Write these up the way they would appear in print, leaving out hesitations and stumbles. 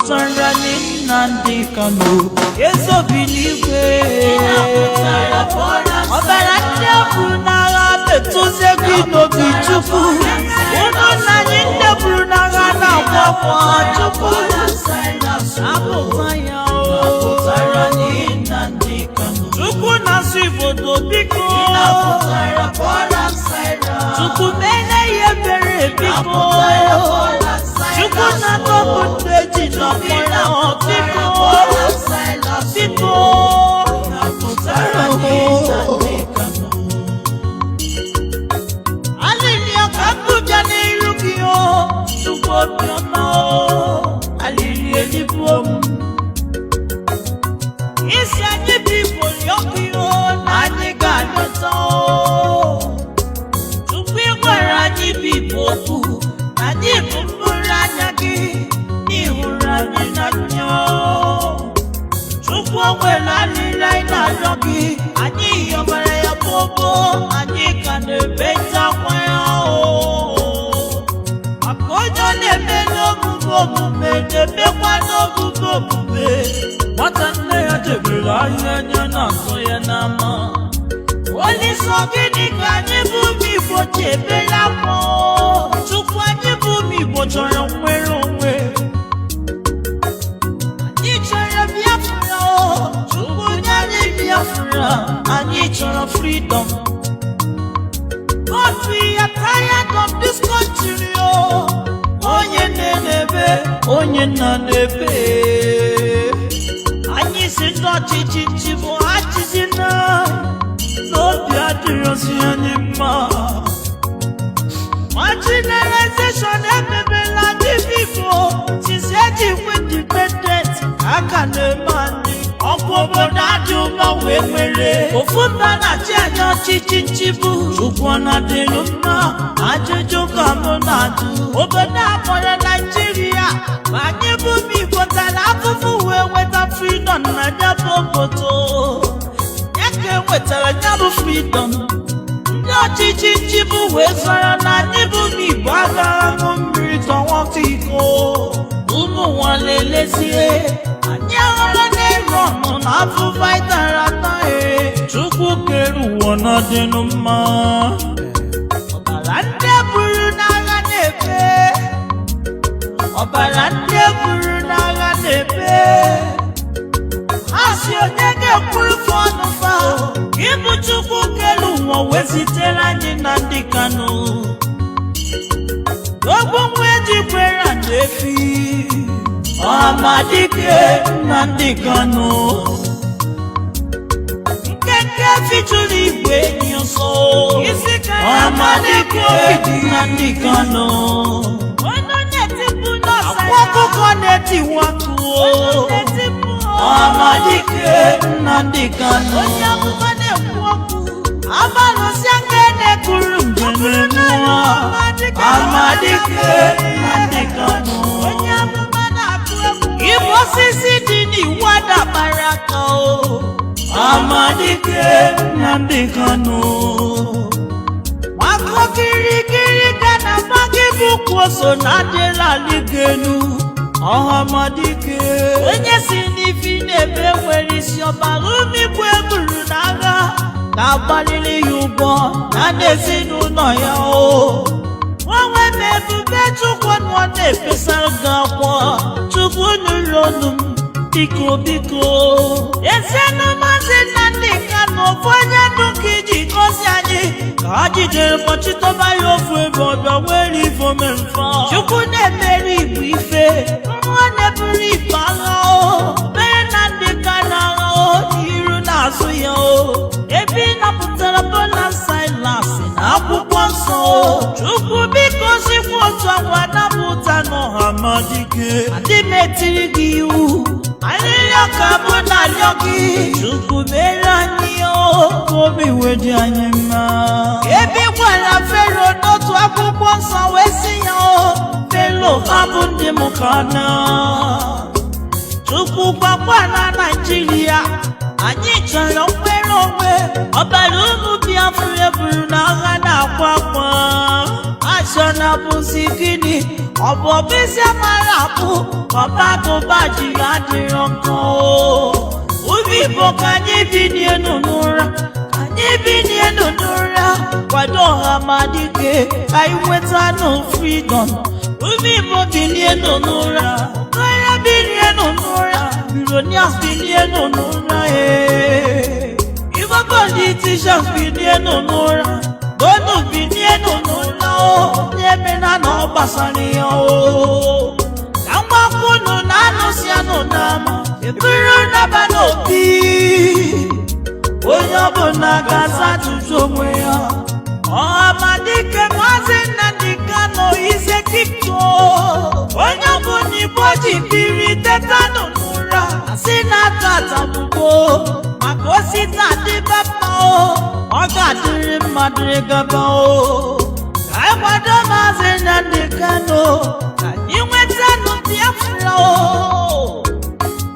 Utarani Nnamdi Kanu Ezobiligwe Ọbara ndị buru n'agha metụzighị n'obi Chukwu ụmụ nna anyị ndị buru n'agha na-agbakwa Chukwu apụta ya Chukwu na-asụ ibodo biko Chukwu mee ihe ebere biko Chukwu na-atọpụ ndị eji n'ọkpọrọ biko Alilia ka mbụ bịa n'iru gị Chukwu obiọma alili eluigwe isi anyị bụ Igbo rịọ gị na anyị ga-anyụta Chukwu ịgwara anyị bụ Igbo okwu na anyị bụ mkpụrụ anya gị n'ịhụrụ anyị n'anya Chukwu onwere alịla anyị na-arịọ gị anyị yọbara ya bobo anyị ka na-ebeta akwa ya maka onye ọ na-eme n'ogugo omume na-emekwa n'ogugo omume nwata nne ya jebere ahịa anya na-azụ ya n'ama Olisa gịnị ka anyị bụ ụmụ Igbo ji ebere akwa Chukwu anyị bụ ụmụ Igbo chọrọ nnwere onwe anyị chọrọ Biafra Chukwu nye anyị Biafra anyị chọrọ freedom God, we are tired of this country onye na-ebe onye na-ebe anyị si ndị ọchịchị nchịbụ achịzi n'obi adịrọzi anyị mma marginalization emebela ndị Igbo since ejikwa independent aka na-eme anyị ọkụ obodo adị ụma wee nwere ofu mba na-achị anyị ọchịchị nchịbụ Chukwu na-adịrụ mma ajụjụ ka mụ na-ajụ obodo akpọrọ Naịjirịa ma anyị bụ ụmụ Igbo tara afụfụ wee nweta freedom na ya bụ obodo ya ka enwetara ya bụ freedom ndị ọchịchị nchịbụ wee zọrọ na anyị bụ ụmụ Igbo agaghị aṅụ mmiri tọnwọta iko ụmụ nwa lelezie anyị aghọrọ n'elu ọnụ na afụfa ịtara ataghị Chukwu kere ụwa na-adịnụ mma ọbara ndị buru n'agha na-ebe ọbara ndị buru n'agha na-ebe ha si onye ga-ekwuru ọnụ fa ịbụ Chukwu kere ụwa wee zitere anyị Nnamdi Kanu ogbu nwa eji kwere na-efi Ọhamadike Nnamdi Kanu nkeke fichuru igwe enyi ọsọ Ọhamadike Nnamdi Kanu akwa ọkụkọ na-etiwakụ Ọhamadike Nnamdi Kanu abalụsịa nke na-ekuru njemere mmụọ Ọhamadike Nnamdi Kanu Igbo osisi dị n'iwu adabara aka Ọhamadike Nnamdi Kanu Nwakọ kirikiri ka na mmadụ bụkwu so na adịla aligelu Ọhamadike onye si n'ifi na-ebe nwere isi ọbara ụmụ Igbo eburu n'agha ga-agbaliri ya ụgbọ na n'ezinụlọ ya onwe m ebube Chukwu nọ na-efesara gị akwa Chukwu nụrụ ọnụ m biko biko ezienụ Maazị Nnamdi Kanu ofu onye ndụ ka iji gosi anyị ka ha jidere kpọchitọba ya ofu ebe ọbịa nwere ifo memfa Chukwu na-emere Igbo ife mmụọ na-eburu Igbo agha mere Nnamdi Kanu agha n'iru na-azụ ya ebe ị napụtara Bola Silas na akwụkwọ nsọ Chukwu biko sikwa otu agwa napụta n'Ọhamadike adị m etiri gị iwu arịrịọ ka mụ na-arịọ gị Chukwu mere anyị ka obi wee dị anyị mma ebe ị gwara Fero n'otu akwụkwọ nsọ wee sị ya Fero ha bụ ndị m ka na Chukwu gbakwa na Naịjirịa anyị chọrọ nnwere onwe ọbara ụmụ Biafra eburu n'agha na-akwa akwa asị Ashona Busikini, Obobisia Marapu, Papa Gobaji Adironko. Ubi Bokanye Binienu Nura, Kanye Binienu Nura, Wadoha Madike, I went on no freedom. Ubi Bokinienu Nura, Kaya Binienu Nura, Bironias Binienu Nura, Iwa politicians Binienu Nura. Don't be near no Yemina no Basania. Kamakuno Nano Siano Nama, Eburu Nabano Bi. Oyabona Gazatu Jomwea. Oh, Madike Mazen and Dicano is a kicto. Oyaboni Boji Piri Tetano Nura. Sinata Tabuko. Makosita de Bapa. Ogadiri Madrigabo. I want a mazen and the cano. You went to Biafra.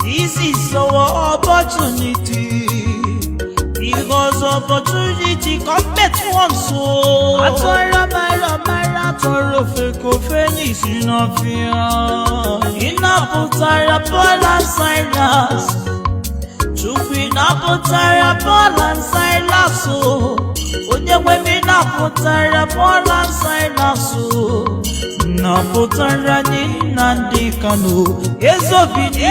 This is our opportunity. Because opportunity come at once. Atora Mara Toro Feko Fenix in a fear. In a Putara Pola Silas. Chupina Putara Pola Silaso. Onye women na putara Pola Silaso. Na putara ni Nandikano. Ezo bini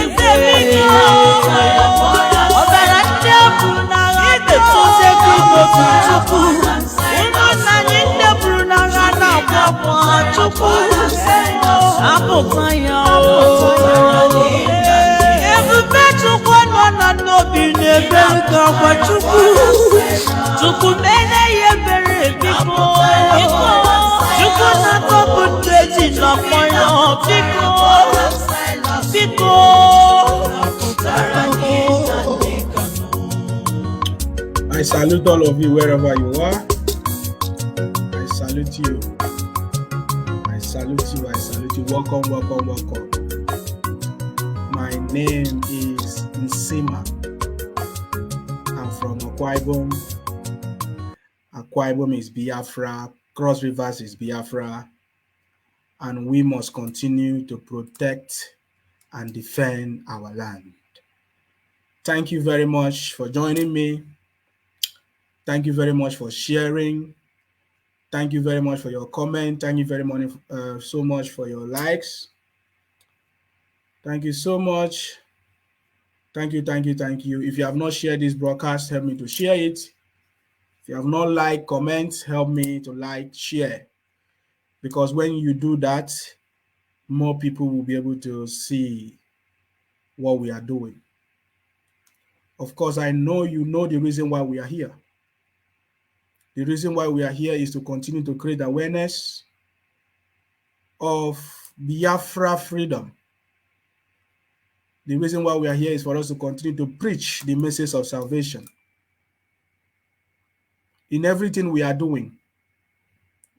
Obara Bruna Ite Tose Kubo Chupu. Uno na Yinde Bruna Gana Papa Chupu. Apotaya no be never kwa chuku chuku mene ye bere biko chuku na topu teji na moyo biko I salute all of you wherever you are. I salute you. I salute you. I salute you. Welcome, welcome, welcome. My name is Nsima. I'm from Akwa Ibom. Akwa Ibom is Biafra. Cross Rivers is Biafra. And we must continue to protect and defend our land. Thank you very much for joining me. Thank you very much for sharing. Thank you very much for your comment. Thank you very much so much for your likes. Thank you so much. Thank you, thank you, thank you. If you have not shared this broadcast, help me to share it. If you have not liked, comment, help me to like, share. Because when you do that, more people will be able to see what we are doing. Of course, I know you know the reason why we are here. The reason why we are here is to continue to create awareness of Biafra freedom. The reason why we are here is for us to continue to preach the message of salvation. In everything we are doing,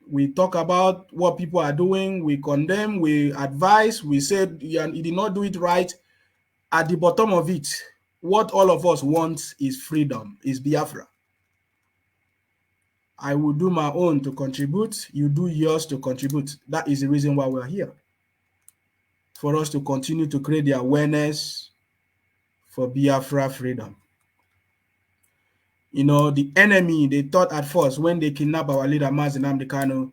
we talk about what people are doing, we condemn, we advise, we say you did not do it right. At the bottom of it, what all of us want is freedom, is Biafra. I will do my own to contribute, you do yours to contribute. That is the reason why we are here. For us to continue to create the awareness for Biafra freedom. You know, the enemy, they thought at first when they kidnapped our leader, Mazi Nnamdi Kanu,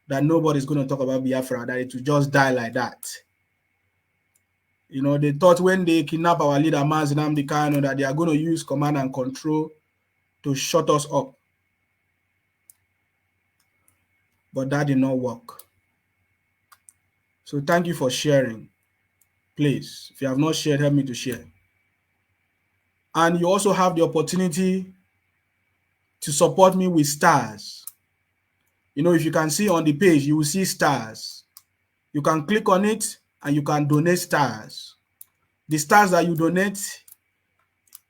that nobody's going to talk about Biafra, that it will just die like that. You know, they thought when they kidnapped our leader, Mazi Nnamdi Kanu, that they are going to use command and control to shut us up. But that did not work. So thank you for sharing. Please, if you have not shared, help me to share. And you also have the opportunity to support me with stars. You know, if you can see on the page, you will see stars. You can click on it and you can donate stars. The stars that you donate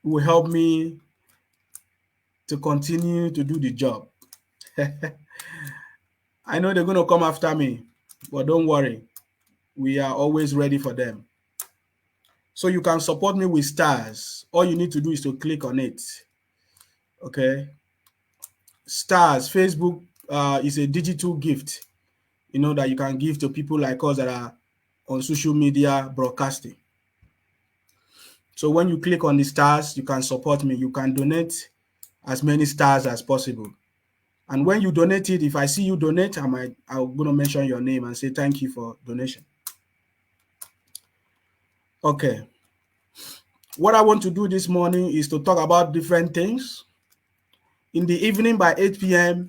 will help me to continue to do the job. I know they're going to come after me, but don't worry. We are always ready for them. So you can support me with stars. All you need to do is to click on it. Okay. Stars, Facebook is a digital gift. that you can give to people like us that are on social media broadcasting. So when you click on the stars, you can support me. You can donate as many stars as possible. And when you donate it, if I see you donate, I'm going to mention your name and say thank you for donation. Okay. What I want to do this morning is to talk about different things. In the evening by 8 p.m.,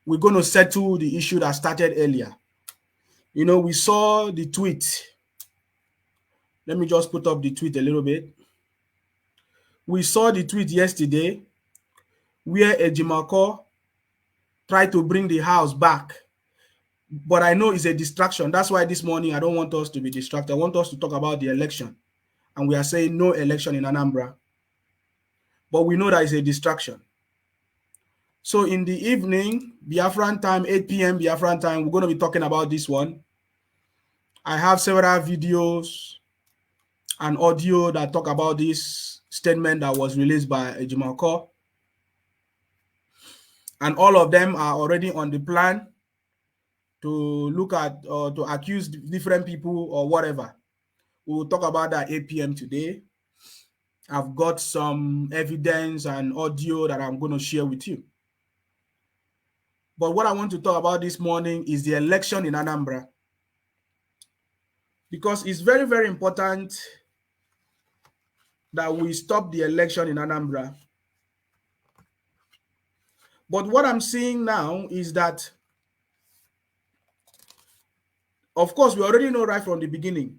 we're going to settle the issue that started earlier. We saw the tweet. Let me just put up the tweet a little bit. We saw the tweet yesterday where Ejimakor tried to bring the house back. But I know it's a distraction. That's why this morning I don't want us to be distracted. I want us to talk about the election. And we are saying no election in Anambra. But we know that it's a distraction. So in the evening, Biafran time, 8 p.m. Biafran time, we're going to be talking about this one. I have several videos and audio that talk about this statement that was released by Ejimakor. And all of them are already on the plan to look at or to accuse different people or whatever. We'll talk about that 8 p.m. today. I've got some evidence and audio that I'm going to share with you. But what I want to talk about this morning is the election in Anambra. Because it's very, very important that we stop the election in Anambra. But what I'm seeing now is that, of course, we already know right from the beginning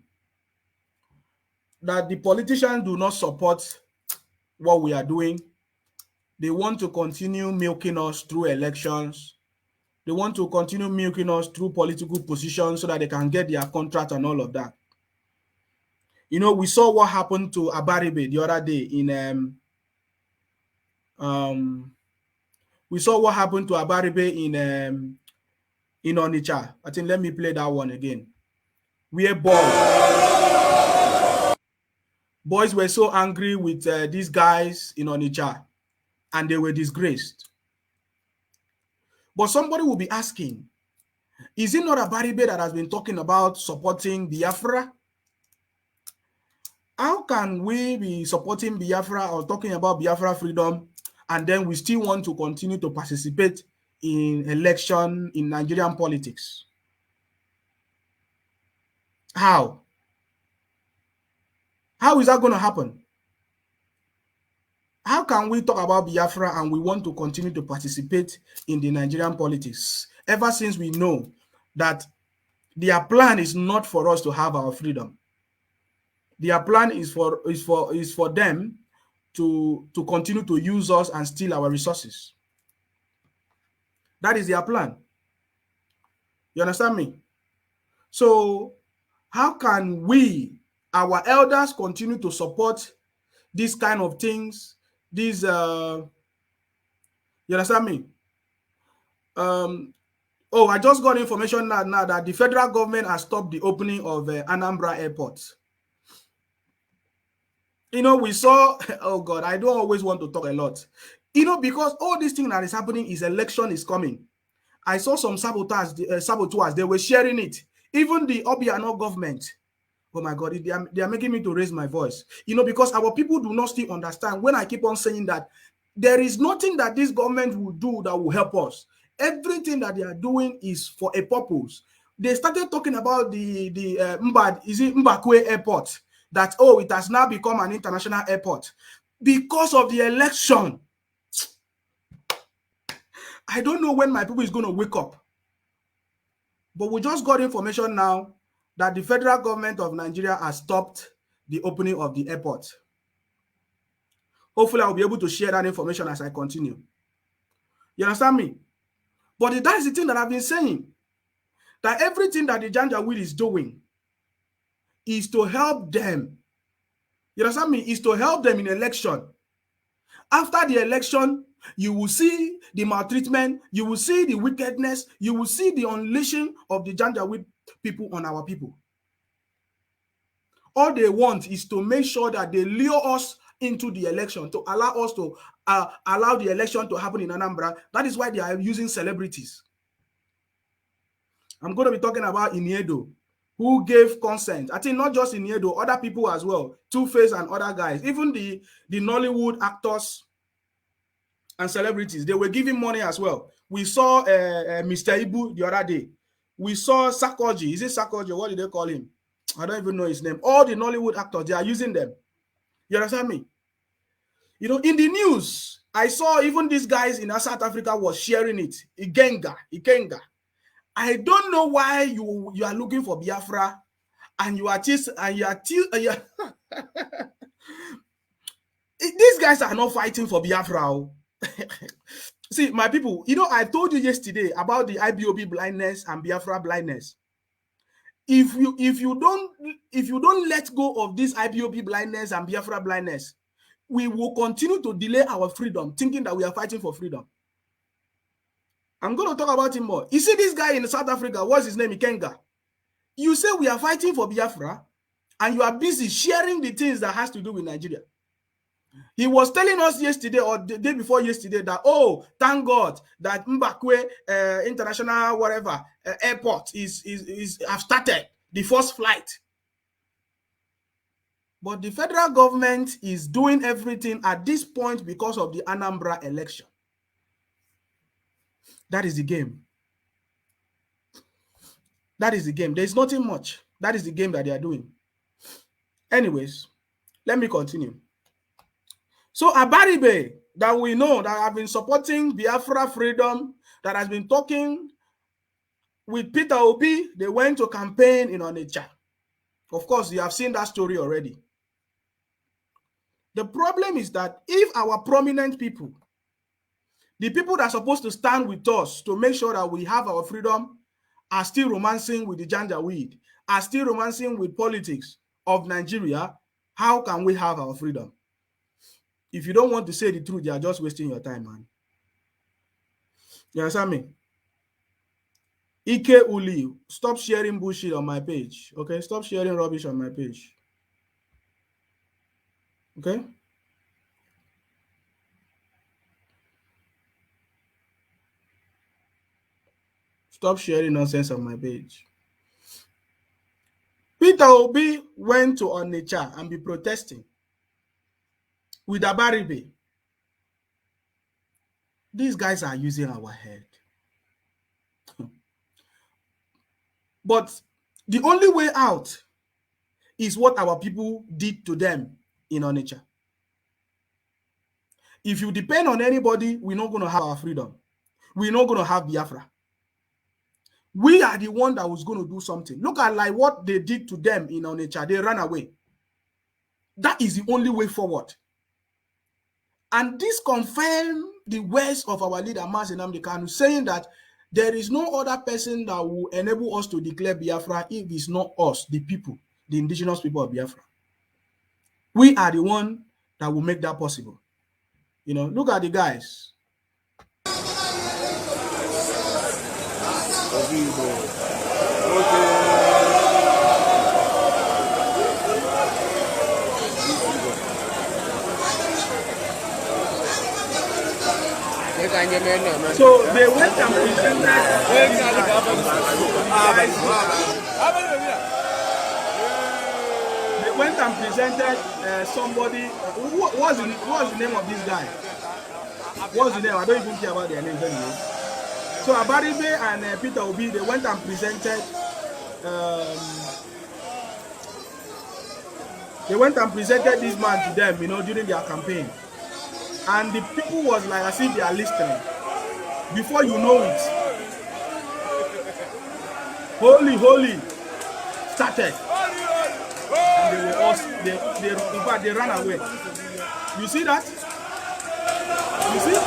that the politicians do not support what we are doing. They want to continue milking us through elections. They want to continue milking us through political positions so that they can get their contract and all of that. We saw what happened to Abaribe the other day we saw what happened to Abaribe in Onitsha. I think let me play that one again. Where boys were so angry with these guys in Onitsha and they were disgraced. But somebody will be asking, is it not Abaribe that has been talking about supporting Biafra? How can we be supporting Biafra or talking about Biafra freedom and then we still want to continue to participate in election in Nigerian politics? How? How is that going to happen? How can we talk about Biafra and we want to continue to participate in the Nigerian politics ever since we know that their plan is not for us to have our freedom? Their plan is for them to continue to use us and steal our resources. That is their plan. You understand me? So how can we, our elders, continue to support these kind of things? These, you understand me? I just got information now that the federal government has stopped the opening of Anambra Airport. We saw, oh God, I don't always want to talk a lot. Because all this thing that is happening is election is coming. I saw some saboteurs, they were sharing it. Even the Obiano government. Oh my God, they are making me to raise my voice. Because our people do not still understand when I keep on saying that there is nothing that this government will do that will help us. Everything that they are doing is for a purpose. They started talking about the Mbakwe Airport, that, it has now become an international airport because of the election. I don't know when my people is going to wake up. But we just got information now that the federal government of Nigeria has stopped the opening of the airport. Hopefully, I'll be able to share that information as I continue. You understand me? But that is the thing that I've been saying. That everything that the Janjaweed is doing is to help them. You understand me? Is to help them in election. After the election, you will see the maltreatment, you will see the wickedness, you will see the unleashing of the Janjaweed people on our people. All they want is to make sure that they lure us into the election, to allow us to allow the election to happen in Anambra. That is why they are using celebrities. I'm going to be talking about Iniedo, who gave consent. I think not just Iniedo, other people as well, Two-Face and other guys, even the Nollywood actors and celebrities, they were giving money as well. We saw Mr. Ibu the other day. We saw Sarkozy. Is it Sarkozy? What did they call him? I don't even know his name. All the Nollywood actors, they are using them. You understand me? You know, in the news, I saw even these guys in South Africa was sharing it. Ikenga. I don't know why you are looking for Biafra and you are these guys are not fighting for Biafra. See, my people, you know, I told you yesterday about the IPOB blindness and Biafra blindness. If you don't let go of this IPOB blindness and Biafra blindness, we will continue to delay our freedom, thinking that we are fighting for freedom. I'm going to talk about him more. You see this guy in South Africa, what's his name? Ikenga. You say we are fighting for Biafra, and you are busy sharing the things that has to do with Nigeria. He was telling us yesterday or the day before yesterday that, oh, thank God that Mbakwe International whatever airport have started the first flight. But the federal government is doing everything at this point because of the Anambra election. That is the game. That is the game. There is nothing much. That is the game that they are doing. Anyways, let me continue. So Abaribe, that we know that have been supporting Biafra freedom, that has been talking with Peter Obi, they went to campaign in Onitsha. Of course, you have seen that story already. The problem is that if our prominent people, the people that are supposed to stand with us to make sure that we have our freedom, are still romancing with the Janjaweed, are still romancing with politics of Nigeria, how can we have our freedom? If you don't want to say the truth, you are just wasting your time, man. You understand me? Ike Uli, stop sharing bullshit on my page. Okay? Stop sharing rubbish on my page. Okay? Stop sharing nonsense on my page. Peter Obi went to Onitsha and be protesting with Abaribe. These guys are using our head. But the only way out is what our people did to them in Onitsha. If you depend on anybody, we're not going to have our freedom. We're not going to have Biafra. We are the one that was going to do something. Look at like what they did to them in Onitsha. They ran away. That is the only way forward. And this confirmed the words of our leader, Mazi Nnamdi Kanu, saying that there is no other person that will enable us to declare Biafra if it's not us, the people, the indigenous people of Biafra. We are the one that will make that possible. You know, look at the guys. So they went and presented somebody. What's the name of this guy? What's the name? I don't even care about their names anyway. So Abaribe and Peter Obi, they went and presented. They went and presented this man to them, you know, during their campaign. And the people was like, as if they are listening. Before you know it, holy started. And they were all, in fact, they ran away. You see that? You see?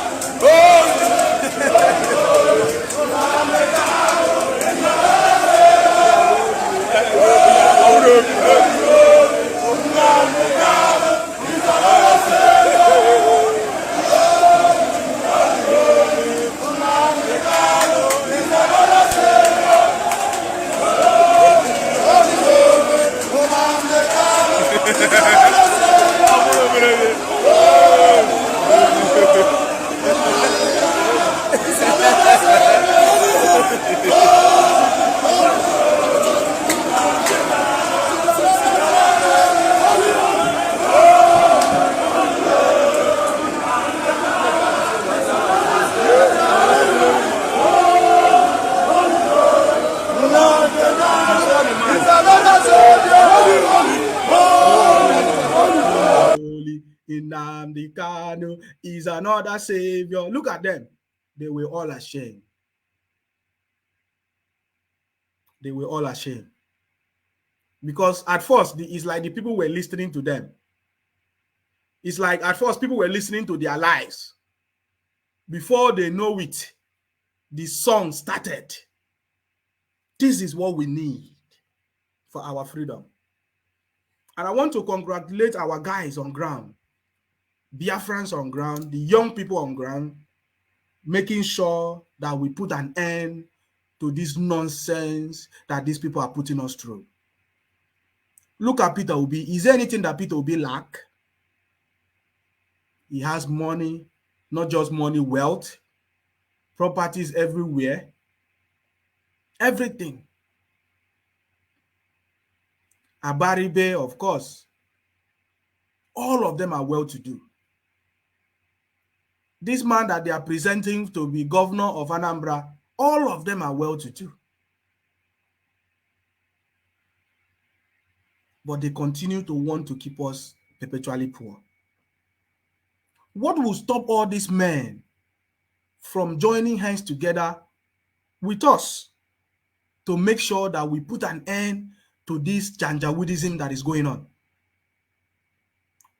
Nnamdi Kanu is another savior. Look at them. They were all ashamed. They were all ashamed. Because at first, it's like the people were listening to them. It's like at first people were listening to their lives. Before they know it, the song started. This is what we need for our freedom. And I want to congratulate our guys on ground, Biafrans on ground, the young people on ground, making sure that we put an end to this nonsense that these people are putting us through. Look at Peter Obi. Is there anything that Peter Obi lack? He has money, not just money, wealth, properties everywhere, everything. Abaribe, of course. All of them are well-to-do. This man that they are presenting to be governor of Anambra, all of them are well-to-do. But they continue to want to keep us perpetually poor. What will stop all these men from joining hands together with us to make sure that we put an end to this Janjaweedism that is going on?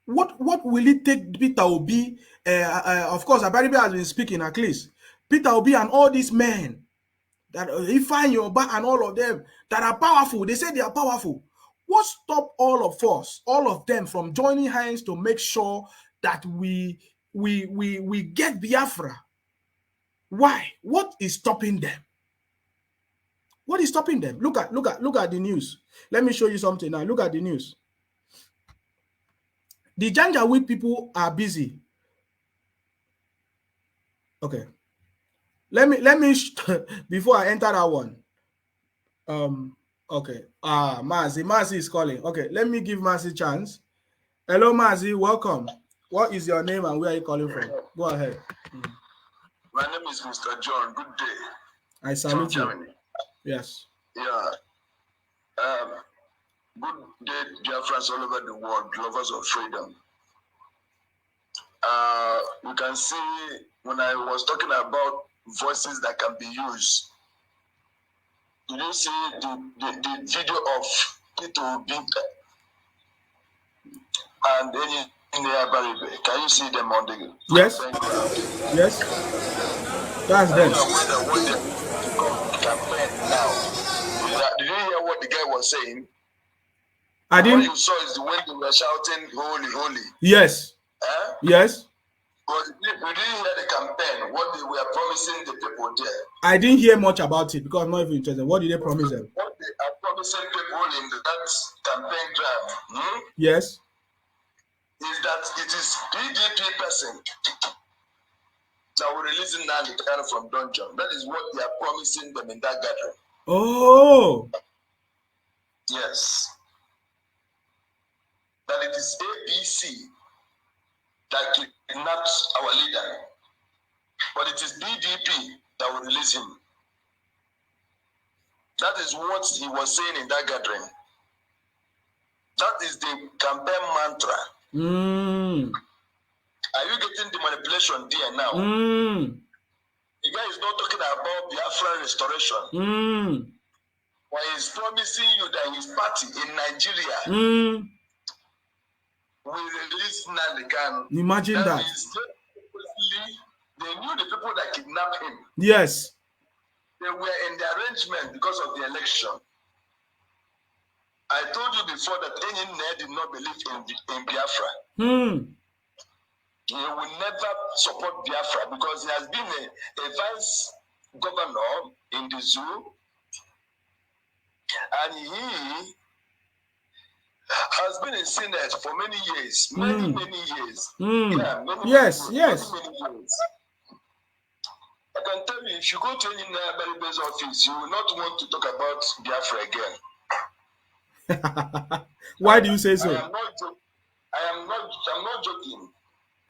What will it take Peter Obi? Of course, Abaribe has been speaking at least. Peter Obi and all these men, that Ifeanyi Oba and all of them that are powerful, they say they are powerful. What stop all of us, all of them, from joining hands to make sure that we get Biafra? Why? What is stopping them? What is stopping them? Look at the news. Let me show you something now. Look at the news. The Janjaweed people are busy. Okay. Let me before I enter that one. Okay. Mazi is calling. Okay, let me give Mazi a chance. Hello, Mazi, welcome. What is your name and where are you calling from? Go ahead. My name is Mr. John. Good day. I salute you. Germany. Yes. Yeah. Good day, dear friends all over the world, lovers of freedom. You can see when I was talking about voices that can be used. Did you see the video of Peter Obi and any Abaribe? Can you see them on the Yes. Yes. That's them. Did you hear what the guy was saying? I didn't. What you saw is when they were shouting, "Holy, holy." Yes. Yes. But we didn't hear the campaign, what they were promising the people there. I didn't hear much about it because I'm not even interested. What did they promise them? What they are promising people in that campaign drive Yes. is that it is PDP person that will release Nnamdi Kanu from dungeon. That is what they are promising them in that gathering. Oh. Yes. That it is APC that kidnapped our leader. But it is PDP that will release him. That is what he was saying in that gathering. That is the campaign mantra. Are you getting the manipulation there now? The guy is not talking about Biafra restoration. But he's promising you that his party in Nigeria will release Nnamdi Kanu. Imagine that. They knew the people that kidnapped him. Yes. They were in the arrangement because of the election. I told you before that Enyinne did not believe in Biafra. He will never support Biafra because he has been a vice governor in the zoo, and he has been in Senate for many years, many years. Yeah, many years. I can tell you, if you go to any Abaribe's office, you will not want to talk about Biafra again. Why do you say so? I'm not joking.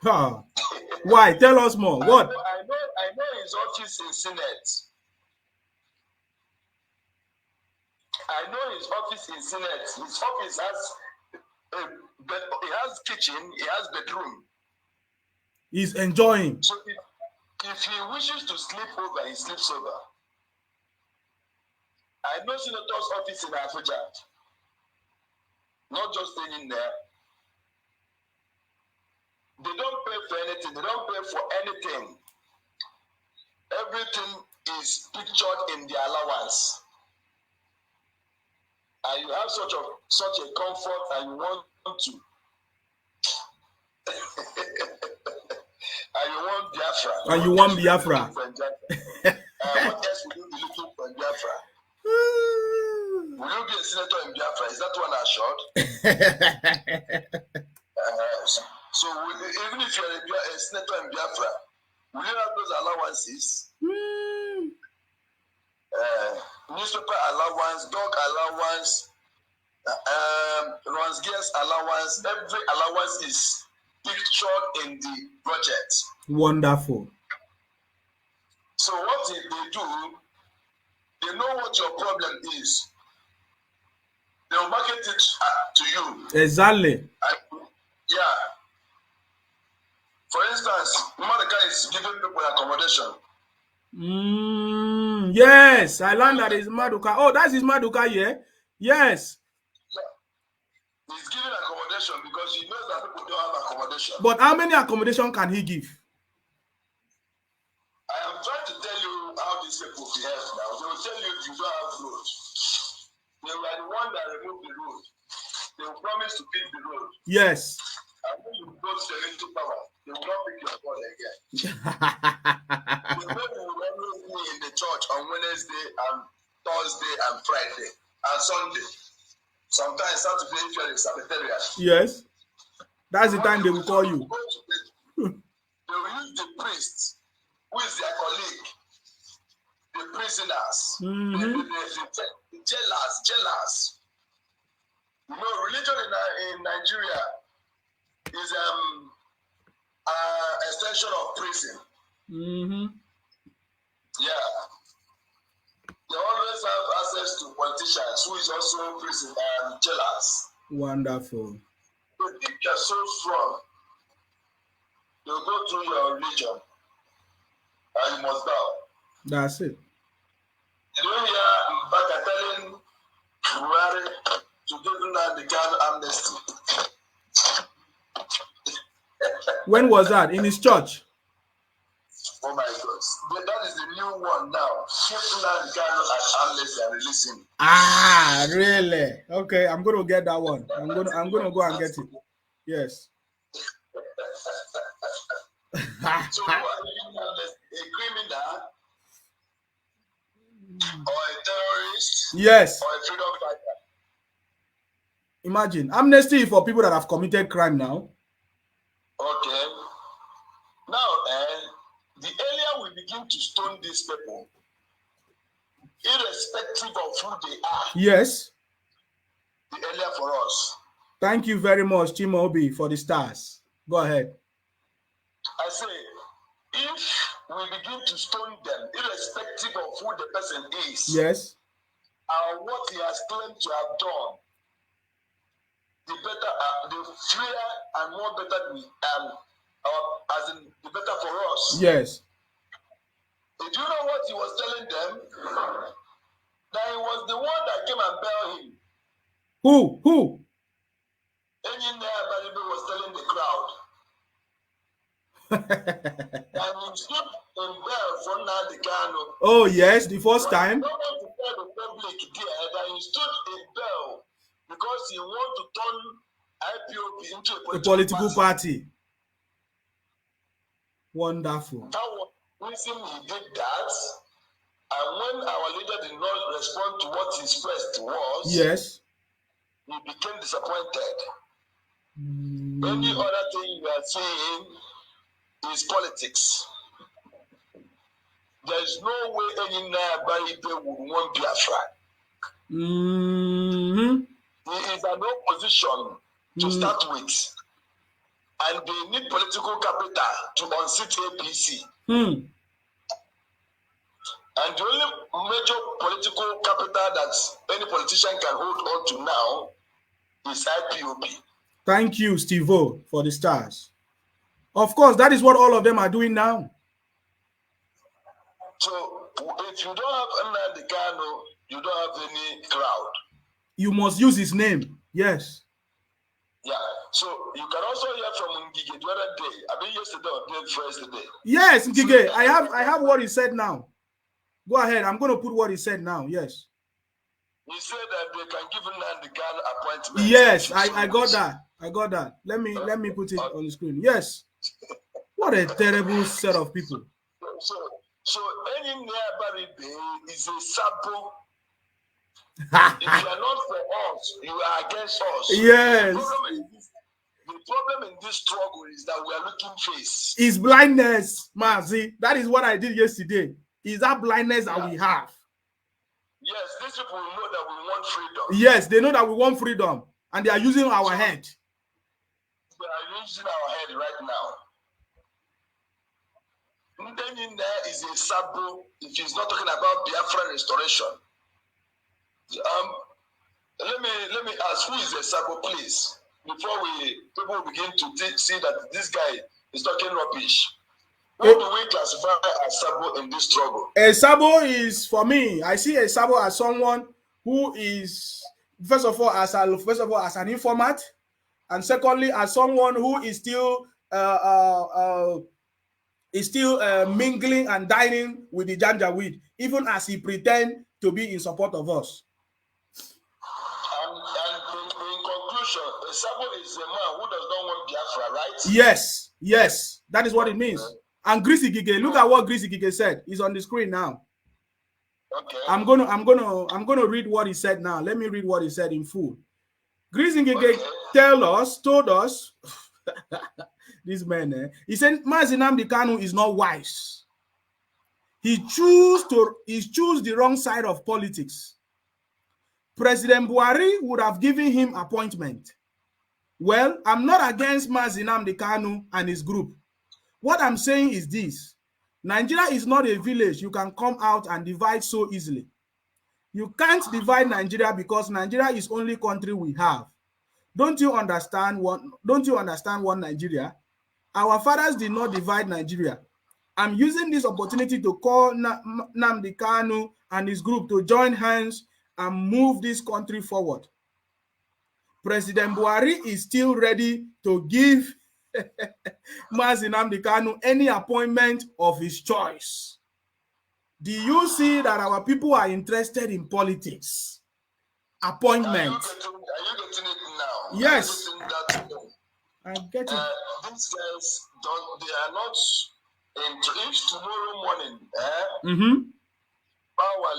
Huh. Why? Tell us more. What? I know his office in Senate. His office has has kitchen, he has bedroom. He's enjoying. So if he wishes to sleep over, he sleeps over. I know Senator's office in Abuja. Not just staying in there. They don't pay for anything. They don't pay for anything. Everything is pictured in the allowance. And you have such a comfort and you want to. And you want Biafra. And you want Biafra. What else will you be looking for in Biafra? Will you be a senator in Biafra? Is that one assured? So even if you're a senator in Biafra, will you have those allowances? Newspaper allowance, dog allowance, Ronsgears allowance, every allowance is pictured in the budget. Wonderful. So what they do, they know what your problem is. They'll market it to you. Exactly. Yeah. For instance, Madaka is giving people accommodation. Yes, I learned that is Maduka. Oh, that is Maduka, yeah? Yes. Yeah. He's giving accommodation because he knows that people don't have accommodation. But how many accommodation can he give? I am trying to tell you how these people behave now. They will tell you if you don't have road. They were the one that removed the road. They will promise to build the road. Yes. And when you go to the power, they will not pick your call again. The way we will always be in the church on Wednesday and Thursday and Friday and Sunday. Sometimes Saturday if you're in Sabbatarian. Yes. That's the time they will call you. They will use the priest, who is their colleague, the prisoners, the jailers. You know, religion in Nigeria is extension of prison. Yeah. They always have access to politicians who is also prison and jailers. Wonderful. They think you're so strong. They'll go through your religion and you must bow. That's it. You don't hear Mbaka telling Buhari to give them the kind of amnesty. When was that? In his church? Oh my God. That is the new one now. Give them the kind of amnesty and release him. Ah, really? Okay, I'm going to get that one. I'm going to go and get it. Yes. So who are you, a criminal or a terrorist? Yes. Or a freedom fighter? Imagine amnesty for people that have committed crime now. Okay. Now, the earlier we begin to stone these people, irrespective of who they are, Yes. the earlier for us. Thank you very much, Chimobi, for the stars. Go ahead. I say, if we begin to stone them, irrespective of who the person is, Yes. and what he has claimed to have done, the better, the freer and more better we as in the better for us. Yes. Do you know what he was telling them? That he was the one that came and bailed him. Who? Engineer Baribe was telling the crowd. And he stood in bail for Nnamdi Kanu. Oh, yes, the first time. No one to tell the public there that he stood in bail because he wanted to turn IPOB into a political party. Wonderful. That was the reason he did that. And when our leader did not respond to what his request was, Yes. he became disappointed. Any other thing you are saying is politics. There is no way any Baribe would want Biafra. He is an opposition to start with. And they need political capital to unseat APC. And the only major political capital that any politician can hold on to now is IPOB. Thank you, Steve-O, for the stars. Of course, that is what all of them are doing now. So if you don't have Nnamdi Kanu, you don't have any crowd. You must use his name. Yes. Yeah. So you can also hear from Ngige the other day. I mean yesterday or day first day. Yes, Ngige. I have what he said now. Go ahead. I'm going to put what he said now. Yes. He said that they can give Nnamdi Kanu appointment. Yes, I got that. I got that. Let me put it on the screen. Yes. What a terrible set of people. So any nearby is a sample. If you are not for us, you are against us. Yes. The problem in this struggle is that we are looking face. Is blindness, Mazi. That is what I did yesterday. Is that blindness that we have? Yes, these people know that we want freedom. Yes, they know that we want freedom, and they are using our head. They are using our head right now. Then there is a sample. If he's not talking about Biafra restoration, let me ask, who is a sabo, please, before people begin to see that this guy is talking rubbish. Who do we classify as sabo in this struggle? A sabo is, for me, I see a sabo as someone who is first of all as an informant, and secondly as someone who is still mingling and dining with the Janjaweed, even as he pretend to be in support of us. And in conclusion, a sabo is a man who does not want Biafra, right? Yes, that is what it means. And Greasy Gige, look at what Greasy Gige said. He's on the screen now. Okay. I'm gonna read what he said now. Let me read what he said in full. Greasy Gige told us this man, he said Mazi Nnamdi Kanu is not wise. He choose the wrong side of politics. President Buhari would have given him appointment. Well, I'm not against Mazi Nnamdi Kanu and his group. What I'm saying is this: Nigeria is not a village you can come out and divide so easily. You can't divide Nigeria because Nigeria is only country we have. Don't you understand one Nigeria? Our fathers did not divide Nigeria. I'm using this opportunity to call Nnamdi Kanu and his group to join hands and move this country forward. President Buhari is still ready to give Mazi Nnamdi Kanu any appointment of his choice. Do you see that our people are interested in politics? Appointment. Are you getting it now? Yes. I get it. These guys they are not if tomorrow morning power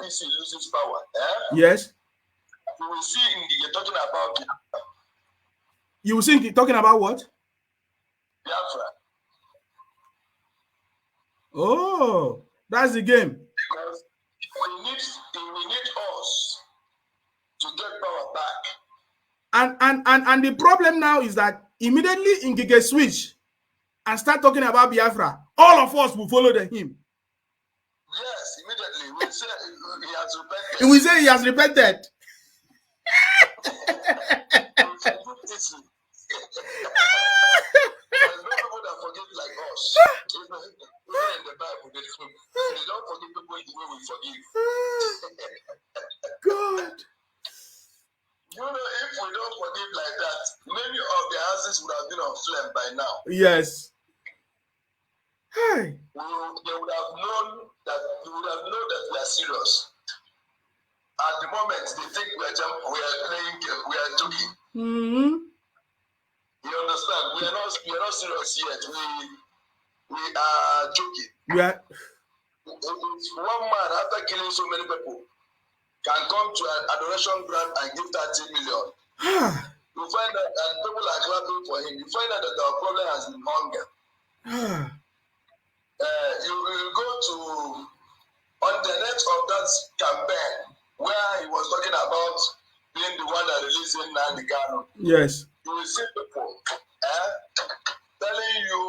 APC loses power. Yes. You will see you're talking about Biafra. You will see talking about what? Biafra. Oh, that's the game. Because we need us to get power back. And the problem now is that immediately Ngige switch and start talking about Biafra, all of us will follow him. Yes, immediately. We say he has repented. We say he has repented. There's no people that forgive like us. Even in the Bible, they don't forgive people the way we forgive. God. You know, if we don't forgive like that, many of the houses would have been on flame by now. Yes. Hey. They would have known that we are serious. At the moment, they think we are playing game, we are joking. You understand? We are not serious yet. We are joking. If one man, after killing so many people, can come to an adoration ground and give 30 million. You find that, and people are clapping for him. You find out that our problem has been hunger. You will go to on the net of that campaign where he was talking about being the one that released Nnamdi Kanu. Yes. You will see people telling you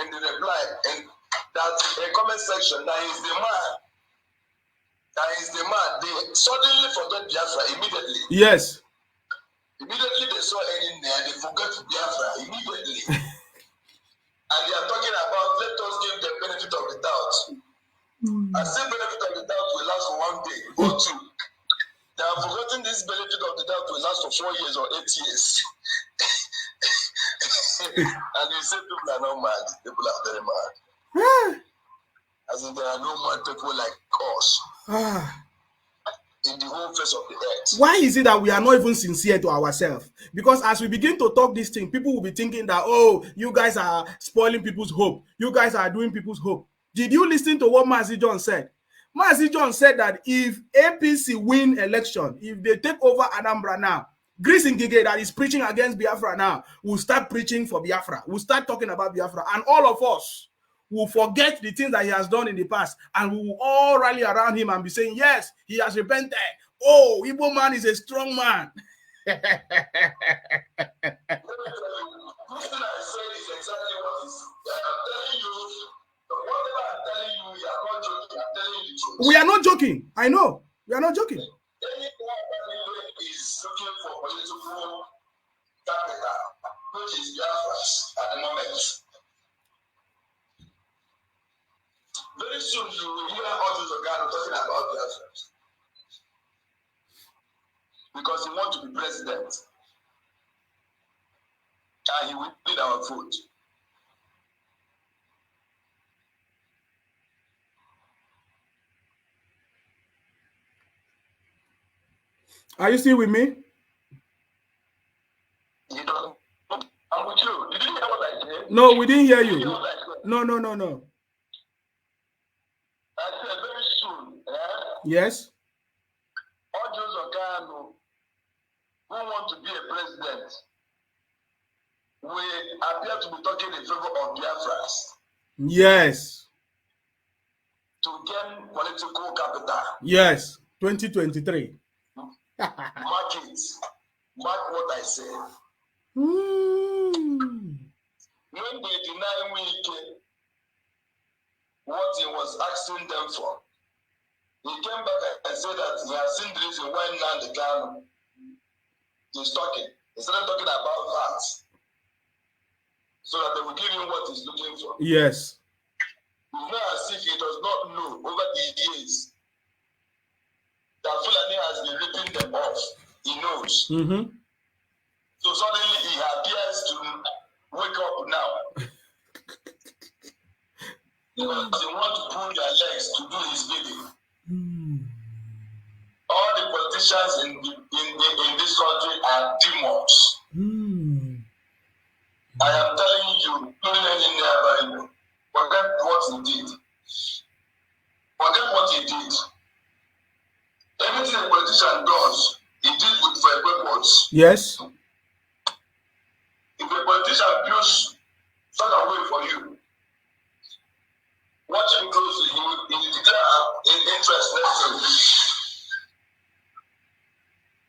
in the reply in that a comment section that is the man. They suddenly forget Biafra immediately. Yes. Immediately they saw any there, they forgot Biafra immediately. And they are talking about, let us give the benefit of the doubt. I say benefit of the doubt will last for 1 day or 2. They have forgotten this benefit of the doubt will last for 4 years or 8 years. And you say people are not mad. People are very mad. As in there are no mad people like us in the whole face of the earth. Why is it that we are not even sincere to ourselves? Because as we begin to talk this thing, people will be thinking that, oh, you guys are spoiling people's hope. You guys are doing people's hope. Did you listen to what Mazi John said? Mazi John said that if APC win election, if they take over Anambra now, Grace Ngige that is preaching against Biafra now will start preaching for Biafra. We'll start talking about Biafra. And all of us will forget the things that he has done in the past. And we will all rally around him and be saying, yes, he has repented. Oh, Igbo man is a strong man. Let me tell you, this thing I said is exactly what is. I'm telling you, whatever I'm telling you, we are not joking. I'm telling you the truth. We are not joking. I know. We are not joking. Any one is looking for political capital, which is Biafra at the moment. Very soon you will hear all these organs talking about Biafra. Because he wants to be president. And he will need our vote. Are you still with me? You know, I'm with you. Did you hear what I said? No, we didn't hear Did you hear you. what I said? No. I said very soon. Yes. All those Okano who want to be a president will appear to be talking in favor of Biafras Yes. to gain political capital. Yes. 2023. Mark it. Mark what I say. Mm. When they deny Wike what he was asking them for, he came back and said that he has seen the reason why Nnamdi Kanu is talking. He started talking about that so that they will give him what he's looking for. Yes. It's not as if he does not know over the years that Fulani has been ripping them off. He knows. Mm-hmm. So suddenly he appears to wake up now. Because they want to pull their legs to do his bidding. All the politicians in this country are demons. I am telling you, forget what he did. Forget what he did. Anything a politician does, he did with for weapons. Yes. If a politician builds such a way for you, watch him closely. He will declare in interest next to you.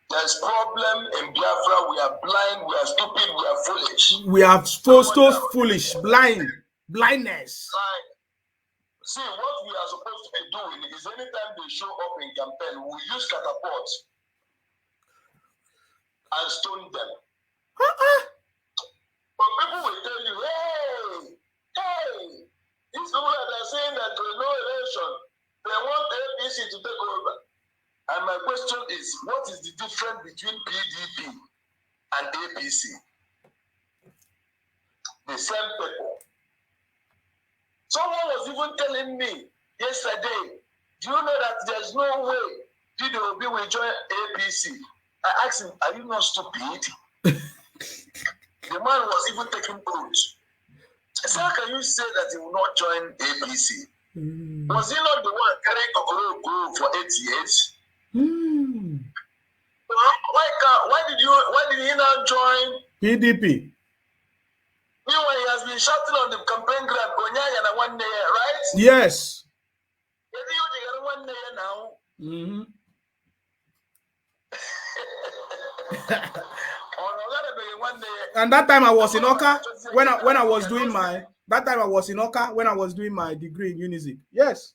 There's problem in Biafra. We are blind, we are stupid, we are foolish. We are so foolish, blindness. See, what we are supposed to be doing is anytime they show up in campaign, we use catapult and stone them. But people will tell you, hey, these people that are saying that there is no election, they want the APC to take over. And my question is, what is the difference between PDP and APC? The same people. Someone was even telling me yesterday, do you know that there's no way PDOB will join APC? I asked him, are you not stupid? The man was even taking oaths. I said, how can you say that he will not join APC? Was he not the one carrying Okoro for 8 years? Why did he not join PDP? Meanwhile, he has been shouting on the campaign ground, Onyaya one day, right? Yes. Mm-hmm. And that time I was in Oka when I was doing my degree in Unizik. Yes.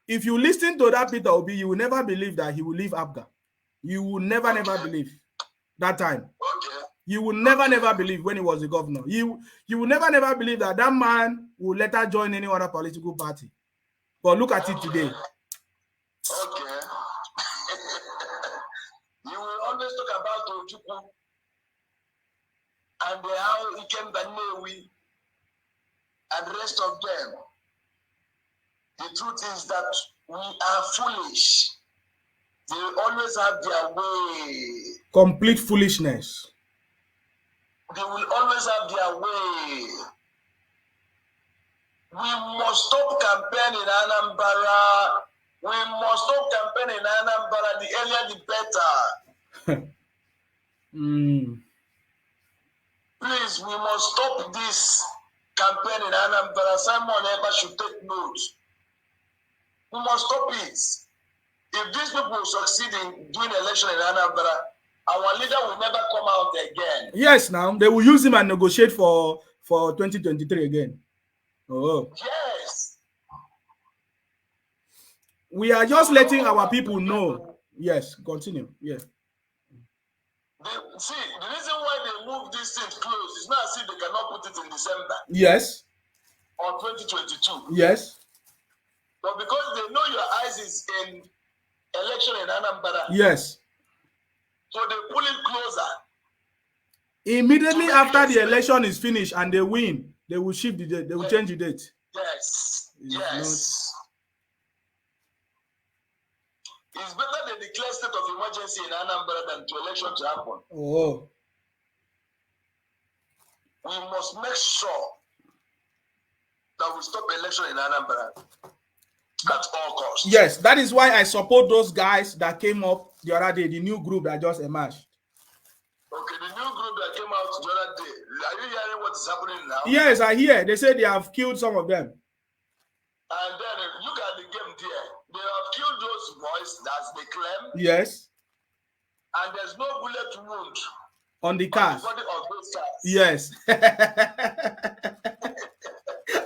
If you listen to that Peter Obi, you will never believe that he will leave Abga. You will never believe. that time. Okay. You will never believe when he was the governor. You will never believe that man will later join any other political party. But look at it today. Okay. You will always talk about Ojukwu and how Ikem Banewi and the rest of them. The truth is that we are foolish. They always have their way. Complete foolishness. They will always have their way. We must stop campaigning in Anambra. We must stop campaigning in Anambra. The earlier, the better. Please, we must stop this campaign in Anambra. Simon Ekpa should take note. We must stop it. If these people succeed in doing election in Anambra, our leader will never come out again. Yes, now they will use him and negotiate for 2023 again. Oh. Yes. We are just letting our people know. Yes, continue. Yes. See, the reason why they move this thing close is not as if they cannot put it in December. Yes. Or 2022. Yes. But because they know your eyes is in election in Anambra. Yes. So they pull it closer. Immediately after the election is finished and they win, they will shift the date. They will change the date. Yes. Yes. It's better they declare state of emergency in Anambra than to election to happen. Oh. We must make sure that we stop election in Anambra at all costs. Yes, that is why I support those guys that came up the other day, the new group that just emerged. Okay, the new group that came out the other day. Are you hearing what is happening now? Yes, I hear. They say they have killed some of them. And then look at the game there. They have killed those boys, as they claim. Yes. And there's no bullet wound on the cars. On the body of those cars. Yes.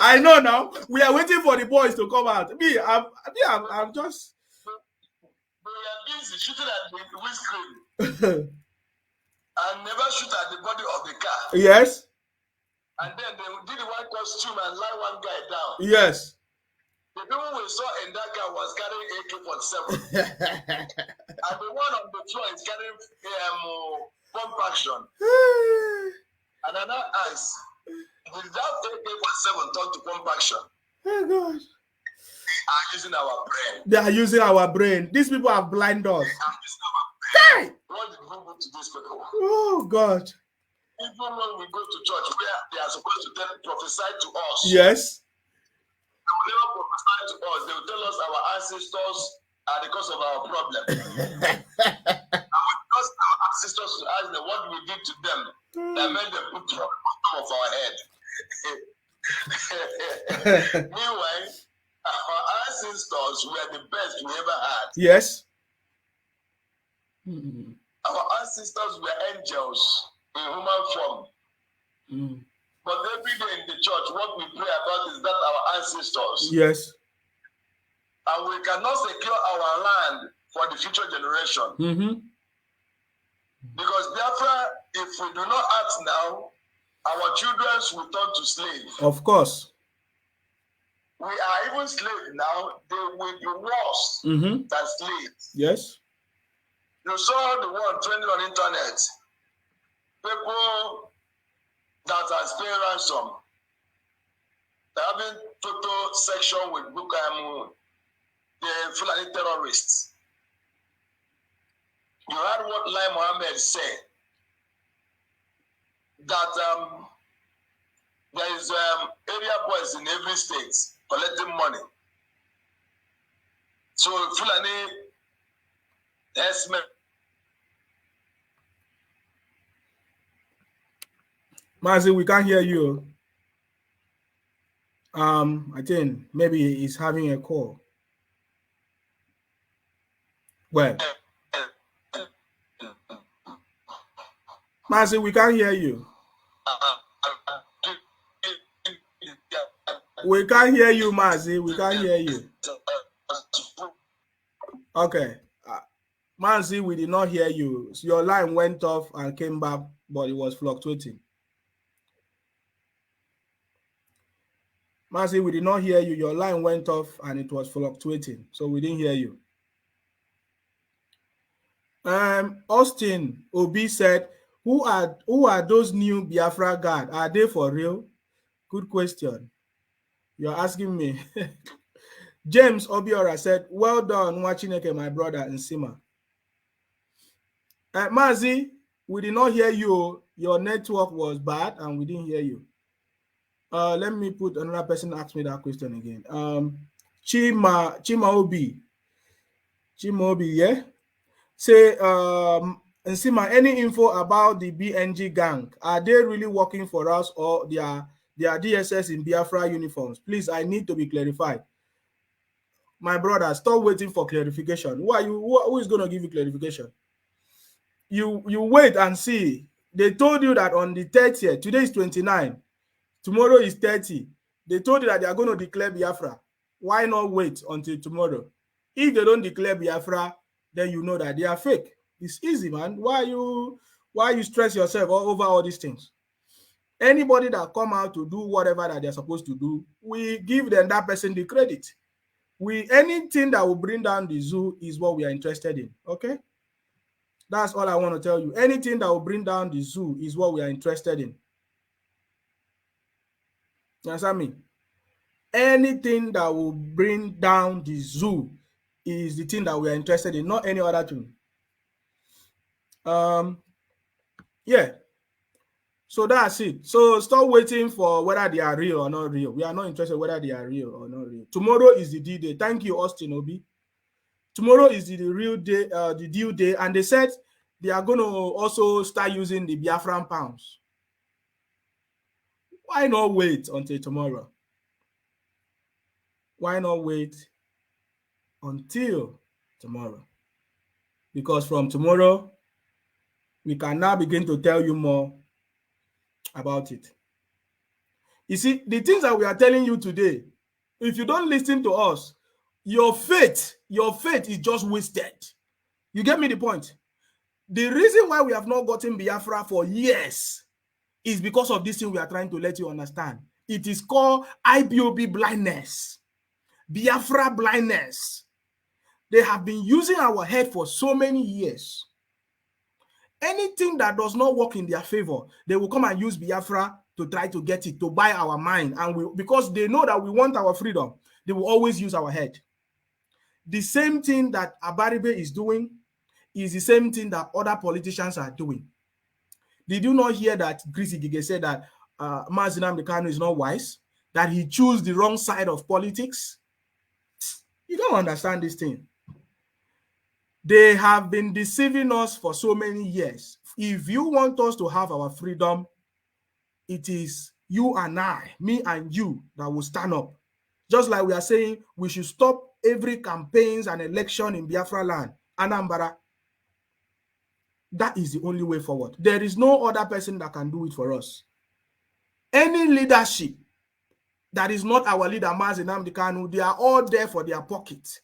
I know now. We are waiting for the boys to come out. I'm just. They are busy shooting at the windscreen and never shoot at the body of the car. Yes. And then they did the one costume and lie one guy down. Yes. The people we saw in that car was carrying AK-47. And the one on the floor is carrying pump action. And another eyes. Without AK-47 turned to pump action. Oh gosh. Are using our brain. They are using our brain. These people are blind us. Hey! What did we do to these people? Oh God. Even when we go to church where they are supposed to prophesy to us. Yes. They will never prophesy to us. They will tell us our ancestors are the cause of our problem. And because our ancestors will ask them what we did to them that made them put on top of our head. Meanwhile, our ancestors were the best we ever had. Yes. Our ancestors were angels in human form. But every day in the church, what we pray about is that our ancestors. Yes. And we cannot secure our land for the future generation. Because Biafra, if we do not act now, our children will turn to slaves. Of course. We are even slaves now. They will be worse than slaves. Yes. You saw the one trending on internet. People that are paying ransom. They're having total section with the Fulani terrorists. You heard what Lai Mohammed said. That there is area boys in every state collecting money. So Fulani Mazi, we can't hear you. I think maybe he's having a call. Well, Mazi, we can't hear you. We can't hear you, Mazi. We can't hear you. Okay. Manzi, we did not hear you. So your line went off and came back, but it was fluctuating. Manzi, we did not hear you. Your line went off and it was fluctuating, so we didn't hear you. Austin Obi said, who are those new Biafra guard? Are they for real? Good question. You're asking me. James Obiora said, well done, Nwachineke, my brother, Nsima. Mazi, we did not hear you. Your network was bad and we didn't hear you. Let me put another person ask me that question again. Chima Obi, yeah? Say, Nsima, any info about the BNG gang? Are they really working for us or they are DSS in Biafra uniforms? Please, I need to be clarified. My brother, stop waiting for clarification. Who are you? Who is going to give you clarification? You wait and see. They told you that on the 30th, today is 29, tomorrow is 30. They told you that they are going to declare Biafra. Why not wait until tomorrow? If they don't declare Biafra, then you know that they are fake. It's easy, man. Why you stress yourself over all these things? Anybody that come out to do whatever that they're supposed to do, we give them that person the credit. Anything that will bring down the zoo is what we are interested in. Okay? That's all I want to tell you. Anything that will bring down the zoo is what we are interested in. You understand me? Anything that will bring down the zoo is the thing that we are interested in, not any other thing. Yeah. So that's it. So stop waiting for whether they are real or not real. We are not interested whether they are real or not real. Tomorrow is the D-Day. Thank you, Austin Obi. Tomorrow is the real day, the due day, and they said they are going to also start using the Biafran pounds. Why not wait until tomorrow? Why not wait until tomorrow? Because from tomorrow, we can now begin to tell you more about it. You see, the things that we are telling you today, if you don't listen to us, your faith is just wasted. You get me the point? The reason why we have not gotten Biafra for years is because of this thing we are trying to let you understand. It is called IPOB blindness, Biafra blindness. They have been using our head for so many years. Anything that does not work in their favor, they will come and use Biafra to try to get it, to buy our mind. And because they know that we want our freedom, they will always use our head. The same thing that Abaribe is doing is the same thing that other politicians are doing. Did you not hear that Chris Igige said that Mazi Nnamdi Kanu is not wise, that he chose the wrong side of politics? You don't understand this thing. They have been deceiving us for so many years. If you want us to have our freedom, it is you and I, me and you, that will stand up. Just like we are saying, we should stop every campaigns and election in Biafra land, Anambra. That is the only way forward. There is no other person that can do it for us. Any leadership that is not our leader, Mazi Nnamdi Kanu, they are all there for their pocket.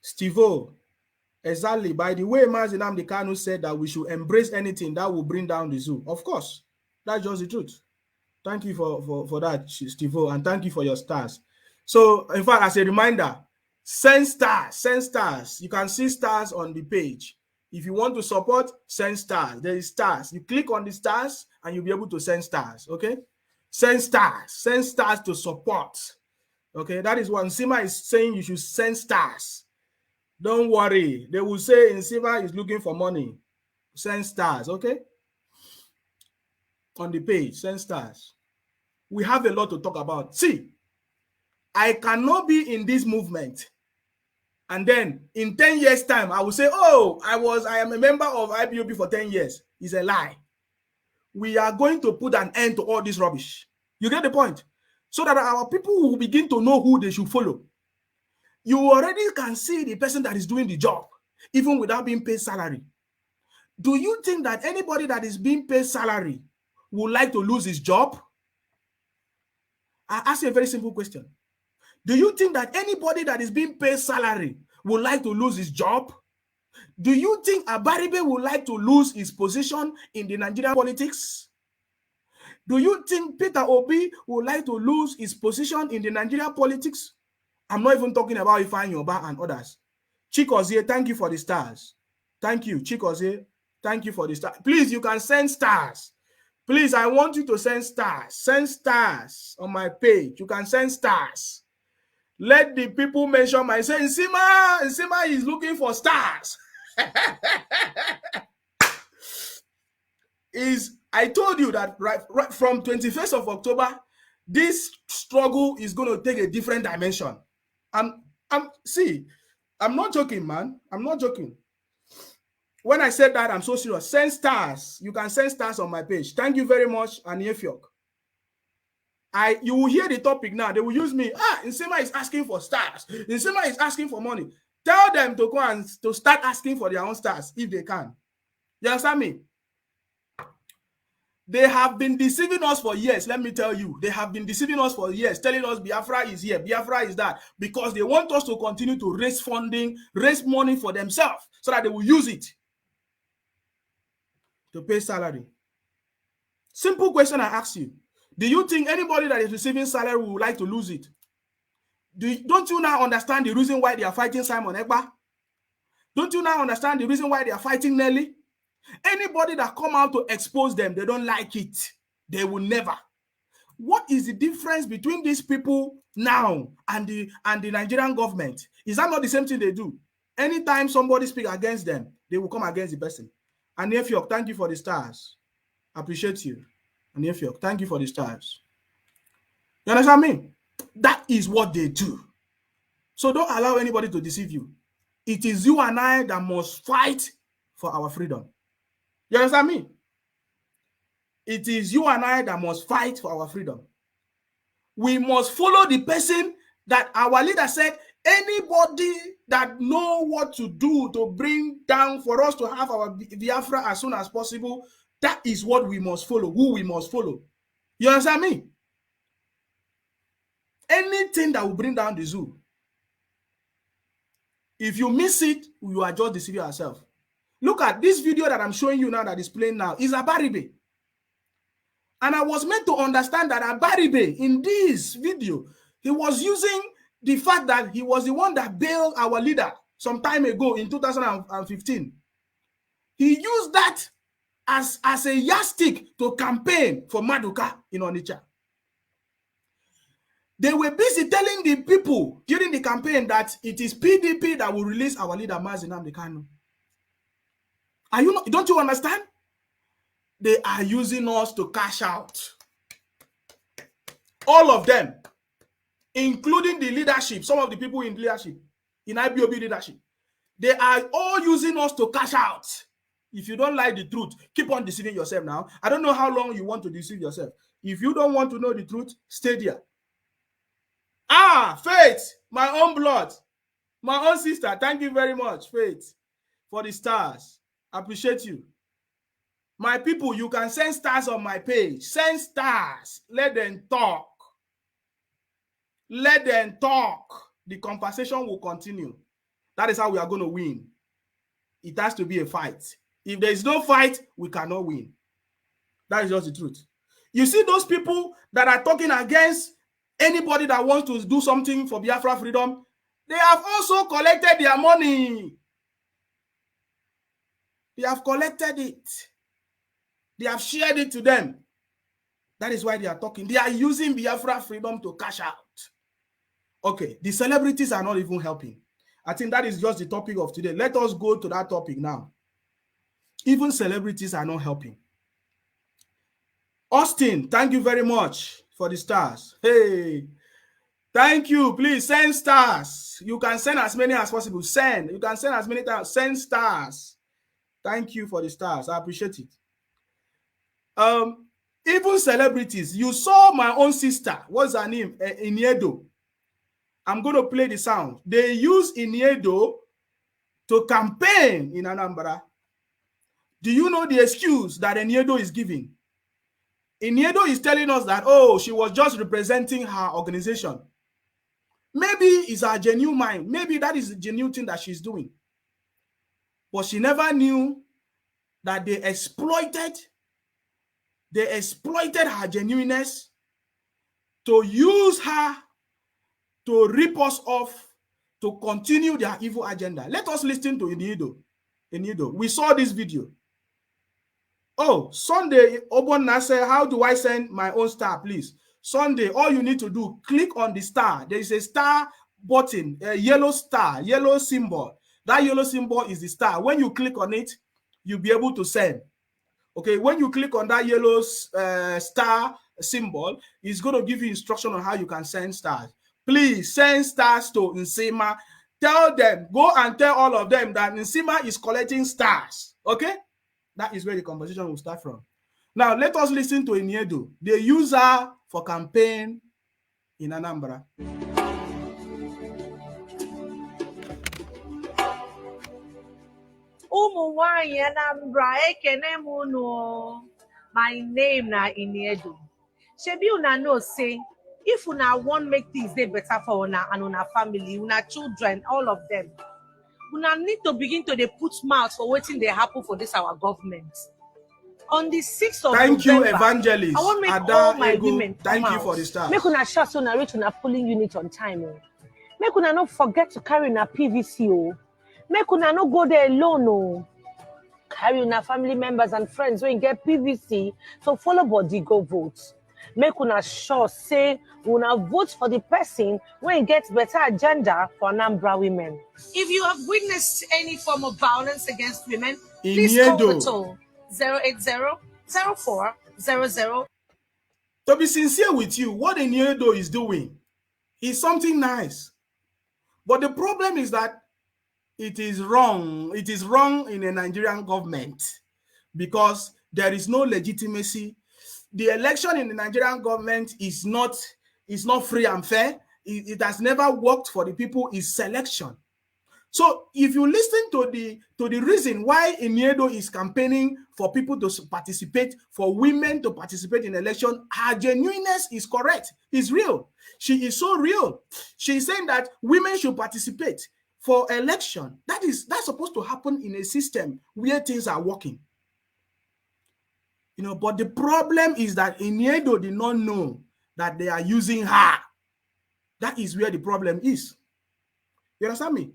Steve-O, exactly. By the way, Mazi Nnamdi Kanu said that we should embrace anything that will bring down the zoo. Of course, that's just the truth. Thank you for that, Steve-O, and thank you for your stars. So, in fact, as a reminder, send stars. You can see stars on the page. If you want to support, send stars. There is stars. You click on the stars and you'll be able to send stars, okay? Send stars to support. Okay, that is what Nsima is saying. You should send stars. Don't worry. They will say Nsima is looking for money. Send stars, okay? On the page, send stars. We have a lot to talk about. See, I cannot be in this movement and then in 10 years' time, I will say, oh, I am a member of IPOB for 10 years. It's a lie. We are going to put an end to all this rubbish. You get the point? So that our people will begin to know who they should follow. You already can see the person that is doing the job, even without being paid salary. Do you think that anybody that is being paid salary would like to lose his job? I ask you a very simple question. Do you think that anybody that is being paid salary would like to lose his job? Do you think Abaribe would like to lose his position in the Nigerian politics? Do you think Peter Obi would like to lose his position in the Nigerian politics? I'm not even talking about Ifeanyi Oba and others. Chikozie, thank you for the stars. Thank you, Chikozie. Thank you for the stars. Please, you can send stars. Please, I want you to send stars. Send stars on my page. You can send stars. Let the people mention my say, Nsima is looking for stars. I told you that right from 21st of October, this struggle is going to take a different dimension. I'm not joking, man. I'm not joking. When I said that, I'm so serious. Send stars. You can send stars on my page. Thank you very much, Aniyefiok. You will hear the topic now. They will use me. Nsima is asking for stars. Nsima is asking for money. Tell them to go and to start asking for their own stars if they can. You understand me? They have been deceiving us for years. Let me tell you, they have been deceiving us for years, telling us Biafra is here, Biafra is that, because they want us to continue to raise funding, raise money for themselves so that they will use it to pay salary. Simple question I ask you. Do you think anybody that is receiving salary would like to lose it? Don't you now understand the reason why they are fighting Simon Ekpa? Don't you now understand the reason why they are fighting Nelly? Anybody that come out to expose them, they don't like it. They will never. What is the difference between these people now and the Nigerian government? Is that not the same thing they do? Anytime somebody speaks against them, they will come against the person. And Nefiok, thank you for the stars. I appreciate you. And Nefiok, thank you for the stars. You understand me? That is what they do. So don't allow anybody to deceive you. It is you and I that must fight for our freedom. You understand me? It is you and I that must fight for our freedom. We must follow the person that our leader said, anybody that know what to do to bring down for us to have our Biafra as soon as possible, that is what we must follow, who we must follow. You understand me? Anything that will bring down the zoo. If you miss it, you are just deceiving yourself. Look at this video that I'm showing you now that is playing now. Is Abaribe. And I was meant to understand that Abaribe, in this video, he was using the fact that he was the one that bailed our leader some time ago in 2015. He used that as a yardstick to campaign for Maduka in Onitsha. They were busy telling the people during the campaign that it is PDP that will release our leader, Mazi Nnamdi Kanu. Don't you understand? They are using us to cash out. All of them, including the leadership, some of the people in leadership, in IPOB leadership, they are all using us to cash out. If you don't like the truth, keep on deceiving yourself now. I don't know how long you want to deceive yourself. If you don't want to know the truth, stay there. Faith, my own blood, my own sister. Thank you very much, Faith, for the stars. I appreciate you. My people, you can send stars on my page. Send stars. Let them talk. Let them talk. The conversation will continue. That is how we are going to win. It has to be a fight. If there is no fight, we cannot win. That is just the truth. You see those people that are talking against anybody that wants to do something for Biafra freedom, they have also collected their money. They have collected it. They have shared it to them. That is why they are talking. They are using Biafra freedom to cash out. Okay, the celebrities are not even helping. I think that is just the topic of today. Let us go to that topic now. Even celebrities are not helping. Austin, thank you very much for the stars. Hey, thank you. Please send stars. You can send as many as possible. Send. You can send as many times. Send stars. Thank you for the stars. I appreciate it. Even celebrities. You saw my own sister. What's her name? Iniedo. I'm going to play the sound. They use Iniedo to campaign in Anambra. Do you know the excuse that Iniedo is giving? Iniedo is telling us that, oh, she was just representing her organization. Maybe it's her genuine mind. Maybe that is the genuine thing that she's doing. But she never knew that they exploited her genuineness to use her to rip us off, to continue their evil agenda. Let us listen to Iniedo. We saw this video. Oh, Sunday, Obonna said, how do I send my own star, please? Sunday, all you need to do, click on the star. There is a star button, a yellow star, yellow symbol. That yellow symbol is the star. When you click on it, you'll be able to send. Okay, when you click on that yellow star symbol, it's going to give you instruction on how you can send stars. Please send stars to Nsima. Tell them, go and tell all of them that Nsima is collecting stars. Okay? That is where the conversation will start from. Now, let us listen to Iniedo. They use her for campaign in Anambra. My name na Iniedo. Shebi una know say if una want make things dey better for una and una family, una children, all of them, una need to begin to dey put mouth for wetin dey happen for this our government. On the 6th of Thank November, you, Evangelist. I want make Ada, all my Ego, women thank come you out. for the start. Make una sure so una reach una polling unit on time. Oh. Make una not forget to carry una PVC. Oh. Make una no go there alone. Oh. Carry una family members and friends when you get PVC, so follow body go vote. Make una sure say una vote for the person when you get better agenda for Anambra women. If you have witnessed any form of violence against women, please call the toll 080-0400. To be sincere with you, what Iniedo is doing is something nice. But the problem is that it is wrong. It is wrong in a Nigerian government because there is no legitimacy. The election in the Nigerian government is not free and fair. It has never worked for the people. It's selection. So if you listen to the reason why Iniedo is campaigning for people to participate, for women to participate in election, her genuineness is correct. It's real. She is so real. She is saying that women should participate for election. That's supposed to happen in a system where things are working. You know, but the problem is that Iniedo did not know that they are using her. That is where the problem is. You understand me?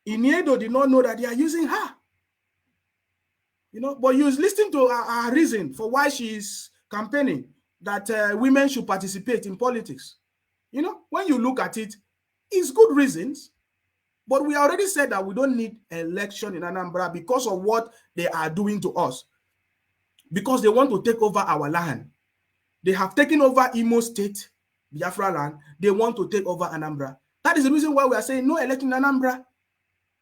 Iniedo did not know that they are using her. You know, but you listen to her reason for why she is campaigning that women should participate in politics. You know, when you look at it, it's good reasons. But we already said that we don't need election in Anambra because of what they are doing to us. Because they want to take over our land. They have taken over Imo State, Biafra land. They want to take over Anambra. That is the reason why we are saying no election in Anambra.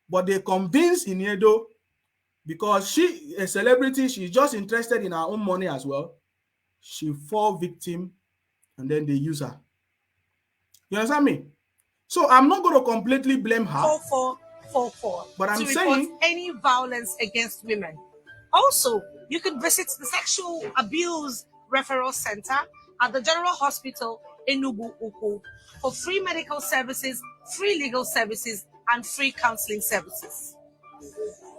But they convinced Iniedo because she, a celebrity, she's just interested in her own money as well. She fall victim and then they use her. You understand me? So I'm not going to completely blame her. 4444. But I'm to saying report any violence against women. Also, you can visit the Sexual Abuse Referral Center at the General Hospital Enugu Ukwu for free medical services, free legal services, and free counseling services.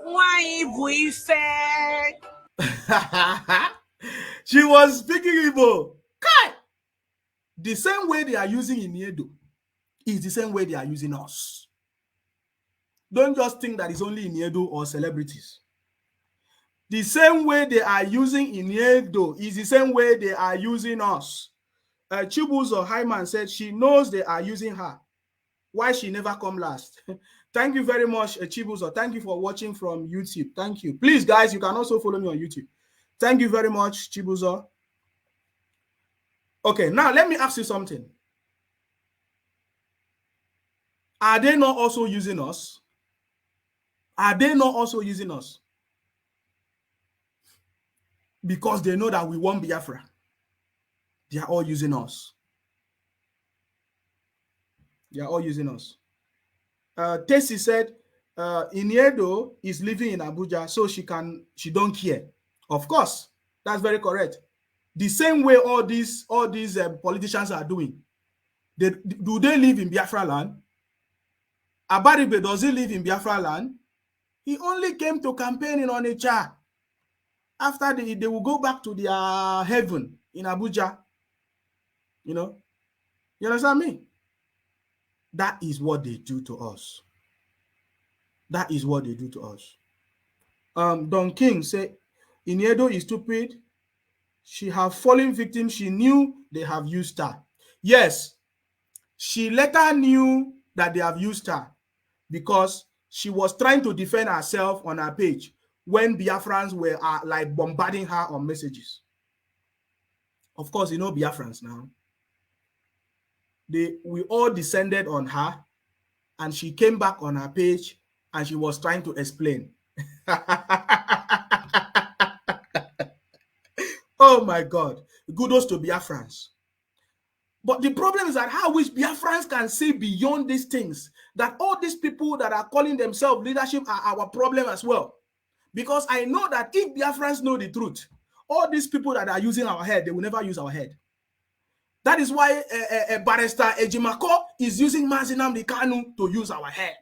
Why boyfriend? She was speaking Igbo. Kai! The same way they are using Iniedo is the same way they are using us. Don't just think that it's only Iniedo or celebrities. The same way they are using Iniedo is the same way they are using us. Chibuzo Hyman said she knows they are using her. Why she never come last? Thank you very much, Chibuzo. Thank you for watching from YouTube. Thank you. Please, guys, you can also follow me on YouTube. Thank you very much, Chibuzo. Okay, now let me ask you something. Are they not also using us? Are they not also using us? Because they know that we want Biafra. They are all using us. They are all using us. Tessie said, Iniedo is living in Abuja, so she don't care. Of course, that's very correct. the same way all these politicians are doing. Do they live in Biafra land? Abaribe, does he live in Biafra land? He only came to campaign in Onitsha. After they will go back to their heaven in Abuja. You know? You understand me? That is what they do to us. That is what they do to us. Don King said, Iniedo is stupid. She have fallen victim. She knew they have used her. Yes, she later knew that they have used her because she was trying to defend herself on her page when Biafrans were like bombarding her on messages. Of course, you know Biafrans now. We all descended on her, and she came back on her page and she was trying to explain. Oh my God. Kudos to Biafrans. But the problem is that how which Biafrans can see beyond these things, that all these people that are calling themselves leadership are our problem as well. Because I know that if Biafrans know the truth, all these people that are using our head, they will never use our head. That is why Barrister Ejimako is using Mazi Nnamdi Kanu to use our head.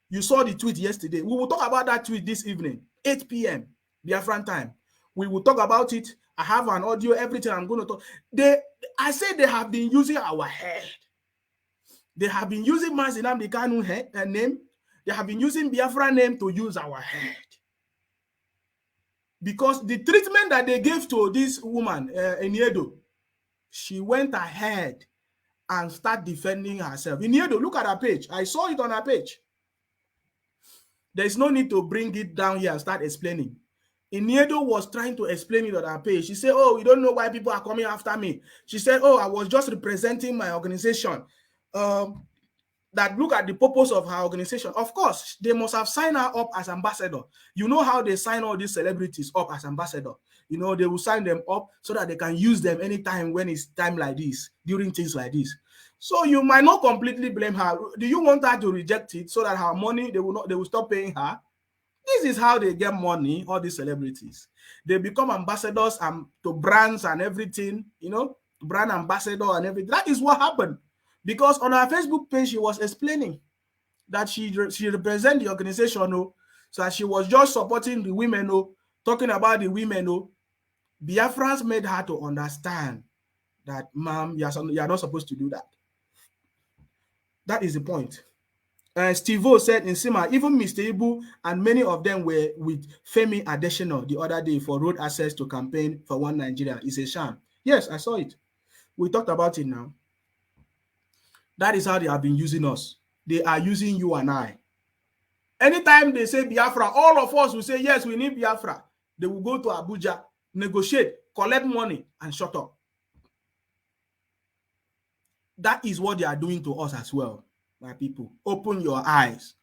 You saw the tweet yesterday. We will talk about that tweet this evening, 8 p.m. Biafran time. We will talk about it. I have an audio, everything I'm going to talk. I say they have been using our head. They have been using Mazi Nnamdi Kanu name. They have been using Biafra name to use our head. Because the treatment that they gave to this woman, Iniedo, she went ahead and started defending herself. Iniedo, look at her page. I saw it on her page. There's no need to bring it down here and start explaining. Iniedo was trying to explain it on her page. She said, oh, we don't know why people are coming after me. She said, oh, I was just representing my organization. That look at the purpose of her organization. Of course, they must have signed her up as ambassador. You know how they sign all these celebrities up as ambassador. You know, they will sign them up so that they can use them anytime when it's time like this, during things like this. So you might not completely blame her. Do you want her to reject it so that her money, they will stop paying her? This is how they get money, all these celebrities. They become ambassadors to brands and everything, you know, brand ambassador and everything. That is what happened. Because on her Facebook page, she was explaining that she represents the organization, so she was just supporting the women, talking about the women. Biafrans made her to understand that, ma'am, you are not supposed to do that. That is the point. Steve-O said in Sima, even Mr. Ibu and many of them were with Femi Adesina the other day for road access to campaign for One Nigeria. It's a sham. Yes, I saw it. We talked about it now. That is how they have been using us. They are using you and I. Anytime they say Biafra, all of us will say, yes, we need Biafra. They will go to Abuja, negotiate, collect money, and shut up. That is what they are doing to us as well, my people. Open your eyes.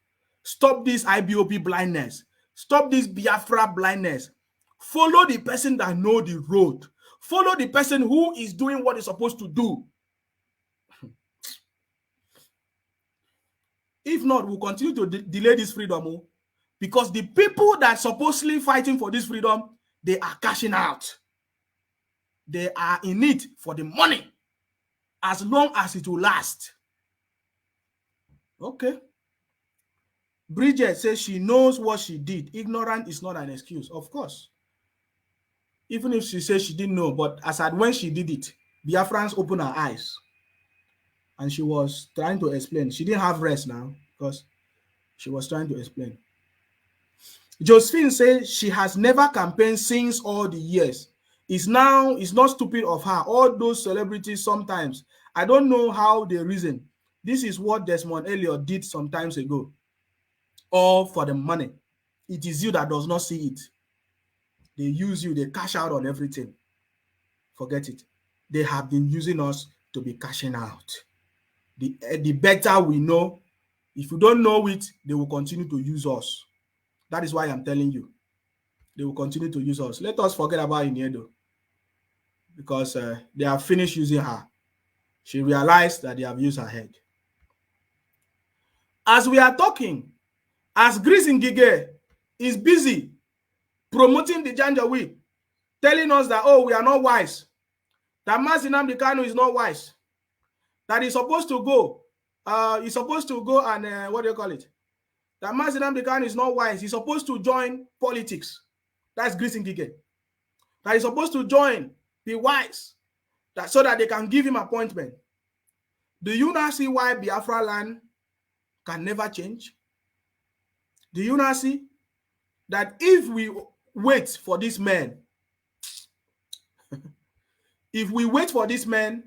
Stop this IBOP blindness. Stop this Biafra blindness. Follow the person that knows the road. Follow the person who is doing what he's supposed to do. If not, we'll continue to delay this freedom, because the people that are supposedly fighting for this freedom, they are cashing out. They are in it for the money, as long as it will last. Okay. Bridget says she knows what she did. Ignorant is not an excuse. Of course. Even if she says she didn't know, but as at when she did it, Biafrans opened her eyes. And she was trying to explain. She didn't have rest now because she was trying to explain. Josephine says she has never campaigned since all the years. It's not stupid of her. All those celebrities sometimes, I don't know how they reason. This is what Desmond Elliott did some times ago. All for the money. It is you that does not see it. They use you, they cash out on everything. Forget it. They have been using us to be cashing out. The better we know, if you don't know it, they will continue to use us. That is why I'm telling you. They will continue to use us. Let us forget about Iniedo, because they have finished using her. She realized that they have used her head. As we are talking, as Grace Ngige is busy promoting the Janjaweed, telling us that, oh, we are not wise, that Mazi Nnamdi Kanu is not wise, that he's supposed to go and what do you call it? That Mazi Nnamdi Kanu is not wise. He's supposed to join politics. That's Grace Ngige. That he's supposed to join, be wise, that so that they can give him appointment. Do you now see why Biafra land can never change? Do you now see that if we wait for this man, if we wait for this man,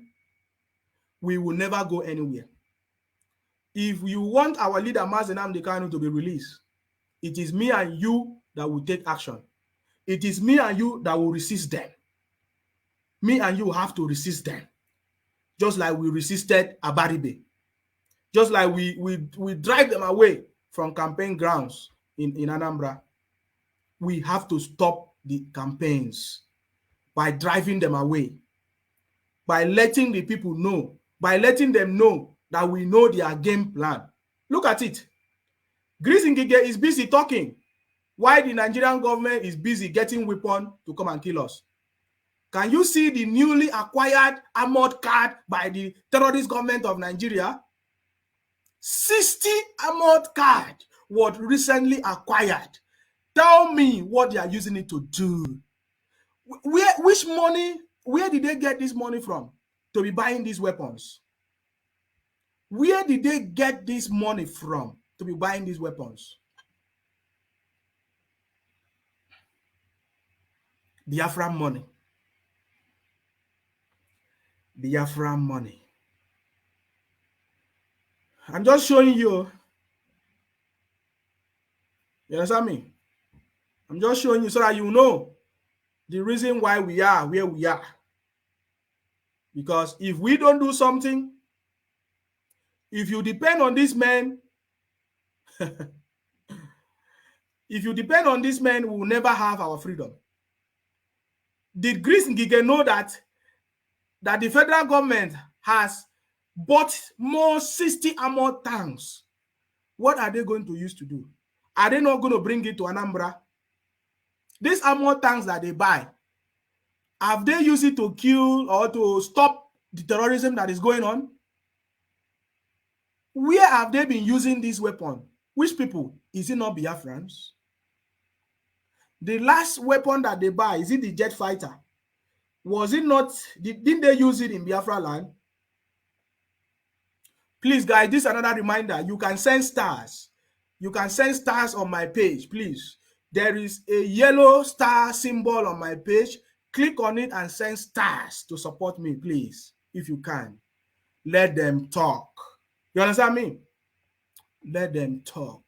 we will never go anywhere. If you want our leader Mazi Nnamdi Kanu to be released, it is me and you that will take action. It is me and you that will resist them. Me and you have to resist them. Just like we resisted Abaribe. Just like we drive them away from campaign grounds in Anambra. We have to stop the campaigns by driving them away. By letting the people know. By letting them know that we know their game plan. Look at it. Grace Ngige is busy talking while the Nigerian government is busy getting weapons to come and kill us. Can you see the newly acquired armored car by the terrorist government of Nigeria? 60 armored cars was recently acquired. Tell me what they are using it to do. Where did they get this money from to be buying these weapons? Where did they get this money from to be buying these weapons? Biafra money. Biafra money. I'm just showing you. You understand me? I'm just showing you so that you know the reason why we are where we are. Because if we don't do something, if you depend on this man, if you depend on this man, we will never have our freedom. Did Grace Ngige know that the federal government has bought more 60 armored tanks? What are they going to use to do? Are they not going to bring it to Anambra? These armored tanks that they buy, have they used it to kill or to stop the terrorism that is going on? Where have they been using this weapon? Which people? Is it not Biafrans? The last weapon that they buy, is it the jet fighter? Was it not, didn't they use it in Biafra land? Please, guys, this is another reminder. You can send stars. You can send stars on my page, please. There is a yellow star symbol on my page. Click on it and send stars to support me, please, if you can. Let them talk. You understand me? Let them talk.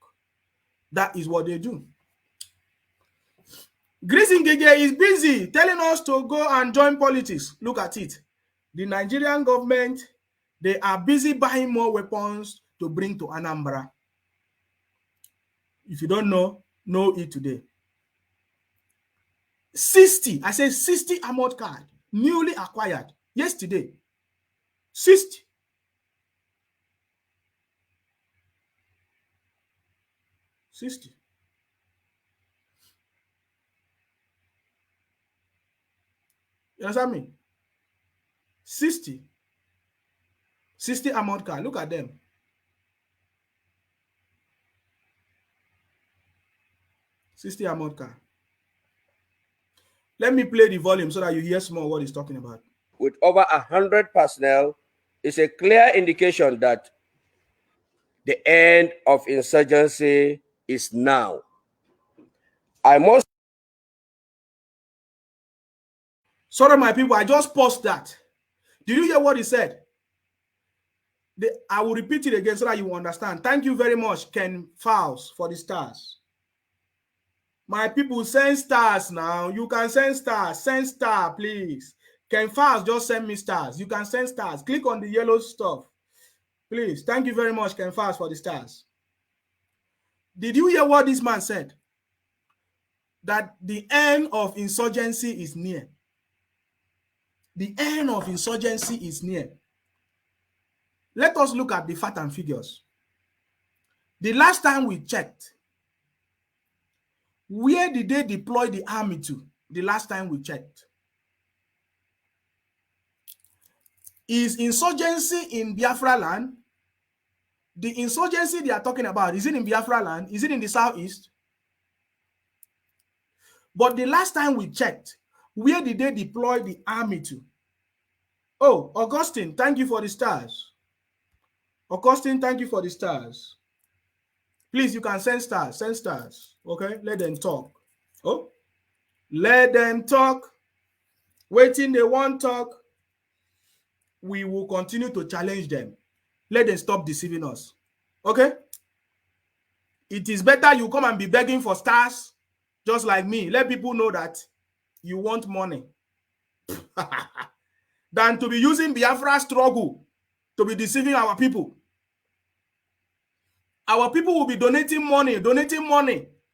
That is what they do. Grace Ngige is busy telling us to go and join politics. Look at it. The Nigerian government, they are busy buying more weapons to bring to Anambra. If you don't know it today. 60, I say 60 armored cars, newly acquired yesterday. 60. You understand me? 60 armored car. Look at them. Armored car. Let me play the volume so that you hear small what he's talking about. With over 100 personnel is a clear indication that the end of insurgency is now. I must. Sorry, my people, I just paused that. Did you hear what he said? I will repeat it again so that you understand. Thank you very much, Ken Fowles, for the stars. My people, send stars now. You can send stars. Send star, please. Ken Fowles, just send me stars. You can send stars. Click on the yellow stuff. Please. Thank you very much, Ken Fowles, for the stars. Did you hear what this man said? That the end of insurgency is near. The end of insurgency is near. Let us look at the facts and figures. The last time we checked, where did they deploy the army to? The last time we checked. Is insurgency in Biafra land? The insurgency they are talking about, is it in Biafra land? Is it in the southeast? But the last time we checked, where did they deploy the army to? Oh, Augustine, thank you for the stars. Augustine, thank you for the stars. Please, you can send stars. Okay, let them talk. Oh, let them talk. Waiting, they won't talk. We will continue to challenge them. Let them stop deceiving us. Okay? It is better you come and be begging for stars, just like me. Let people know that you want money. Than to be using Biafra struggle to be deceiving our people. Our people will be donating money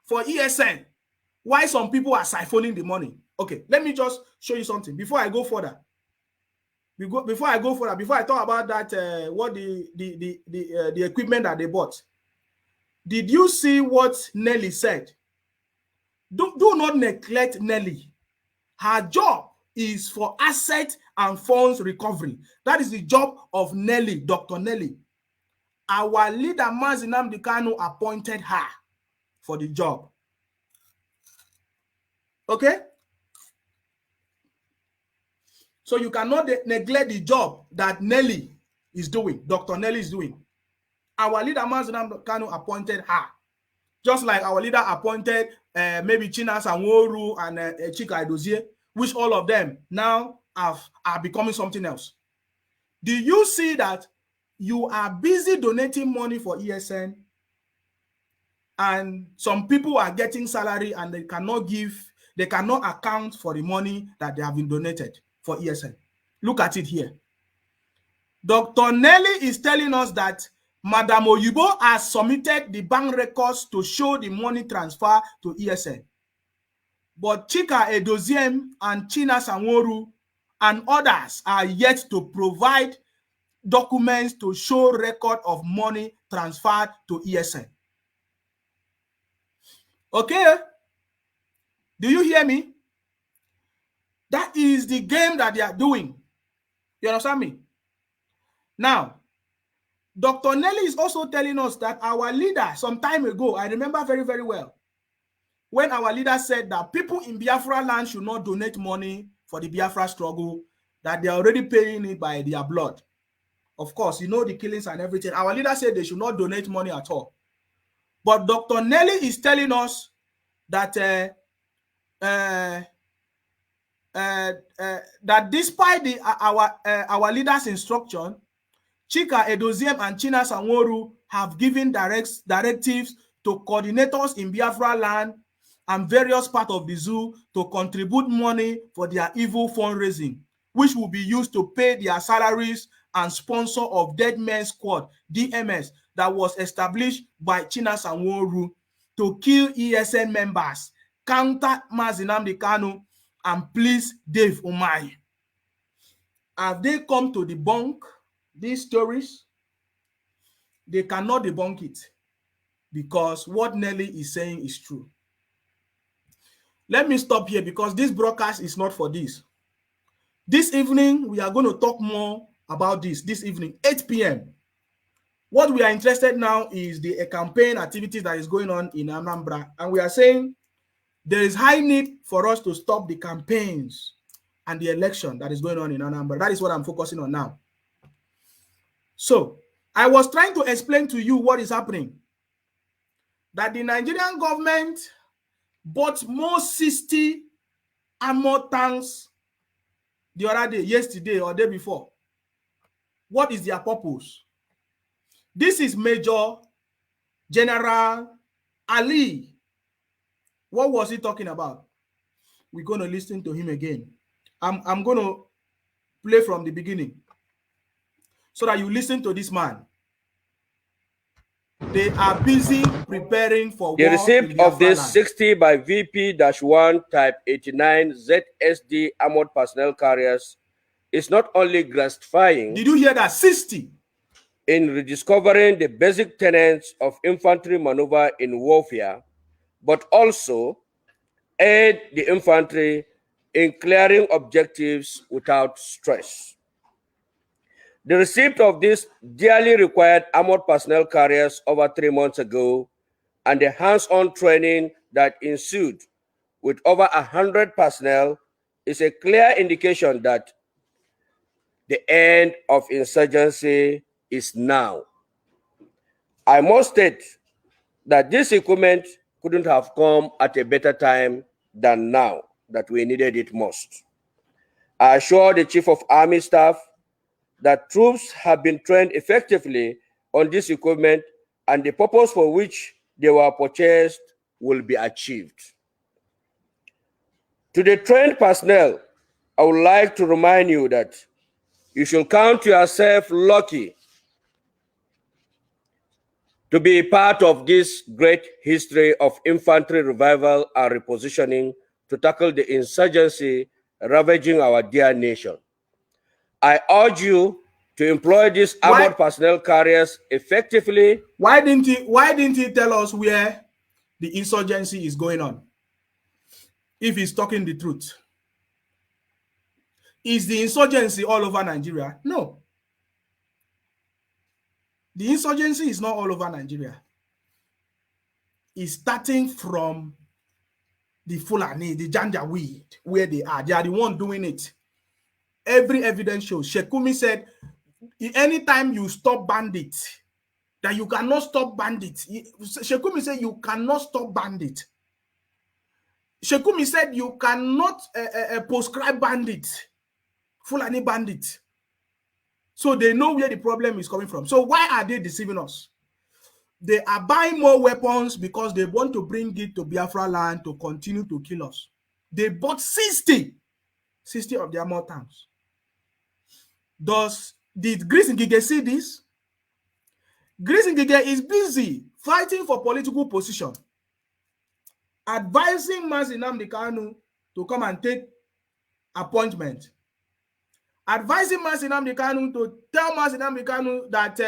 for ESN. Why some people are siphoning the money? Okay, let me just show you something before I go further. Before I talk about that, what the equipment that they bought. Did you see what Nelly said? Do not neglect Nelly. Her job is for asset and funds recovery. That is the job of Nelly, Dr. Nelly. Our leader, Mazi Nnamdi Kanu, appointed her for the job. Okay? So you cannot neglect the job that Nelly is doing, Dr. Nelly is doing. Our leader, Mazi Nnamdi Kanu, appointed her. Just like our leader appointed maybe Chinasa Nworu and Chika Edozie, which all of them now are becoming something else. Do you see that you are busy donating money for ESN and some people are getting salary and they cannot account for the money that they have been donated for ESN? Look at it here. Dr. Nelly is telling us that Madam Oyibo has submitted the bank records to show the money transfer to ESN. But Chika Edozie and Chinasa Nworu and others are yet to provide documents to show record of money transferred to ESN. Okay? Do you hear me? That is the game that they are doing. You understand me? Now, Dr. Nelly is also telling us that our leader, some time ago, I remember very, very well, when our leader said that people in Biafra land should not donate money for the Biafra struggle, that they are already paying it by their blood. Of course, you know the killings and everything. Our leader said they should not donate money at all. But Dr. Nelly is telling us that that despite our leader's instruction, Chika Edozie and Chinasa Nworu have given directives to coordinators in Biafra land and various parts of the zoo to contribute money for their evil fundraising, which will be used to pay their salaries and sponsor of Dead Men Squad, DMS, that was established by Chinasa Nworu to kill ESN members, counter Mazi Nnamdi Kanu, and please Dave Umahi. Have they come to debunk these stories? They cannot debunk it because what Nelly is saying is true. Let me stop here because this broadcast is not for this. This evening, we are going to talk more about this evening, 8 p.m. What we are interested now is the campaign activities that is going on in Anambra. And we are saying there is high need for us to stop the campaigns and the election that is going on in Anambra. That is what I'm focusing on now. So, I was trying to explain to you what is happening. That the Nigerian government bought more 60 armored tanks the other day, yesterday or day before. What is their purpose? This is Major General Ali. What was he talking about? We're going to listen to him again. I'm going to play from the beginning so that you listen to this man. They are busy preparing for the war. The receipt of this 60 by VP-1 Type 89 ZSD armored personnel carriers is not only gratifying. Did you hear that? 60. In rediscovering the basic tenets of infantry maneuver in warfare, but also aid the infantry in clearing objectives without stress. The receipt of these dearly required armored personnel carriers over 3 months ago and the hands-on training that ensued with over 100 personnel is a clear indication that the end of insurgency is now. I must state that this equipment couldn't have come at a better time than now that we needed it most. I assure the Chief of Army Staff that troops have been trained effectively on this equipment and the purpose for which they were purchased will be achieved. To the trained personnel, I would like to remind you that you should count yourself lucky to be part of this great history of infantry revival and repositioning to tackle the insurgency ravaging our dear nation. I urge you to employ these armored personnel carriers effectively. Why didn't he tell us where the insurgency is going on? If he's talking the truth. Is the insurgency all over Nigeria? No. The insurgency is not all over Nigeria. It's starting from the Fulani, the Janjaweed, where they are. They are the one doing it. Every evidence shows. Shekumi said, anytime you stop bandits, that you cannot stop bandits. Shekumi said you cannot stop bandits. Shekumi said you cannot proscribe bandits, Fulani bandits. So they know where the problem is coming from. So why are they deceiving us? They are buying more weapons because they want to bring it to Biafra land to continue to kill us. They bought 60 of their more tanks. Did Grace Ngige see this? Grace Ngige is busy fighting for political position, advising Mazi Nnamdi Kanu to come and take appointment, advising Mazi Nnamdi Kanu to tell Mazi Nnamdi Kanu that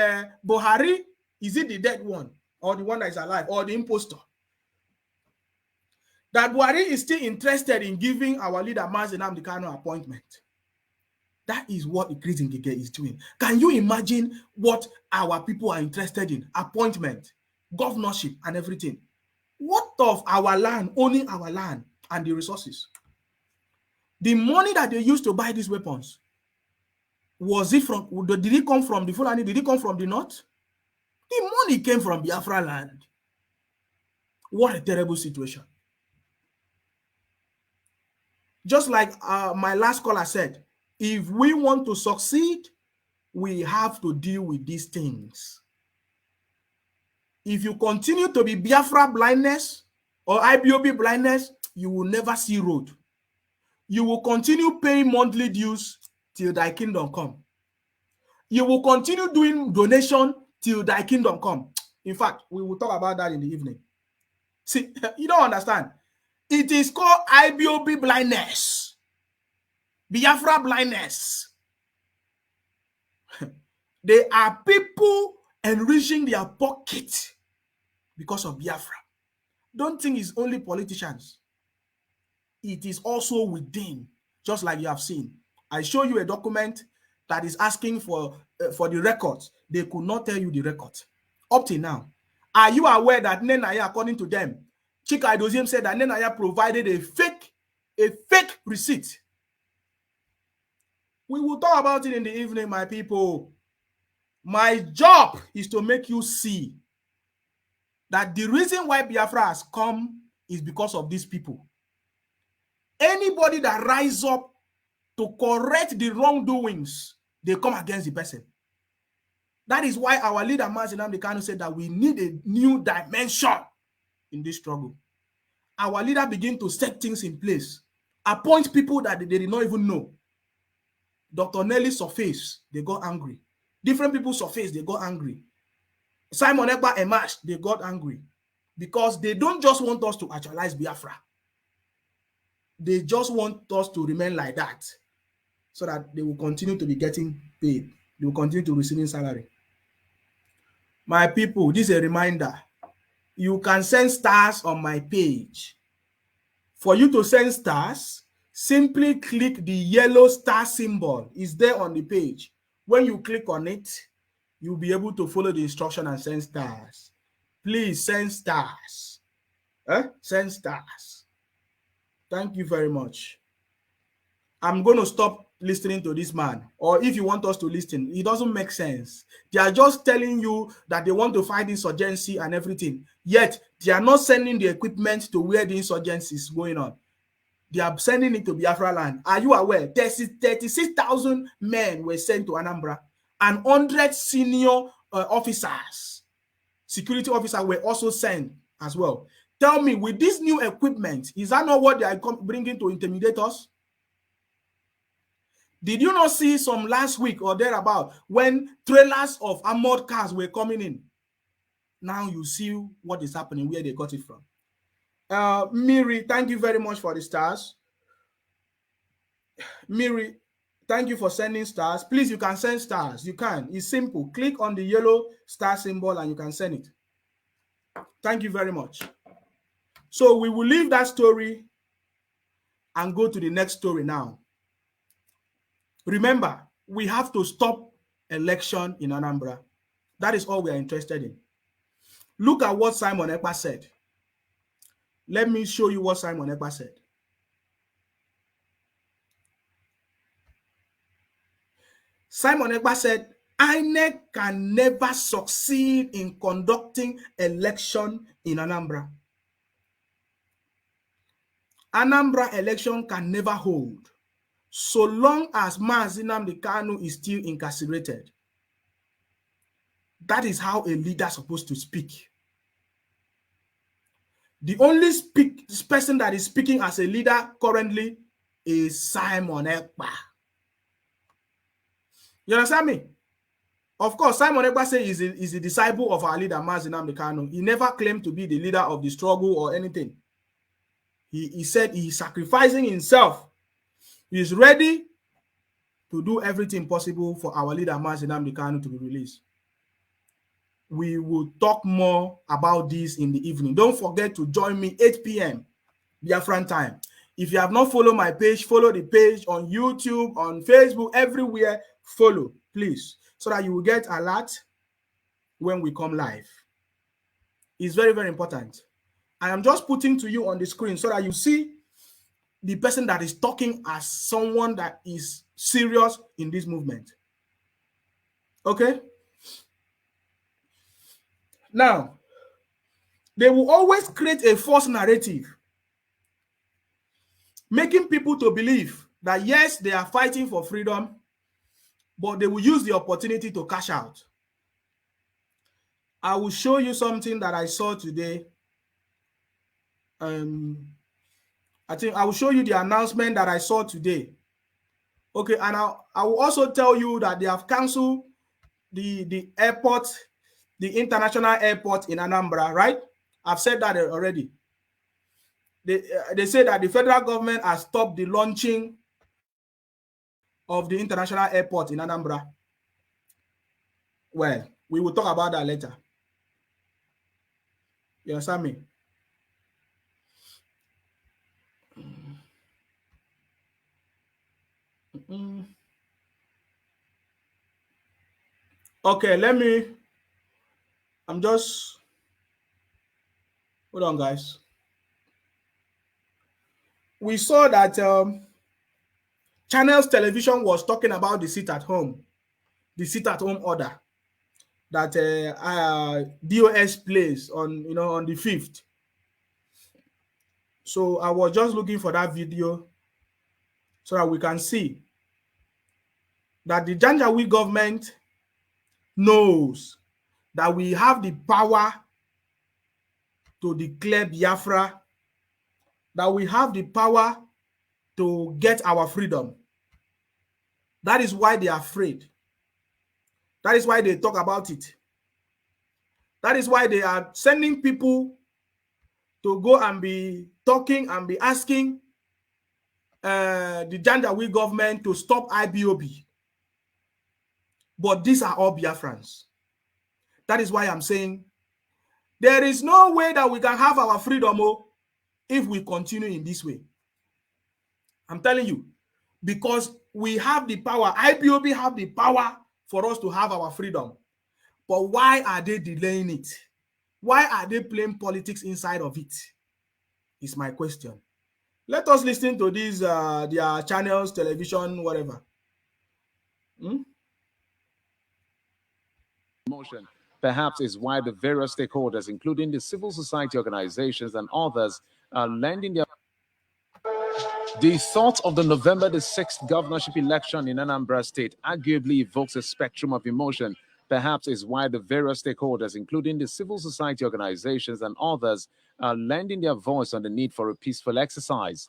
Buhari, is it the dead one or the one that is alive or the impostor? That Buhari is still interested in giving our leader Mazi Nnamdi Kanu appointment. That is what Grace Ngige is doing. Can you imagine what our people are interested in? Appointment, governorship, and everything. What of our land, owning our land and the resources? The money that they used to buy these weapons, was it from, did it come from the Fulani? Did it come from the north? The money came from Biafra land. What a terrible situation. Just like my last caller said, if we want to succeed, we have to deal with these things. If you continue to be Biafra blindness or IPOB blindness, you will never see road. You will continue paying monthly dues till thy kingdom come. You will continue doing donation till thy kingdom come. In fact, we will talk about that in the evening. See, you don't understand. It is called IPOB blindness. Biafra blindness. They are people enriching their pocket because of Biafra. Don't think it's only politicians. It is also within, just like you have seen. I show you a document that is asking for the records. They could not tell you the records. Up till now. Are you aware that Nenaya, according to them, Chika Edoziem said that Nenaya provided a fake receipt? We will talk about it in the evening, my people. My job is to make you see that the reason why Biafra has come is because of these people. Anybody that rise up to correct the wrongdoings, they come against the person. That is why our leader, Mazi Nnamdi Kanu, said that we need a new dimension in this struggle. Our leader began to set things in place, appoint people that they did not even know. Dr. Nelly surfaced, they got angry. Different people surfaced, they got angry. Simon Ekpa emerged, they got angry. Because they don't just want us to actualize Biafra. They just want us to remain like that so that they will continue to be getting paid. They will continue to receive salary. My people, this is a reminder. You can send stars on my page. For you to send stars, simply click the yellow star symbol. It's there on the page. When you click on it, you'll be able to follow the instruction and send stars. Please send stars. Send stars. Thank you very much. I'm going to stop listening to this man. Or if you want us to listen, it doesn't make sense. They are just telling you that they want to fight insurgency and everything. Yet, they are not sending the equipment to where the insurgency is going on. They are sending it to Biafra land. Are you aware? 36,000 men were sent to Anambra, and 100 senior officers, security officers were also sent as well. Tell me, with this new equipment, is that not what they are bringing to intimidate us? Did you not see some last week or thereabout when trailers of armored cars were coming in? Now you see what is happening, where they got it from. Miri, thank you very much for the stars. Miri, thank you for sending stars. Please, you can send stars. You can. It's simple. Click on the yellow star symbol and you can send it. Thank you very much. So we will leave that story and go to the next story now. Remember, we have to stop election in Anambra. That is all we are interested in. Look at what Simon Ekpa said. Let me show you what Simon Ekpa said. Simon Ekpa said, INEC can never succeed in conducting election in Anambra. Anambra election can never hold so long as Mazi Nnamdi Kanu is still incarcerated. That is how a leader is supposed to speak. The only person that is speaking as a leader currently is Simon Ekpa. You understand me? Of course, Simon Ekpa says he's a disciple of our leader, Mazi Nnamdi Kanu. He never claimed to be the leader of the struggle or anything. He said he's sacrificing himself. He's ready to do everything possible for our leader, Mazi Nnamdi Kanu, to be released. We will talk more about this in the evening. Don't forget to join me 8 p.m. Biafran time. If you have not followed my page, follow the page on YouTube, on Facebook, everywhere. Follow, please, so that you will get alert when we come live. It's very, very important. I am just putting to you on the screen so that you see the person that is talking as someone that is serious in this movement. Okay? Now, they will always create a false narrative, making people to believe that yes, they are fighting for freedom, but they will use the opportunity to cash out. I will show you something that I saw today. I think I will show you the announcement that I saw today. Okay, and I will also tell you that they have canceled the airport, the international airport in Anambra, right? I've said that already. They say that the federal government has stopped the launching of the international airport in Anambra. Well, we will talk about that later. You understand me? Okay, I'm just, hold on, guys. We saw that Channels Television was talking about the sit-at-home order that DOS plays on the 5th. So I was just looking for that video so that we can see that the Janjaweed government knows that we have the power to declare Biafra, that we have the power to get our freedom. That is why they are afraid. That is why they talk about it. That is why they are sending people to go and be talking and be asking the Janjaweed government to stop IPOB. But these are all Biafrans. That is why I'm saying there is no way that we can have our freedom if we continue in this way. I'm telling you, because we have the power. IPOB have the power for us to have our freedom. But why are they delaying it? Why are they playing politics inside of it? Is my question. Let us listen to these their channels, television, whatever. Motion perhaps is why the various stakeholders, including the civil society organizations and others, are lending their. The thought of the November the 6th governorship election in Anambra State arguably evokes a spectrum of emotion. Perhaps is why the various stakeholders, including the civil society organizations and others, are lending their voice on the need for a peaceful exercise.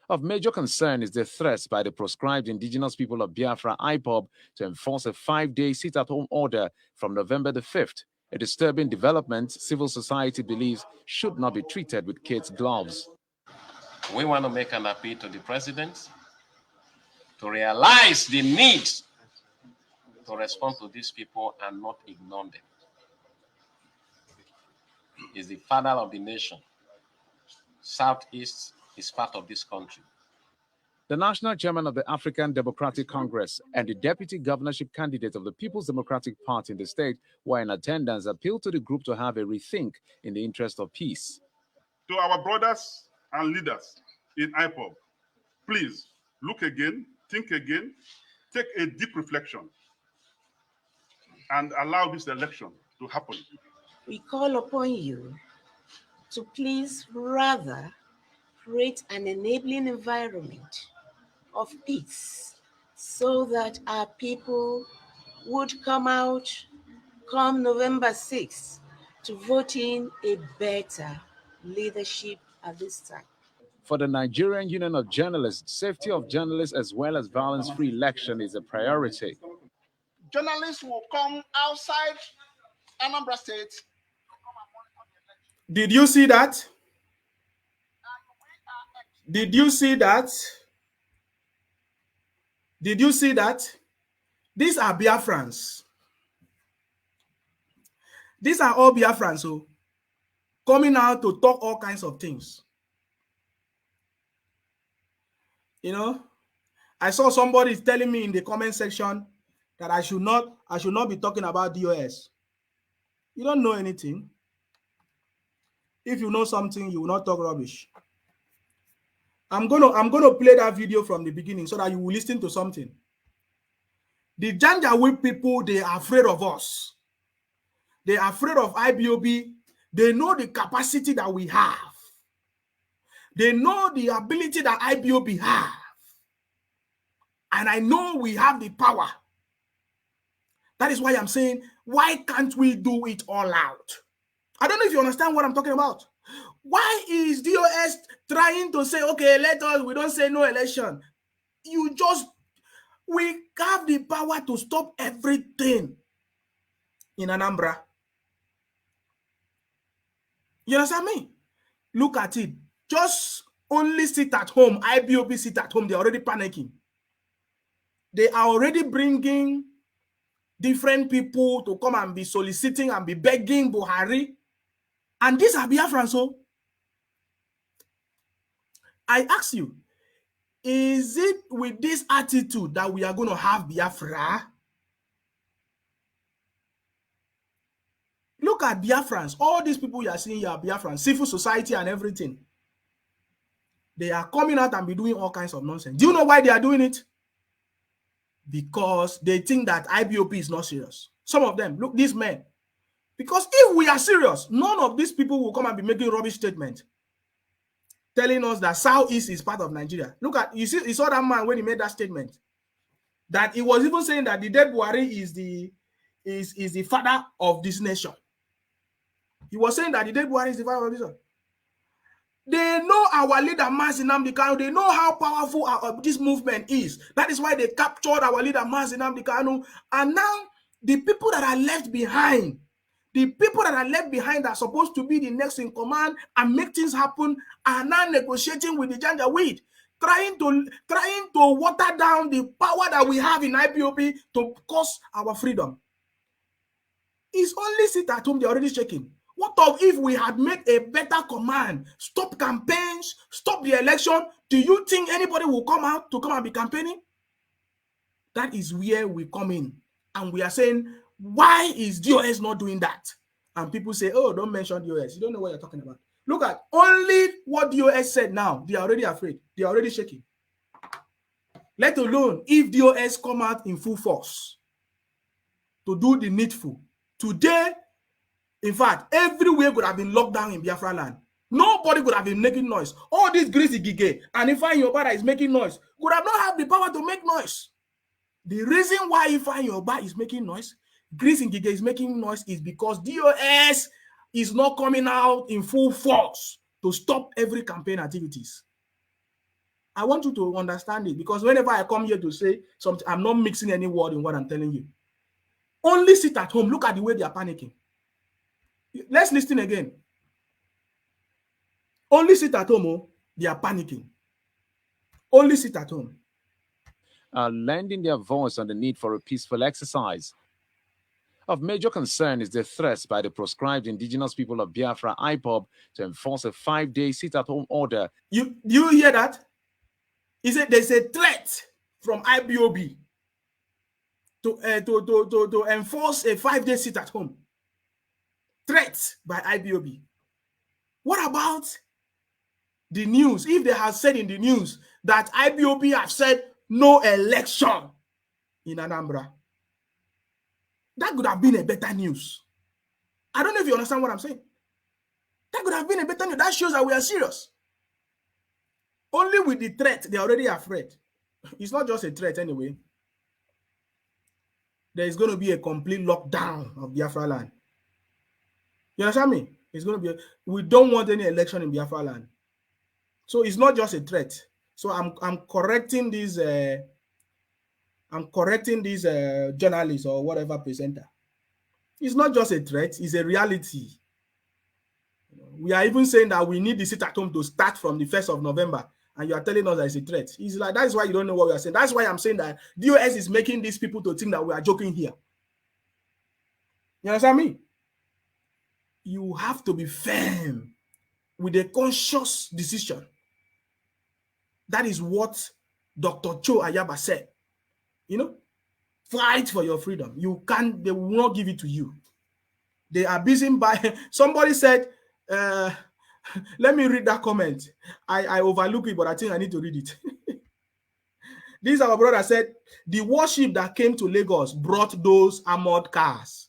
Of major concern is the threat by the proscribed indigenous people of Biafra, IPOB, to enforce a 5-day sit-at-home order from November the 5th, a disturbing development civil society believes should not be treated with kids' gloves. We want to make an appeal to the president to realize the need to respond to these people and not ignore them. He's the father of the nation. Southeast is part of this country. The national chairman of the African Democratic Congress and the deputy governorship candidate of the People's Democratic Party in the state were in attendance appealed to the group to have a rethink in the interest of peace. To our brothers and leaders in IPOB, please look again, think again, take a deep reflection, and allow this election to happen. We call upon you to please rather create an enabling environment of peace so that our people would come out come November 6th to vote in a better leadership at this time. For the Nigerian Union of Journalists, safety of journalists as well as violence-free election is a priority. Journalists will come outside Anambra State. Did you see that? Did you see that? Did you see that? These are Biafrans. These are all Biafrans who coming out to talk all kinds of things. You know, I saw somebody telling me in the comment section that I should not be talking about DOS. You don't know anything. If you know something, you will not talk rubbish. I'm gonna play that video from the beginning so that you will listen to something. The Janjaweed people, they are afraid of us. They are afraid of IPOB. They know the capacity that we have. They know the ability that IPOB have. And I know we have the power. That is why I'm saying, why can't we do it all out? I don't know if you understand what I'm talking about. Why is DOS trying to say, okay, we don't say no election. We have the power to stop everything in Anambra. You understand me? Look at it. Just only sit at home. IPOB sit at home. They're already panicking. They are already bringing different people to come and be soliciting and be begging Buhari. And these are Biafrans. So I ask you, is it with this attitude that we are going to have Biafra? Look at Biafrans. All these people you are seeing here are Biafrans, civil society and everything. They are coming out and be doing all kinds of nonsense. Do you know why they are doing it? Because they think that IPOB is not serious. Some of them, look, these men. Because if we are serious, none of these people will come and be making rubbish statements telling us that Southeast is part of Nigeria. Look at, you saw that man when he made that statement. That he was even saying that the dead Buhari is the father of this nation. He was saying that the dead Buhari is the father of this nation. They know our leader, Mazi Nnamdi Kanu. They know how powerful this movement is. That is why they captured our leader, Mazi Nnamdi Kanu. And now, the people that are left behind, that are supposed to be the next in command and make things happen, are now negotiating with the Janjaweed, trying to water down the power that we have in IPOB to cost our freedom. It's only sit at home, they're already shaking. What of if we had made a better command, stop campaigns, stop the election? Do you think anybody will come out to come and be campaigning? That is where we come in. And we are saying, why is DOS not doing that? And people say, oh, don't mention DOS. You don't know what you're talking about. Look at only what DOS said now. They are already afraid. They are already shaking. Let alone if DOS come out in full force to do the needful. Today, in fact, everywhere could have been locked down in Biafra land. Nobody could have been making noise. All these greasy gige and Ifeanyi Oba is making noise could have not had the power to make noise. The reason why Ifeanyi Oba is making noise, Greasy Gige is making noise, is because DOS is not coming out in full force to stop every campaign activities. I want you to understand it, because whenever I come here to say something, I'm not mixing any word in what I'm telling you. Only sit at home. Look at the way they are panicking. Let's listen again. Only sit at home. Oh, they are panicking. Only sit at home. Lending their voice on the need for a peaceful exercise. Of major concern is the threat by the proscribed indigenous people of Biafra, IPOB, to enforce a 5-day sit-at-home order. You hear that? He said there's a threat from IPOB to enforce a 5-day sit-at-home. Threat by IPOB. What about the news? If they have said in the news that IPOB have said no election in Anambra, that could have been a better news. I don't know if you understand what I'm saying. That could have been a better news. That shows that we are serious. Only with the threat, they're already afraid. It's not just a threat anyway. There is going to be a complete lockdown of Biafra land. You understand me? It's going to be. We don't want any election in Biafra land. So it's not just a threat. So I'm correcting these. I'm correcting these journalists or whatever presenter. It's not just a threat, it's a reality. We are even saying that we need the sit-at-home to start from the 1st of November, and you are telling us that it's a threat. It's like, that's why you don't know what we are saying. That's why I'm saying that DOS is making these people to think that we are joking here. You understand me? You have to be firm with a conscious decision. That is what Dr. Cho Ayaba said. You know, fight for your freedom. You can't, they will not give it to you. They are busy by, somebody said, let me read that comment. I overlook it, but I think I need to read it. This our brother said, the warship that came to Lagos brought those armored cars.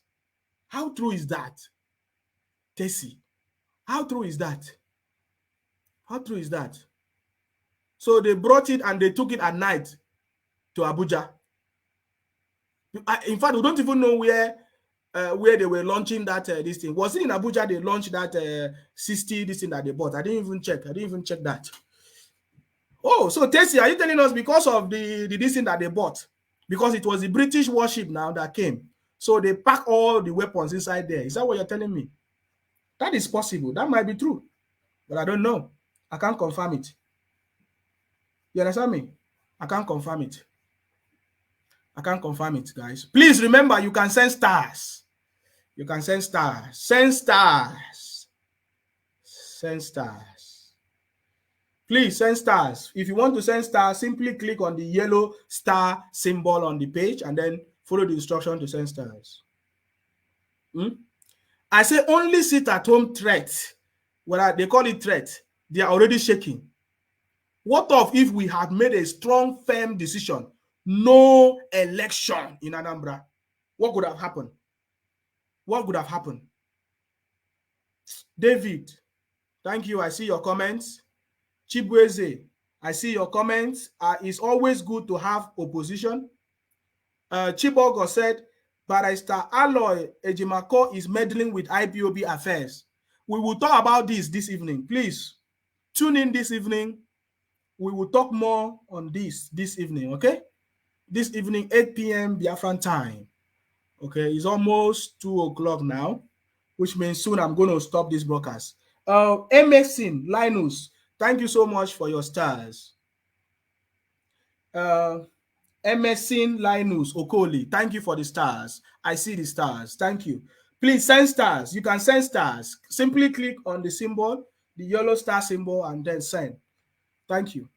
How true is that? Tessie, how true is that? How true is that? So they brought it and they took it at night to Abuja. In fact, we don't even know where they were launching that this thing. Was it in Abuja they launched that 60 this thing that they bought? I didn't even check that. Oh, so Tessie, are you telling us because of the this thing that they bought, because it was the British warship now that came, so they pack all the weapons inside there? Is that what you're telling me? That is possible. That might be true, but I don't know. I can't confirm it. You understand me? I can't confirm it. I can't confirm it, guys. Please remember, you can send stars. You can send stars. Send stars. Send stars. Please send stars. If you want to send stars, simply click on the yellow star symbol on the page and then follow the instruction to send stars. I say only sit-at-home threat. Well, they call it threat. They are already shaking. What of if we had made a strong, firm decision? No election in Anambra. What could have happened? What could have happened? David, thank you. I see your comments. Chibweze, I see your comments. It's always good to have opposition. Chibogo said, Barrister Aloy Ejimako is meddling with IPOB affairs. We will talk about this evening. Please tune in this evening. We will talk more on this evening, okay? This evening, 8 p.m. Biafran time. Okay, it's almost 2 o'clock now, which means soon I'm going to stop this broadcast. MSN Linus, thank you so much for your stars. MSN Linus Okoli, thank you for the stars. I see the stars. Thank you. Please send stars. You can send stars. Simply click on the symbol, the yellow star symbol, and then send. Thank you.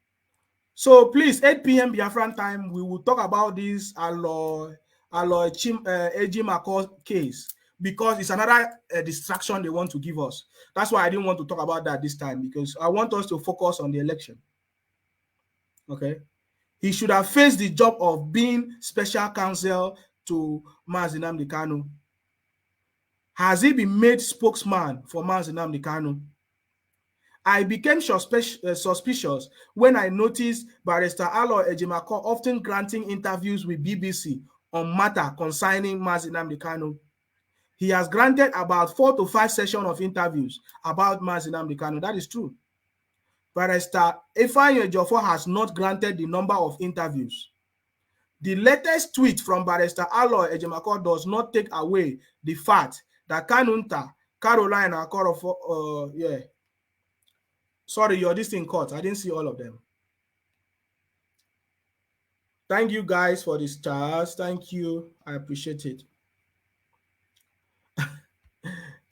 So please, 8 p.m. Biafran time, we will talk about this Aloy Aloy Ejimakor case because it's another distraction they want to give us. That's why I didn't want to talk about that this time, because I want us to focus on the election. Okay. He should have faced the job of being special counsel to Mazi Nnamdi Kanu. Has he been made spokesman for Mazi Nnamdi Kanu? I became suspicious when I noticed Barrister Aloy Ejimakor often granting interviews with BBC on matter concerning Mazi Nnamdi Kanu. He has granted about 4 to 5 sessions of interviews about Mazi Nnamdi Kanu. That is true. Barrister Ifeanyi Ejiofor has not granted the number of interviews. The latest tweet from Barrister Aloy Ejimakor does not take away the fact that Kanunta, Caroline Akorofor, sorry, you're this in court. I didn't see all of them. Thank you guys for this stars. Thank you. I appreciate it.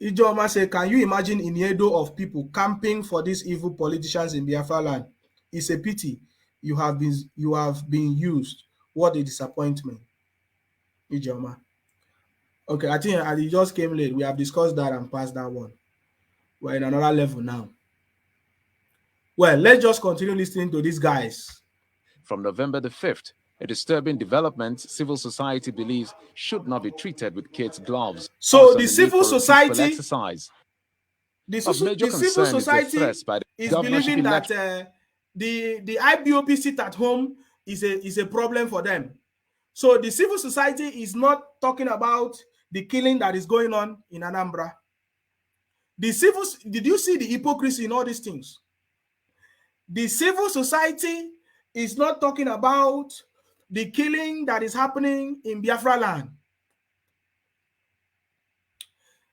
Ijoma say, can you imagine in Edo of people camping for these evil politicians in Biafra land? It's a pity you have been used. What a disappointment. Ijoma. Okay, I think I just came late. We have discussed that and passed that one. We're in another level now. Well, let's just continue listening to these guys. From November the 5th, a disturbing development civil society believes should not be treated with kids' gloves. So the civil society exercise. The civil society is believing that the IPOB sit at home is a problem for them. So the civil society is not talking about the killing that is going on in Anambra. Did you see the hypocrisy in all these things? The civil society is not talking about the killing that is happening in Biafra land.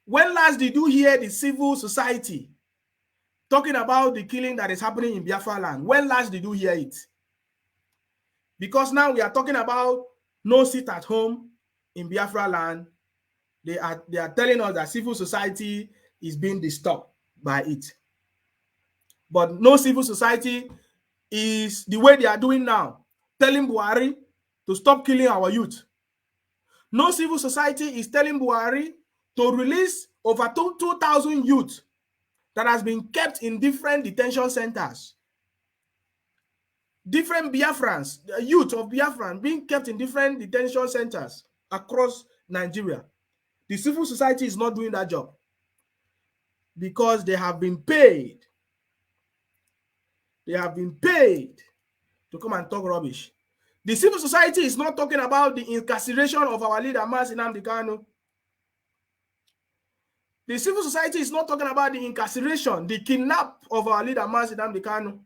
When last did you hear the civil society talking about the killing that is happening in Biafra land? When last did you hear it? Because now we are talking about no sit at home in Biafra land. They are telling us that civil society is being disturbed by it. But no civil society is the way they are doing now, telling Buhari to stop killing our youth. No civil society is telling Buhari to release over 2,000 youth that has been kept in different detention centers. Different Biafrans, the youth of Biafran being kept in different detention centers across Nigeria. The civil society is not doing that job because they have been paid. They have been paid to come and talk rubbish. The civil society is not talking about the incarceration of our leader, Mazi Nnamdi Kanu. The civil society is not talking about the incarceration, the kidnap of our leader, Mazi Nnamdi Kanu.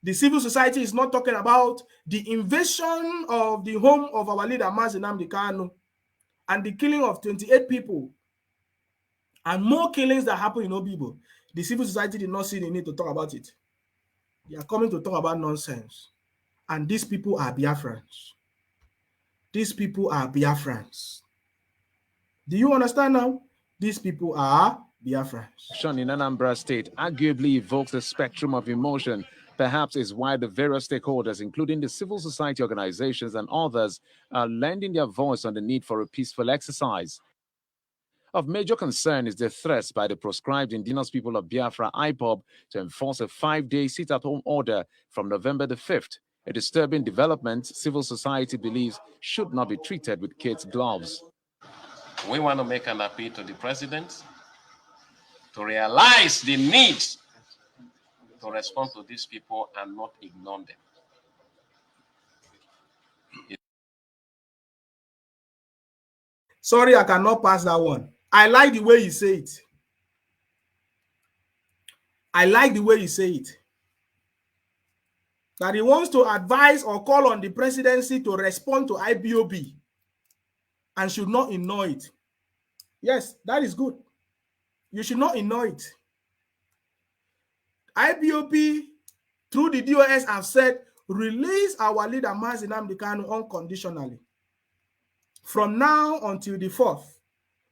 The civil society is not talking about the invasion of the home of our leader, Mazi Nnamdi Kanu, and the killing of 28 people, and more killings that happen in Obibo. The civil society did not see the need to talk about it. They are coming to talk about nonsense. And these people are Biafrans. These people are Biafrans. Do you understand now? These people are Biafrans. In Anambra State arguably evokes a spectrum of emotion. Perhaps is why the various stakeholders, including the civil society organizations and others, are lending their voice on the need for a peaceful exercise. Of major concern is the threat by the proscribed indigenous people of Biafra, IPOB, to enforce a 5-day sit-at-home order from November the 5th, a disturbing development civil society believes should not be treated with kids' gloves. We want to make an appeal to the president to realize the need to respond to these people and not ignore them. Sorry, I cannot pass that one. I like the way you say it. I like the way you say it. That he wants to advise or call on the presidency to respond to IPOB and should not ignore it. Yes, that is good. You should not ignore it. IPOB, through the DOS, have said, release our leader, Mazi Nnamdi Kanu, unconditionally. From now until the 4th.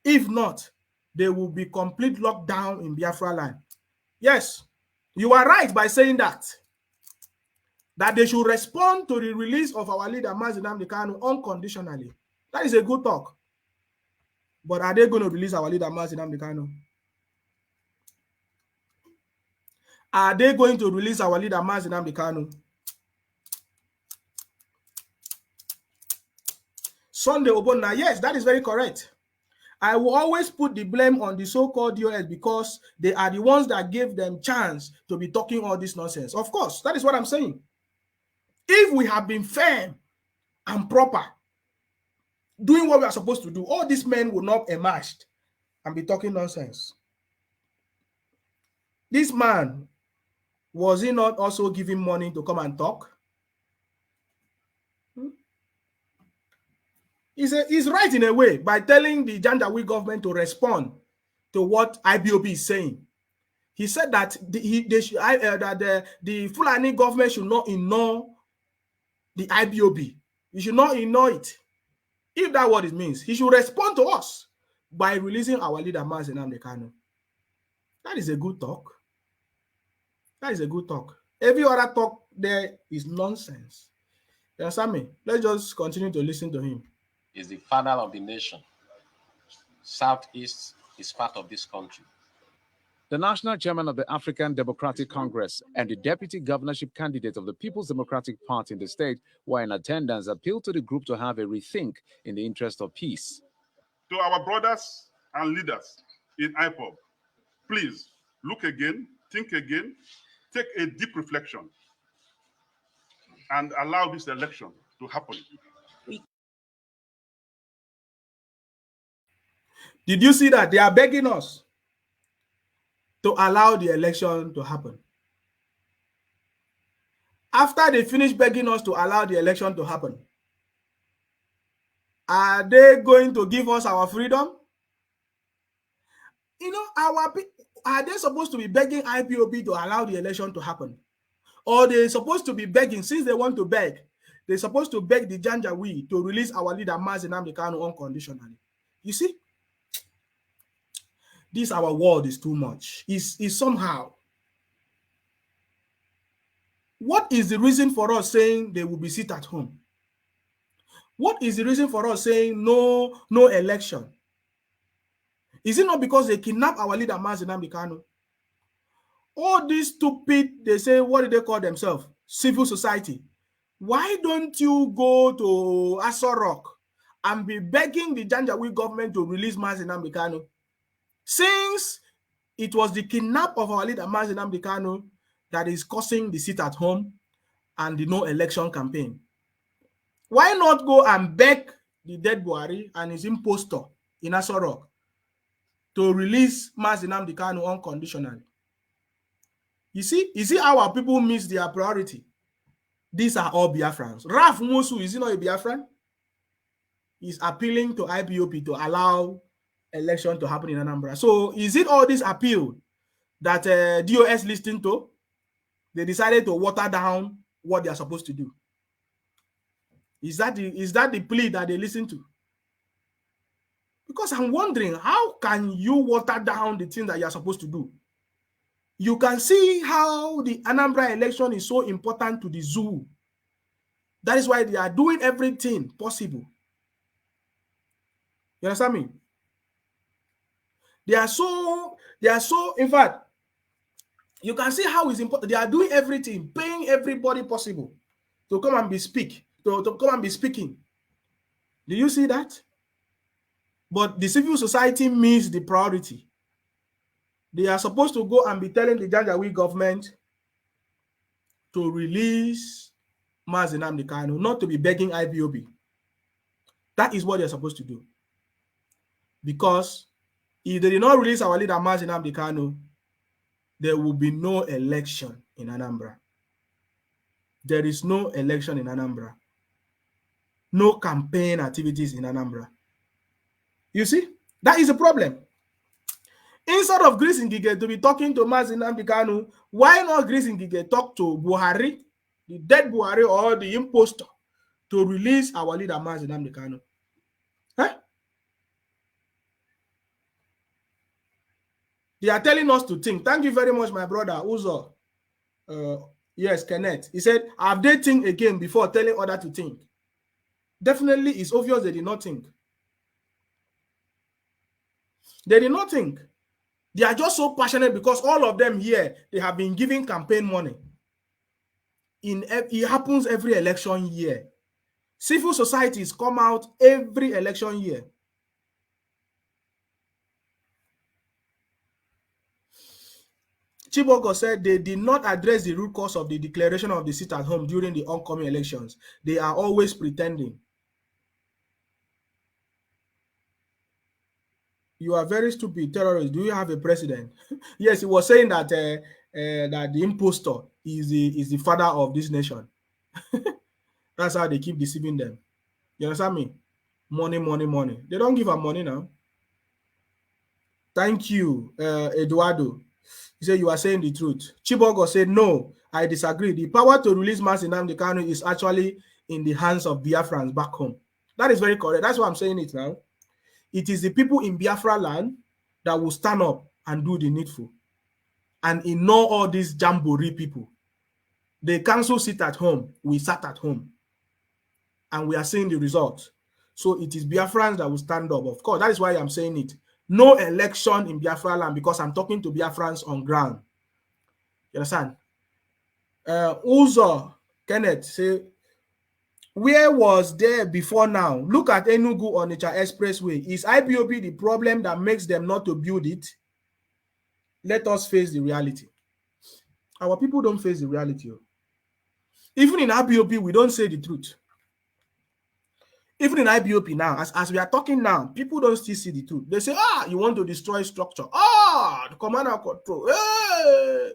If not, there will be complete lockdown in Biafra land. Yes, you are right by saying that. that they should respond to the release of our leader, Mazi Nnamdi Kanu, unconditionally. That is a good talk. But are they going to release our leader, Mazi Nnamdi Kanu? Are they going to release our leader, Mazi Nnamdi Kanu? Sunday Obona, yes, that is very correct. I will always put the blame on the so-called DOS because they are the ones that gave them chance to be talking all this nonsense. Of course, that is what I'm saying. If we have been firm and proper, doing what we are supposed to do, all these men will not emerge and be talking nonsense. This man, was he not also giving money to come and talk? He's right in a way by telling the Janjaweed government to respond to what IPOB is saying. He said that the Fulani government should not ignore the IPOB. You should not ignore it. If that's what it means, he should respond to us by releasing our leader, Mazi Nnamdi Kanu. That is a good talk. That is a good talk. Every other talk there is nonsense. You understand me? Let's just continue to listen to him. Is the father of the nation. Southeast is part of this country. The national chairman of the African Democratic Congress and the deputy governorship candidate of the People's Democratic Party in the state were in attendance appealed to the group to have a rethink in the interest of peace. To our brothers and leaders in IPOB, please look again, think again, take a deep reflection, and allow this election to happen. Did you see that? They are begging us to allow the election to happen. After they finish begging us to allow the election to happen, are they going to give us our freedom? You know, are they supposed to be begging IPOB to allow the election to happen? Or they're supposed to be begging, since they want to beg, they're supposed to beg the Janjaweed to release our leader, Mazi Nnamdi Kanu, unconditionally. You see? This our world is too much. Is somehow. What is the reason for us saying they will be sit at home? What is the reason for us saying no election? Is it not because they kidnap our leader, Mazi Nnamdi Kanu? All these stupid, they say, what do they call themselves? Civil society. Why don't you go to Aso Rock and be begging the Janjaweed government to release Mazi Nnamdi Kanu? Since it was the kidnap of our leader, Mazi Nnamdi Kanu, that is causing the sit at home and the no election campaign. Why not go and beg the dead Buhari and his impostor in Aso Rock to release Mazi Nnamdi Kanu unconditionally? You see how our people miss their priority. These are all Biafrans. Raf Musu, is he not a Biafran? He's appealing to IPOB to allow election to happen in Anambra. So is it all this appeal that DOS listened to? They decided to water down what they are supposed to do. Is that the plea that they listen to? Because I'm wondering, how can you water down the thing that you are supposed to do? You can see how the Anambra election is so important to the zoo. That is why they are doing everything possible. You understand me? They are so, in fact, you can see how it's important. They are doing everything, paying everybody possible to come and be speaking. Do you see that? But the civil society missed the priority. They are supposed to go and be telling the Janjaweed government to release Mazi Nnamdi Kanu, not to be begging IPOB. That is what they're supposed to do. Because if they did not release our leader, Mazi Nnamdi Kanu, there will be no election in Anambra. There is no election in Anambra. No campaign activities in Anambra. You see, that is a problem. Instead of Grace Ngige to be talking to Mazi Nnamdi Kanu, why not Grace Ngige talk to Buhari, the dead Buhari or the impostor, to release our leader Mazi Nnamdi Kanu? Huh? They are telling us to think. Thank you very much, my brother Uzo. Yes, Kenneth. He said, have they think again before telling others to think? Definitely, it's obvious they did not think. They did not think. They are just so passionate because all of them here, they have been giving campaign money. It happens every election year. Civil societies come out every election year. Chiboko said they did not address the root cause of the declaration of the seat at home during the oncoming elections. They are always pretending. You are very stupid, terrorist. Do you have a president? Yes, he was saying that that the impostor is the father of this nation. That's how they keep deceiving them. You understand me? Money, money, money. They don't give her money now. Thank you, Eduardo. He said you are saying the truth. Chiboko said, no, I disagree. The power to release Mazi Nnamdi Kanu is actually in the hands of Biafrans back home. That is very correct. That's why I'm saying it now. It is the people in Biafra land that will stand up and do the needful and ignore all these jamboree people. The council sit at home. We sat at home. And we are seeing the results. So it is Biafrans that will stand up. Of course, that is why I'm saying it. No election in Biafra land because I'm talking to Biafrans on ground. You understand? Uzo Kenneth say, where was there before now? Look at Enugu Onitsha Expressway. Is IPOB the problem that makes them not to build it? Let us face the reality. Our people don't face the reality. Even in IPOB, we don't say the truth. Even in IBOP now, as we are talking now, people don't still see the truth. They say, you want to destroy structure. The command and control. Hey!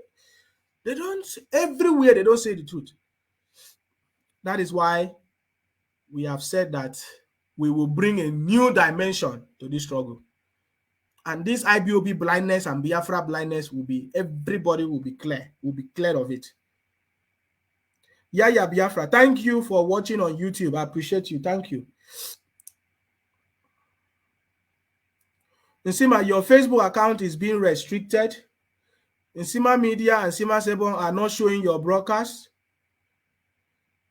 They don't, everywhere they don't say the truth. That is why we have said that we will bring a new dimension to this struggle. And this IBOP blindness and Biafra blindness will be, everybody will be clear of it. Yeah, Biafra, thank you for watching on YouTube. I appreciate you. Thank you. Nsima, your Facebook account is being restricted. Nsima Media and Nsima Sebon are not showing your broadcast.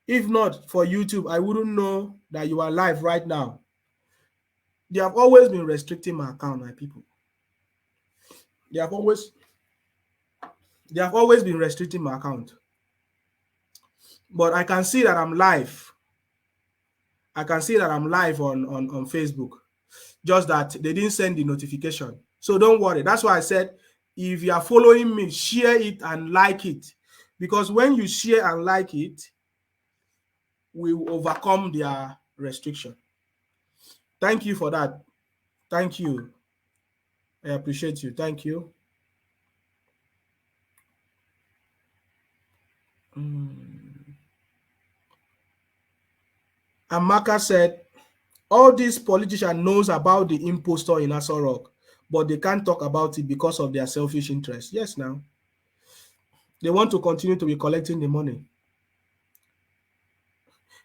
If not for YouTube, I wouldn't know that you are live right now. They have always been restricting my account, my people. They have always been restricting my account. But I can see that I'm live. I can see that I'm live on Facebook. Just that they didn't send the notification. So don't worry. That's why I said, if you are following me, share it and like it. Because when you share and like it, we will overcome their restriction. Thank you for that. Thank you. I appreciate you. Thank you. Amaka said, all these politicians knows about the impostor in Aso Rock, but they can't talk about it because of their selfish interests. Yes, now. They want to continue to be collecting the money.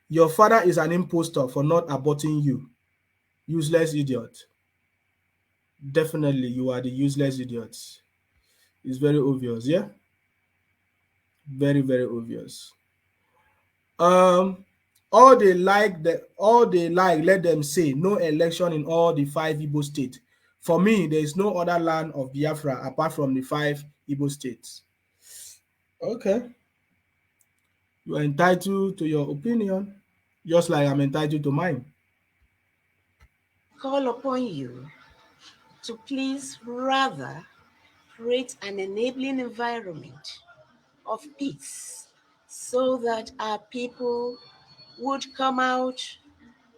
Your father is an impostor for not aborting you. Useless idiot. Definitely, you are the useless idiot. It's very obvious, yeah? Very, very obvious. All they like, let them say, no election in all the 5 Igbo states. For me, there is no other land of Biafra apart from the 5 Igbo states. Okay. You are entitled to your opinion, just like I'm entitled to mine. Call upon you to please rather create an enabling environment of peace so that our people would come out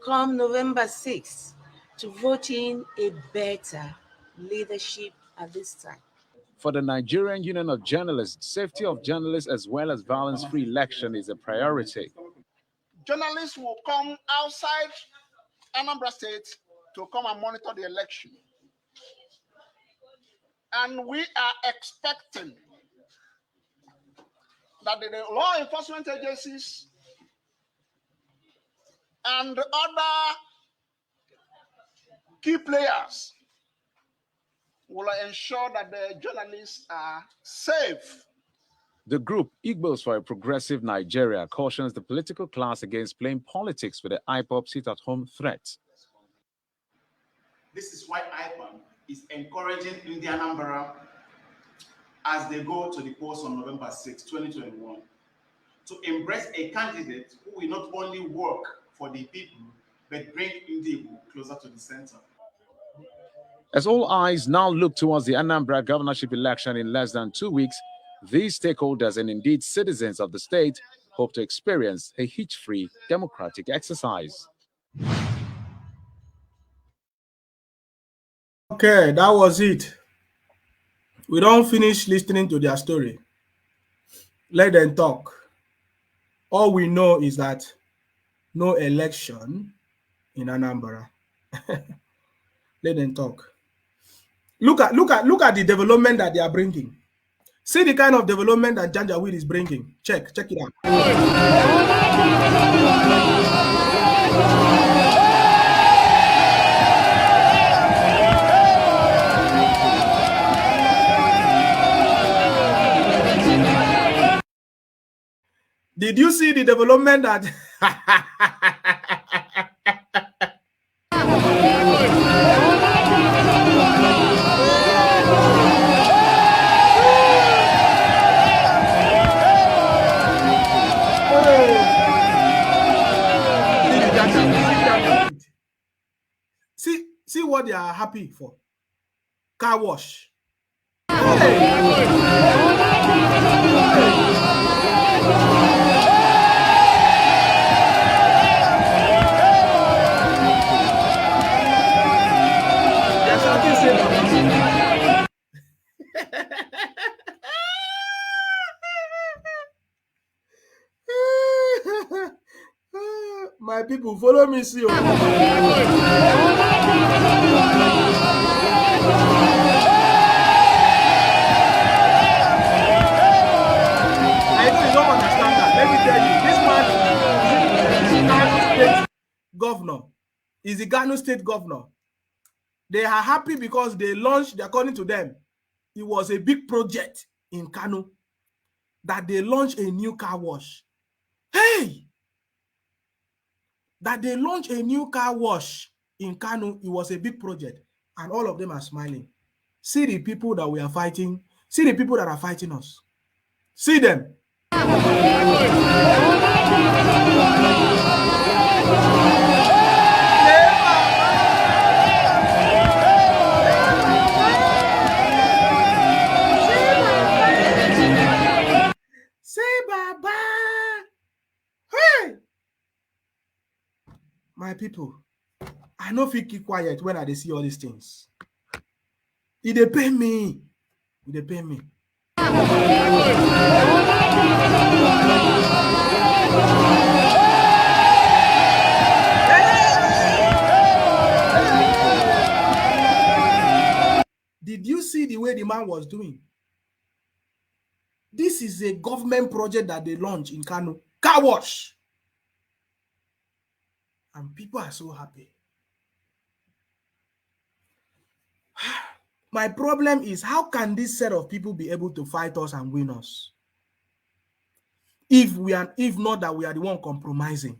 come November 6th to vote in a better leadership at this time. For the Nigerian Union of Journalists, safety of journalists as well as violence-free election is a priority. Journalists will come outside Anambra State to come and monitor the election. And we are expecting that the law enforcement agencies and other key players will ensure that the journalists are safe The group, Igbos for a Progressive Nigeria, cautions the political class against playing politics with the IPOB sit-at-home threat. This is why IPOB is encouraging India Anambra as they go to the polls on November 6, 2021, to embrace a candidate who will not only work for the people, but bring India closer to the center. As all eyes now look towards the Anambra governorship election in less than 2 weeks, these stakeholders and indeed citizens of the state hope to experience a hitch-free democratic exercise. Okay, that was it. We don't finish listening to their story. Let them talk. All we know is that no election in Anambra. Let them talk. Look at the development that they are bringing. See the kind of development that Janjaweed is bringing. Check it out. Did you see the development that see what they are happy for? Car wash. My people, follow me, see. I know you don't understand that. Let me tell you, this man is the Kano State governor. Is the Kano State governor. They are happy because they launched, according to them, it was a big project in Kano that they launched a new car wash. Hey! That they launched a new car wash in Kano. It was a big project, and all of them are smiling. See the people that we are fighting. See the people that are fighting us. See them. Say bye-bye. Hey! My people, I no fit keep quiet when I see all these things. It dey pain me. It dey pain me. Did you see the way the man was doing? This is a government project that they launched in Kano. Car wash. And people are so happy. My problem is, how can this set of people be able to fight us and win us? If not that we are the one compromising.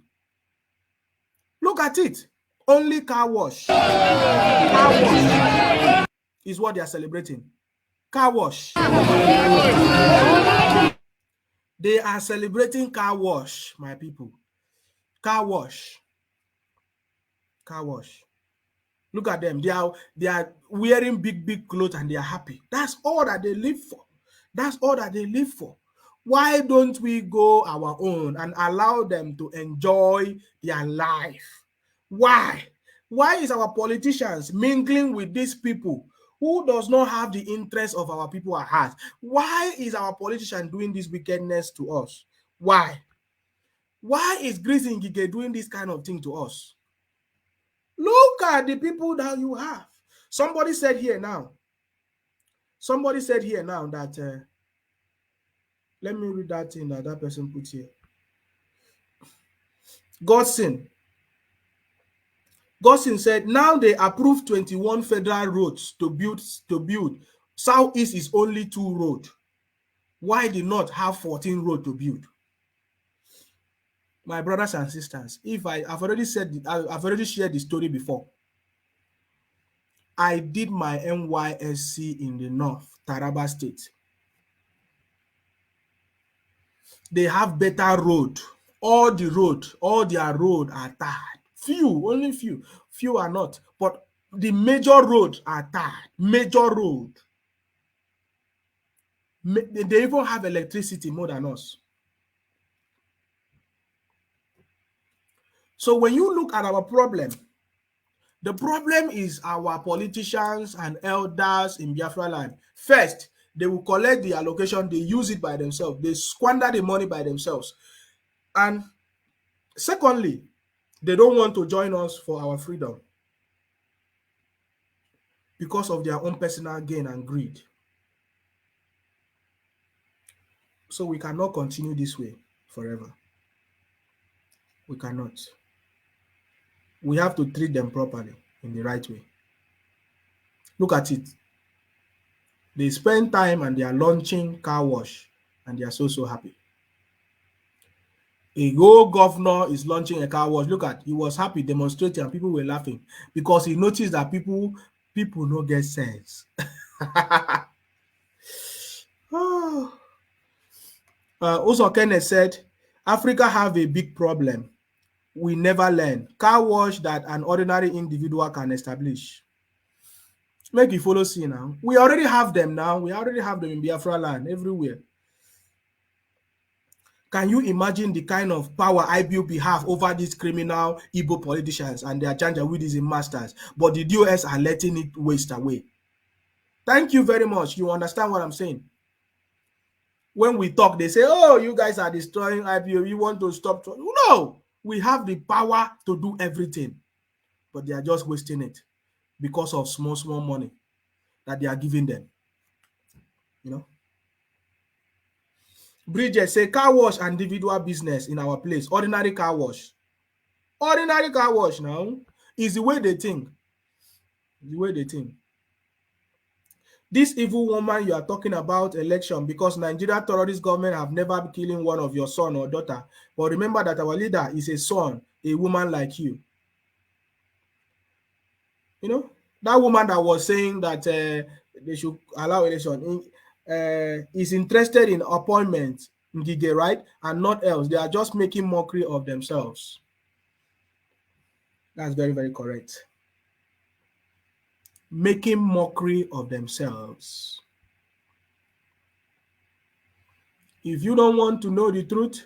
Look at it. Only car wash. Car wash is what they are celebrating. Car wash. They are celebrating car wash, my people. Car wash. Car wash. Look at them. They are wearing big clothes and they are happy. That's all that they live for. That's all that they live for. Why don't we go our own and allow them to enjoy their life? Why? Why is our politicians mingling with these people who does not have the interest of our people at heart? Why is our politician doing this wickedness to us? Why? Why is Grace Ngige doing this kind of thing to us? Look at the people that you have. Somebody said here now that, let me read that thing that person put here. Godson said, now they approved 21 federal roads to build. Southeast is only 2 roads. Why the North have 14 roads to build? My brothers and sisters, if I've already said, I've already shared the story before. I did my NYSC in the North, Taraba State. They have better road. All their road are tarred. Only few are not. But the major roads are tarred. Major road. They even have electricity more than us. So when you look at our problem, the problem is our politicians and elders in Biafra land. First, they will collect the allocation, they use it by themselves, they squander the money by themselves. And secondly, they don't want to join us for our freedom because of their own personal gain and greed. So we cannot continue this way forever. We cannot. We have to treat them properly in the right way. Look at it. They spend time and they are launching car wash and they are so happy. A governor is launching a car wash. Look at, he was happy, demonstrating, and people were laughing because he noticed that people don't get sense. Also, Kenneth said, Africa have a big problem. We never learn. Car wash that an ordinary individual can establish. Make you follow see now. We already have them now. We already have them in Biafra land everywhere. Can you imagine the kind of power IPOB have over these criminal Igbo politicians and their Janjaweedism masters? But the DOS are letting it waste away. Thank you very much. You understand what I'm saying? When we talk, they say, oh, you guys are destroying IPOB. You want to stop. No, we have the power to do everything. But they are just wasting it because of small money that they are giving them. You know? Bridget say car wash and individual business in our place. Ordinary car wash. Ordinary car wash now is the way they think. The way they think. This evil woman you are talking about election because Nigeria terrorist government have never been killing one of your son or daughter. But remember that our leader is a son, a woman like you. You know, that woman that was saying that they should allow election is interested in appointment, right? And not else. They are just making mockery of themselves. That's very, very correct. Making mockery of themselves. If you don't want to know the truth,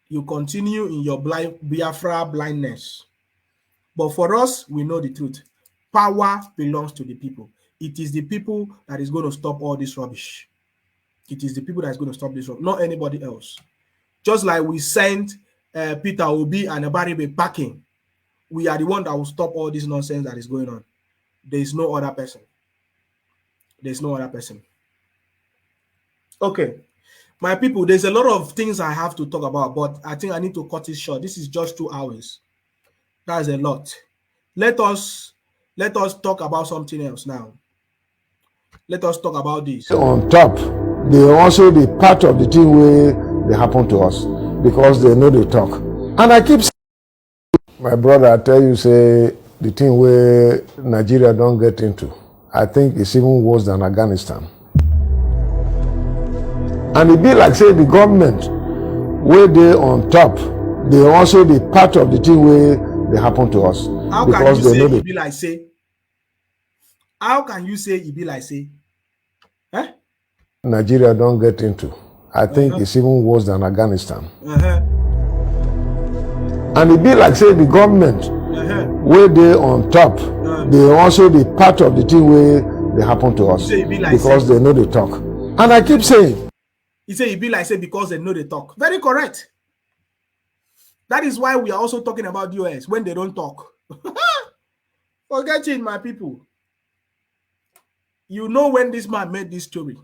you continue in your Biafra blindness. But for us, we know the truth. Power belongs to the people. It is the people that is going to stop all this rubbish. It is the people that is going to stop this rubbish, not anybody else. Just like we sent Peter Obi and Abaribe packing, we are the one that will stop all this nonsense that is going on. There is no other person. There's no other person. Okay, my people, there's a lot of things I have to talk about, but I think I need to cut it short. This is just 2 hours. That's a lot. Let us talk about something else now. Let us talk about this. On top, they also be part of the thing where they happen to us because they know they talk. And I keep saying, my brother, I tell you, say the thing where Nigeria don't get into, I think it's even worse than Afghanistan. And it be like say the government where they on top, they also be part of the thing where they happen to us. How can you say it be like say? How can you say it be like say? Eh? Nigeria don't get into. I think it's even worse than Afghanistan. And it be like say the government where they on top, they also be part of the thing where they happen to us because they know they talk. And I keep saying, he say it be like say because they know they talk. Very correct. That is why we are also talking about US when they don't talk. Forget it, my people. You know when this man made this story.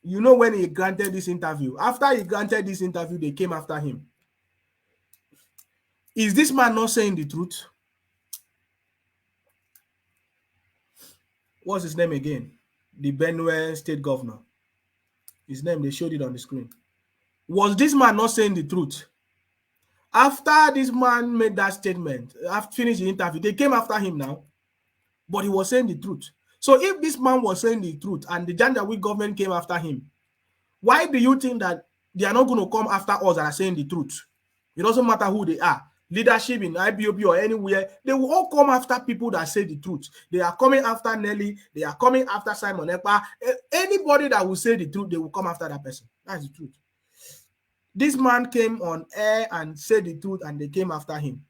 You know when he granted this interview. After he granted this interview, they came after him. Is this man not saying the truth? What's his name again? The Benue state governor. His name, they showed it on the screen. Was this man not saying the truth? After this man made that statement, after finished the interview, they came after him now, but he was saying the truth. So if this man was saying the truth and the Janjaweed government came after him, why do you think that they are not going to come after us that are saying the truth? It doesn't matter who they are. Leadership in IPOB or anywhere, they will all come after people that say the truth. They are coming after Nelly. They are coming after Simon Ekpa. Anybody that will say the truth, they will come after that person. That's the truth. This man came on air and said the truth, and they came after him.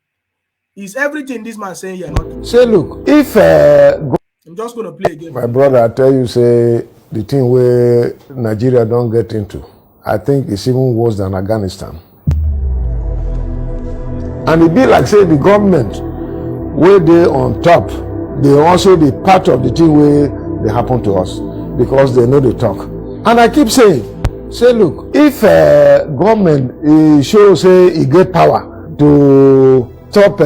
Is everything this man saying here not true? Say, look, if I'm just going to play again. my brother, I tell you, say the thing where Nigeria don't get into, I think it's even worse than Afghanistan. And it be like, say, the government, where they on top, they also be part of the thing where they happen to us, because they know they talk. And I keep saying, say, look, if government shows, say, it get power to stop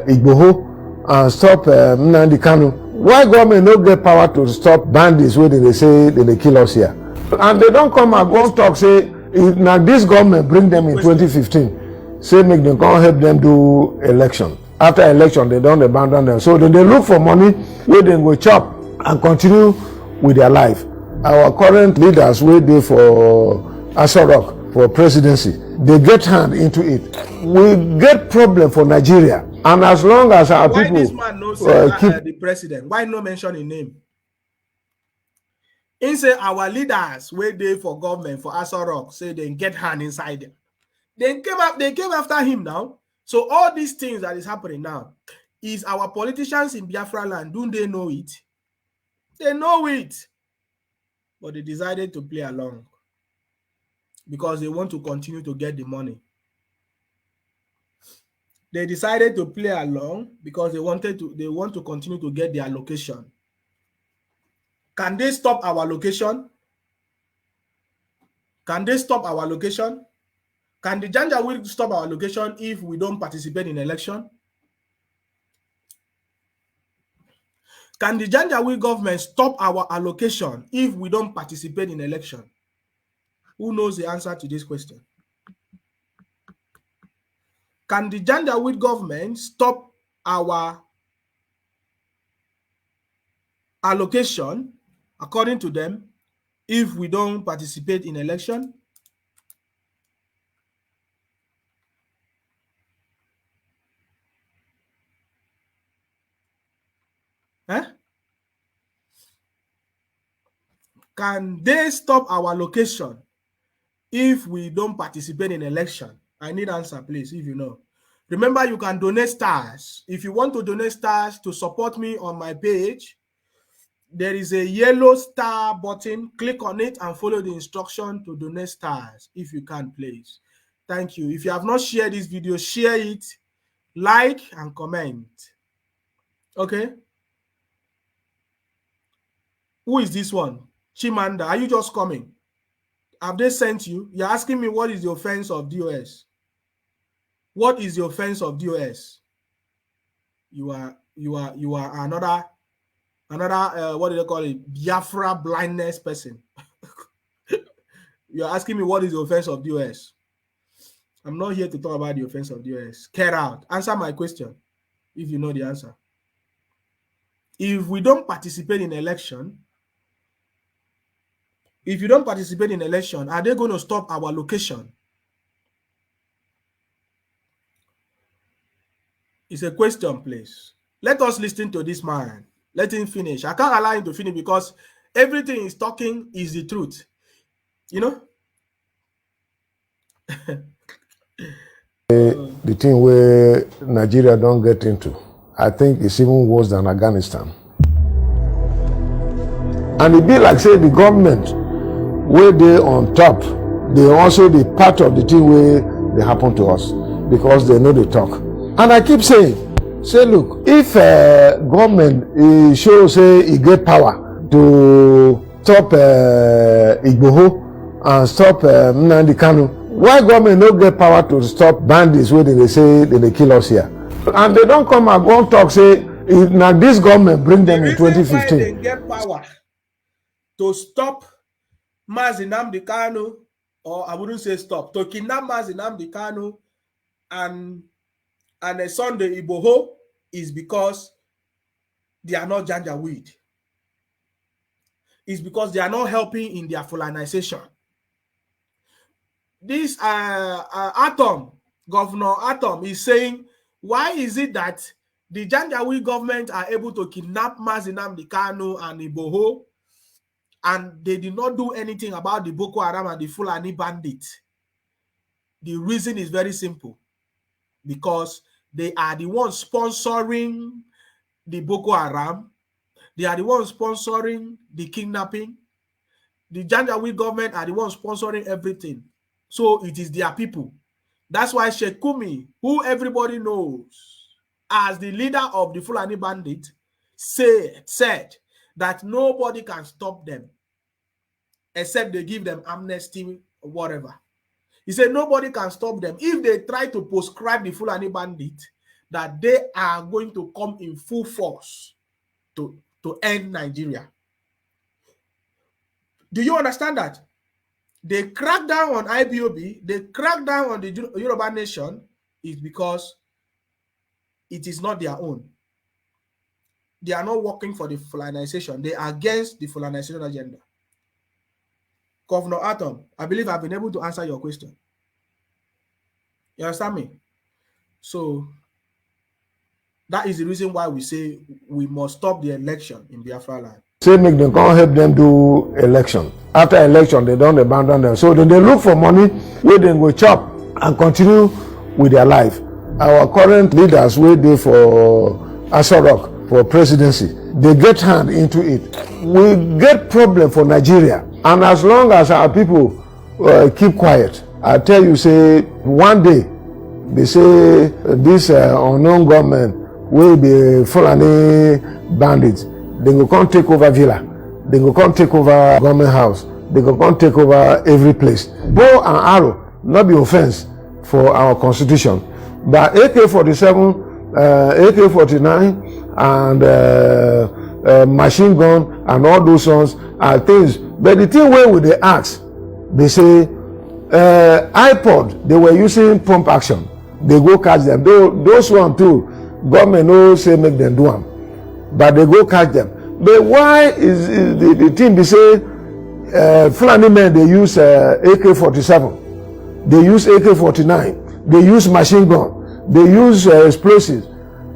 Igboho and stop Nnamdi Kanu, why government no get power to stop bandits where they say they kill us here? And they don't come and go talk, say, now this government bring them in 2015. Say make them come help them do election. After election, they don't abandon them. So then they look for money where they go chop and continue with their life. Our current leaders where they for Aso Rock for presidency, they get hand into it. We get problem for Nigeria, and as long as our why people this man knows keep the president? Why no mention his name? He say our leaders where they for government for Aso Rock say they get hand inside them. They came after him now. So all these things that is happening now, is our politicians in Biafra land, do they know it? They know it. But they decided to play along because they want to continue to get the money. They decided to play along because they want to continue to get the allocation. Can they stop our allocation? Can they stop our allocation? Can the Janjaweed stop our allocation if we don't participate in election? Can the Janjaweed government stop our allocation if we don't participate in election? Who knows the answer to this question? Can the Janjaweed government stop our allocation, according to them, if we don't participate in election? Can they stop our allocation if we don't participate in election? I need answer, please, if you know. Remember, you can donate stars. If you want to donate stars to support me on my page, there is a yellow star button. Click on it and follow the instruction to donate stars, if you can, please. Thank you. If you have not shared this video, share it, like, and comment. Okay? Who is this one? Chimanda, are you just coming? Have they sent you? You're asking me what is the offense of DOS? What is the offense of DOS? You are another what do they call it? Biafra blindness person. You're asking me what is the offense of DOS? I'm not here to talk about the offense of DOS. Get out. Answer my question if you know the answer. If we don't participate in election, if you don't participate in election, are they going to stop our allocation? It's a question, please. Let us listen to this man. Let him finish. I can't allow him to finish because everything he's talking is the truth. You know? the thing where Nigeria don't get into, I think it's even worse than Afghanistan. And it be like, say, the government, where they on top, they also be part of the thing where they happen to us, because they know they talk. And I keep saying, say, look, if government shows, say, it get power to stop Igboho and stop Nnamdi Kanu, why government no get power to stop bandits where they say they kill us here? And they don't come and go talk, say, now this government bring them in 2015. Why they get power to stop Mazi Nnamdi Kanu, or I wouldn't say stop, to kidnap Mazi Nnamdi Kanu and a Sunday Igboho is because they are not Janjaweed. It's because they are not helping in their Fulanization. This Atom, Governor Atom, is saying, why is it that the Janjaweed government are able to kidnap Mazi Nnamdi Kanu and Igboho, and they did not do anything about the Boko Haram and the Fulani bandits? The reason is very simple. Because they are the ones sponsoring the Boko Haram. They are the ones sponsoring the kidnapping. The Janjaweed government are the ones sponsoring everything. So it is their people. That's why Sheikh Kumi, who everybody knows as the leader of the Fulani bandit, said that nobody can stop them except they give them amnesty or whatever. He said nobody can stop them. If they try to proscribe the Fulani bandit, that they are going to come in full force to end Nigeria. Do you understand that? They crack down on IPOB, they crack down on the Yoruba nation, is because it is not their own. They are not working for the Fulanization. They are against the Fulanization agenda. Governor Atom, I believe I've been able to answer your question. You understand me? So that is the reason why we say we must stop the election in Biafra land. Say make them can't help them do election. After election, they don't abandon them. So then they look for money where they go chop and continue with their life. Our current leaders wait there for Asarok for presidency. They get hand into it. We get problem for Nigeria. And as long as our people keep quiet, I tell you, say, one day, they say this unknown government will be Fulani bandits. They go come take over Villa. They go come take over government house. They go come take over every place. Bow and arrow, not be offense for our constitution. But AK-47, AK-49, and machine gun and all those ones are things. But the thing where they ask, they say, iPod, they were using pump action. They go catch them. Those one too, government no say make them do them, but they go catch them. But why is the thing they say Fulani men, they use AK-47, they use AK-49, they use machine gun, they use explosives,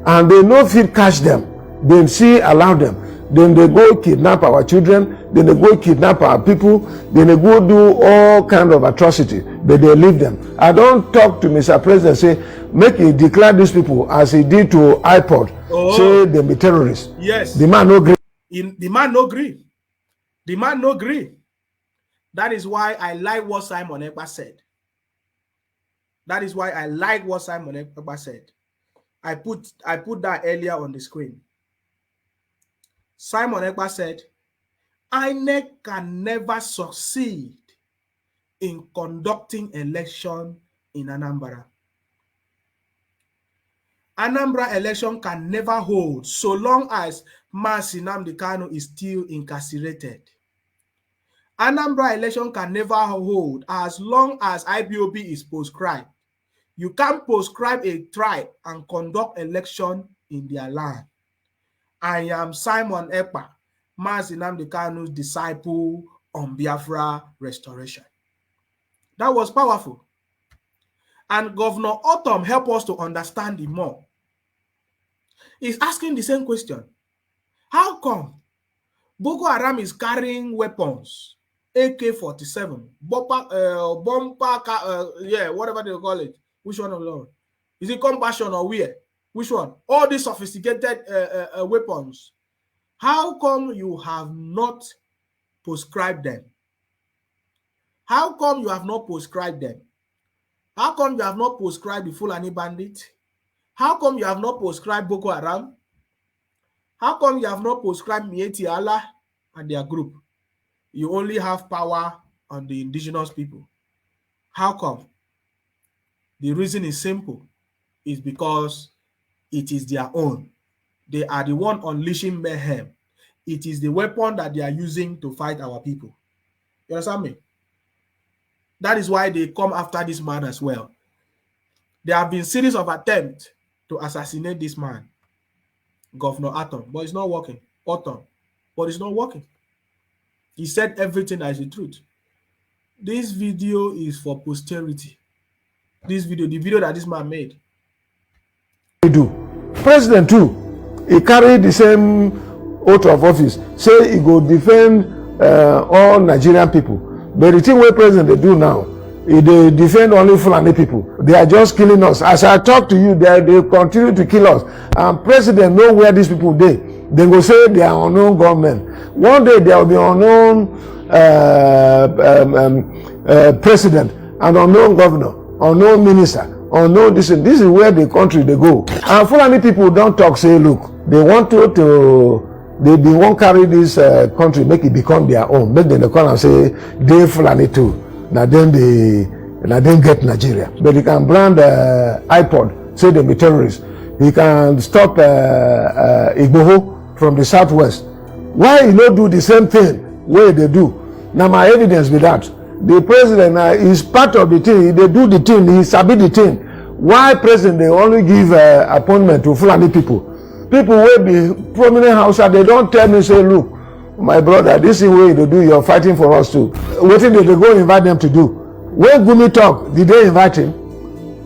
and they no fit catch them. They see allow them. Then they go kidnap our children, then they go kidnap our people, then they go do all kind of atrocity, but they leave them. I don't talk to Mr. President, say, make he declare these people as he did to iPod, say they be terrorists. Yes. The man no agree. The man no agree. The man no agree. That is why I like what Simon Ekpa said. That is why I like what Simon Ekpa said. I put that earlier on the screen. Simon Ekpa said, INEC can never succeed in conducting election in Anambra. Anambra election can never hold so long as Mazi Nnamdi Kanu is still incarcerated. Anambra election can never hold as long as IPOB is proscribed. You can't proscribe a tribe and conduct election in their land. I am Simon Ekpa, Mazi Nnamdi Kanu's disciple on Biafra restoration. That was powerful. And Governor Autumn helped us to understand it more. He's asking the same question. How come Boko Haram is carrying weapons, AK-47, whatever they call it? Which one of them? Is it Compassion or where? Which one? All these sophisticated weapons. How come you have not proscribed them? How come you have not proscribed them? How come you have not proscribed the Fulani bandit? How come you have not proscribed Boko Haram? How come you have not proscribed Mieti Allah and their group? You only have power on the indigenous people. How come? The reason is simple. It's because it is their own. They are the one unleashing mayhem. It is the weapon that they are using to fight our people. You understand me? That is why they come after this man as well. There have been series of attempts to assassinate this man, Governor Atom, but it's not working. But it's not working. He said everything that is the truth. This video is for posterity. This video, the video that this man made. He do. President too, he carried the same oath of office, say he go defend all Nigerian people. But the thing where president they do now, they defend only Fulani people. They are just killing us. As I talk to you, they continue to kill us. And president know where these people they. They go say they are unknown government. One day there will be unknown president and unknown governor, unknown minister, unknown this. This is where the country they go. And Fulani people don't talk. Say, look, they want to they won't carry this country, make it become their own. Make them call and say they Fulani too. Now then get Nigeria. But they can brand iPod, say they be terrorists. He can stop Igboho from the southwest. Why you not do the same thing where they do? Now my evidence with that. The president is part of the thing. They do the thing. He sabi the thing. Why president they only give appointment to Fulani people? People will be prominent Hausa. They don't tell me say, look, my brother, this is way they do. You're fighting for us too. What did they go invite them to do? When Gumi talk, did they invite him?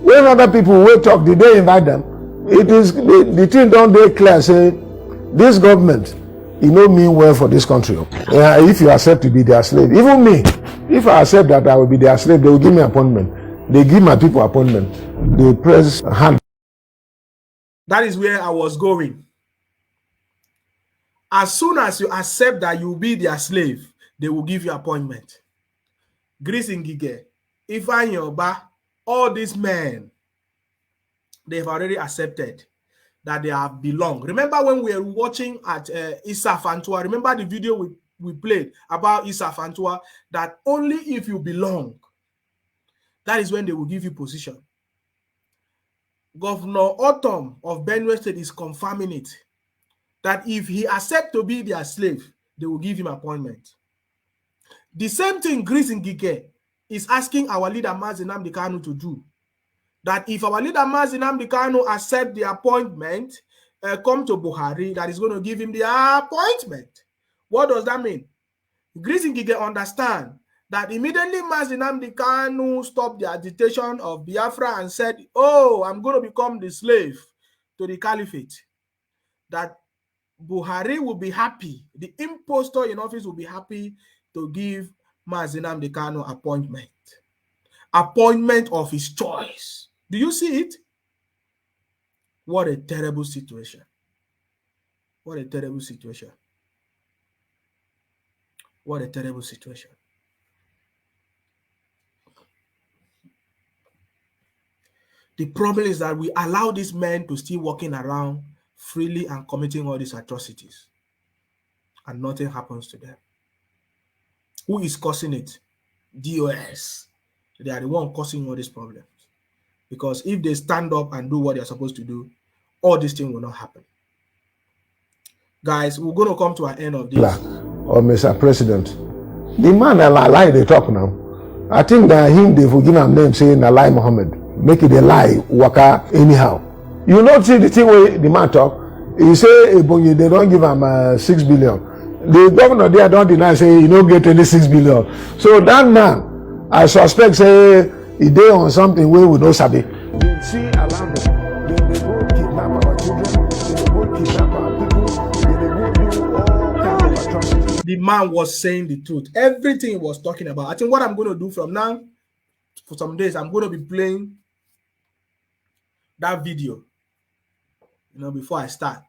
When other people will talk, did they invite them? It is the thing don't they clear say this government, it no mean well for this country. If you accept to be their slave, even me, if I accept that I will be their slave, they will give me appointment. They give my people appointment. They press hand. That is where I was going. As soon as you accept that you will be their slave, they will give you appointment. Grace Ngige, Ifeanyi Oba, all these men, they've already accepted that they have belonged. Remember when we were watching at Issa Fantua, remember the video we played about Issa Fantua, that only if you belong, that is when they will give you position. Governor Autumn of Benue State is confirming it, that if he accepts to be their slave, they will give him appointment. The same thing Grace Ngige is asking our leader Mazi Nnamdi Kanu to do. That if our leader Mazi Nnamdi Kanu accept the appointment, come to Buhari, that is going to give him the appointment. What does that mean? Grace Ngige understand that immediately Mazi Nnamdi Kanu stopped the agitation of Biafra and said, oh, I'm going to become the slave to the caliphate, that Buhari will be happy, the impostor in office will be happy to give Mazi Nnamdi Kanu appointment of his choice. Do you see it? What a terrible situation. What a terrible situation. What a terrible situation. The problem is that we allow these men to still walking around freely and committing all these atrocities, and nothing happens to them. Who is causing it? DOS. They are the one causing all these problems. Because if they stand up and do what they are supposed to do, all these things will not happen. Guys, we're going to come to an end of this. Or Mr. President, the man a lie they talk now. I think that him they forgive him name saying a lie Muhammad. Make it a lie, waka anyhow. You not see the thing where the man talk. He say they don't give him 6 billion. The governor there don't deny say he don't get any 6 billion. So that man, I suspect say he did on something where we don't sabi. They see around them. They go kidnap our children. They go kidnap our people. They go do all kinds of atrocities. The man was saying the truth. Everything he was talking about. I think what I'm going to do from now for some days, I'm going to be playing that video. You know, before I start,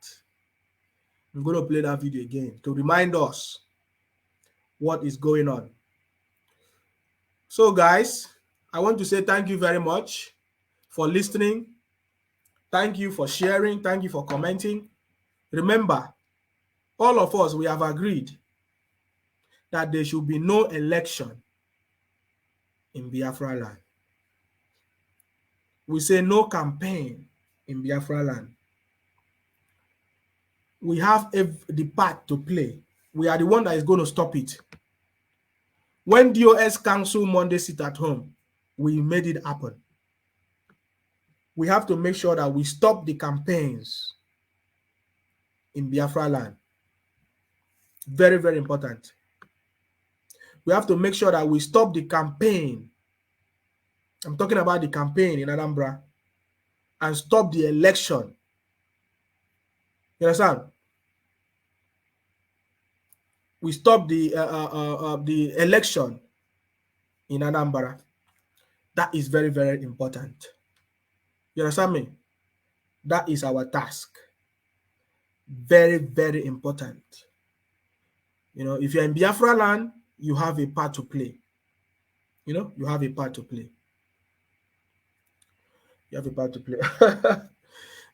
I'm going to play that video again to remind us what is going on. So, guys, I want to say thank you very much for listening. Thank you for sharing. Thank you for commenting. Remember, all of us, we have agreed that there should be no election in Biafra land. We say no campaign in Biafra land. We have the part to play. We are the one that is going to stop it. When DOS canceled Monday sit at home, we made it happen. We have to make sure that we stop the campaigns in Biafra land. Very, very important. We have to make sure that we stop the campaign. I'm talking about the campaign in Anambra, and stop the election. You understand? We stop the election in Anambra. That is very, very important. You understand me? That is our task. Very, very important. You know, if you're in Biafra land, you have a part to play. You know, you have a part to play. You have a part to play.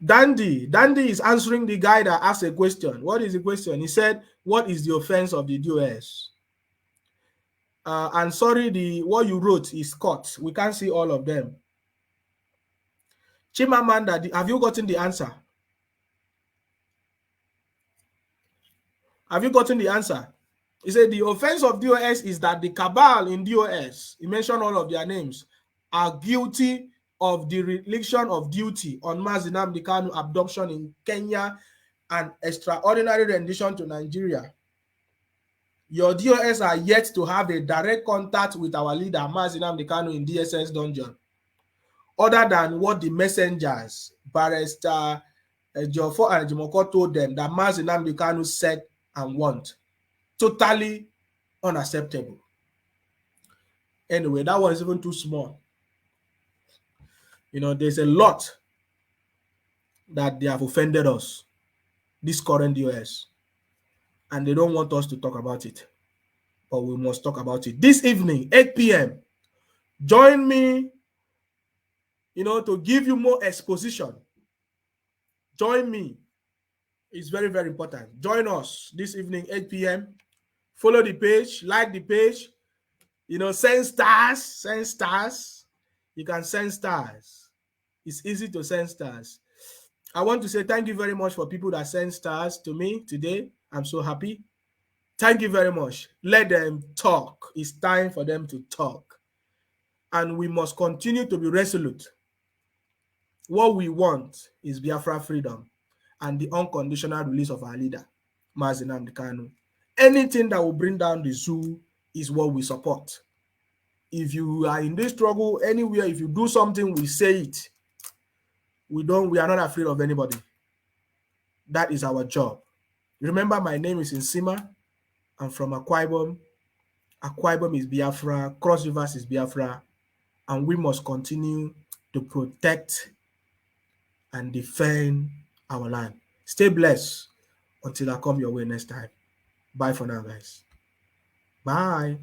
Dandy is answering the guy that asked a question. What is the question? He said, what is the offense of the DOS? And sorry, what you wrote is cut. We can't see all of them. Chimamanda, have you gotten the answer? Have you gotten the answer? He said the offense of DOS is that the cabal in DOS, he mentioned all of their names, are guilty of dereliction of duty on Mazi Nnamdi Kanu abduction in Kenya and extraordinary rendition to Nigeria. Your DOS are yet to have a direct contact with our leader, Mazi Nnamdi Kanu, in DSS dungeon, other than what the messengers, Barrister Ejiofor and Jimoko, told them that Mazi Nnamdi Kanu said and want. Totally unacceptable. Anyway, that one is even too small. You know, there's a lot that they have offended us, this current DOS, and they don't want us to talk about it, but we must talk about it. This evening, 8 p.m., join me, you know, to give you more exposition. Join me. It's very, very important. Join us this evening, 8 p.m. Follow the page, like the page, you know, send stars, send stars. You can send stars. It's easy to send stars. I want to say thank you very much for people that send stars to me today. I'm so happy. Thank you very much. Let them talk. It's time for them to talk. And we must continue to be resolute. What we want is Biafra freedom and the unconditional release of our leader, Mazi Nnamdi Kanu. Anything that will bring down the zoo is what we support. If you are in this struggle anywhere, if you do something, we say it. We are not afraid of anybody. That is our job. Remember, my name is Nsima. I'm from Akwa Ibom. Akwa Ibom is Biafra. Cross Rivers is Biafra. And we must continue to protect and defend our land. Stay blessed until I come your way next time. Bye for now, guys. Bye.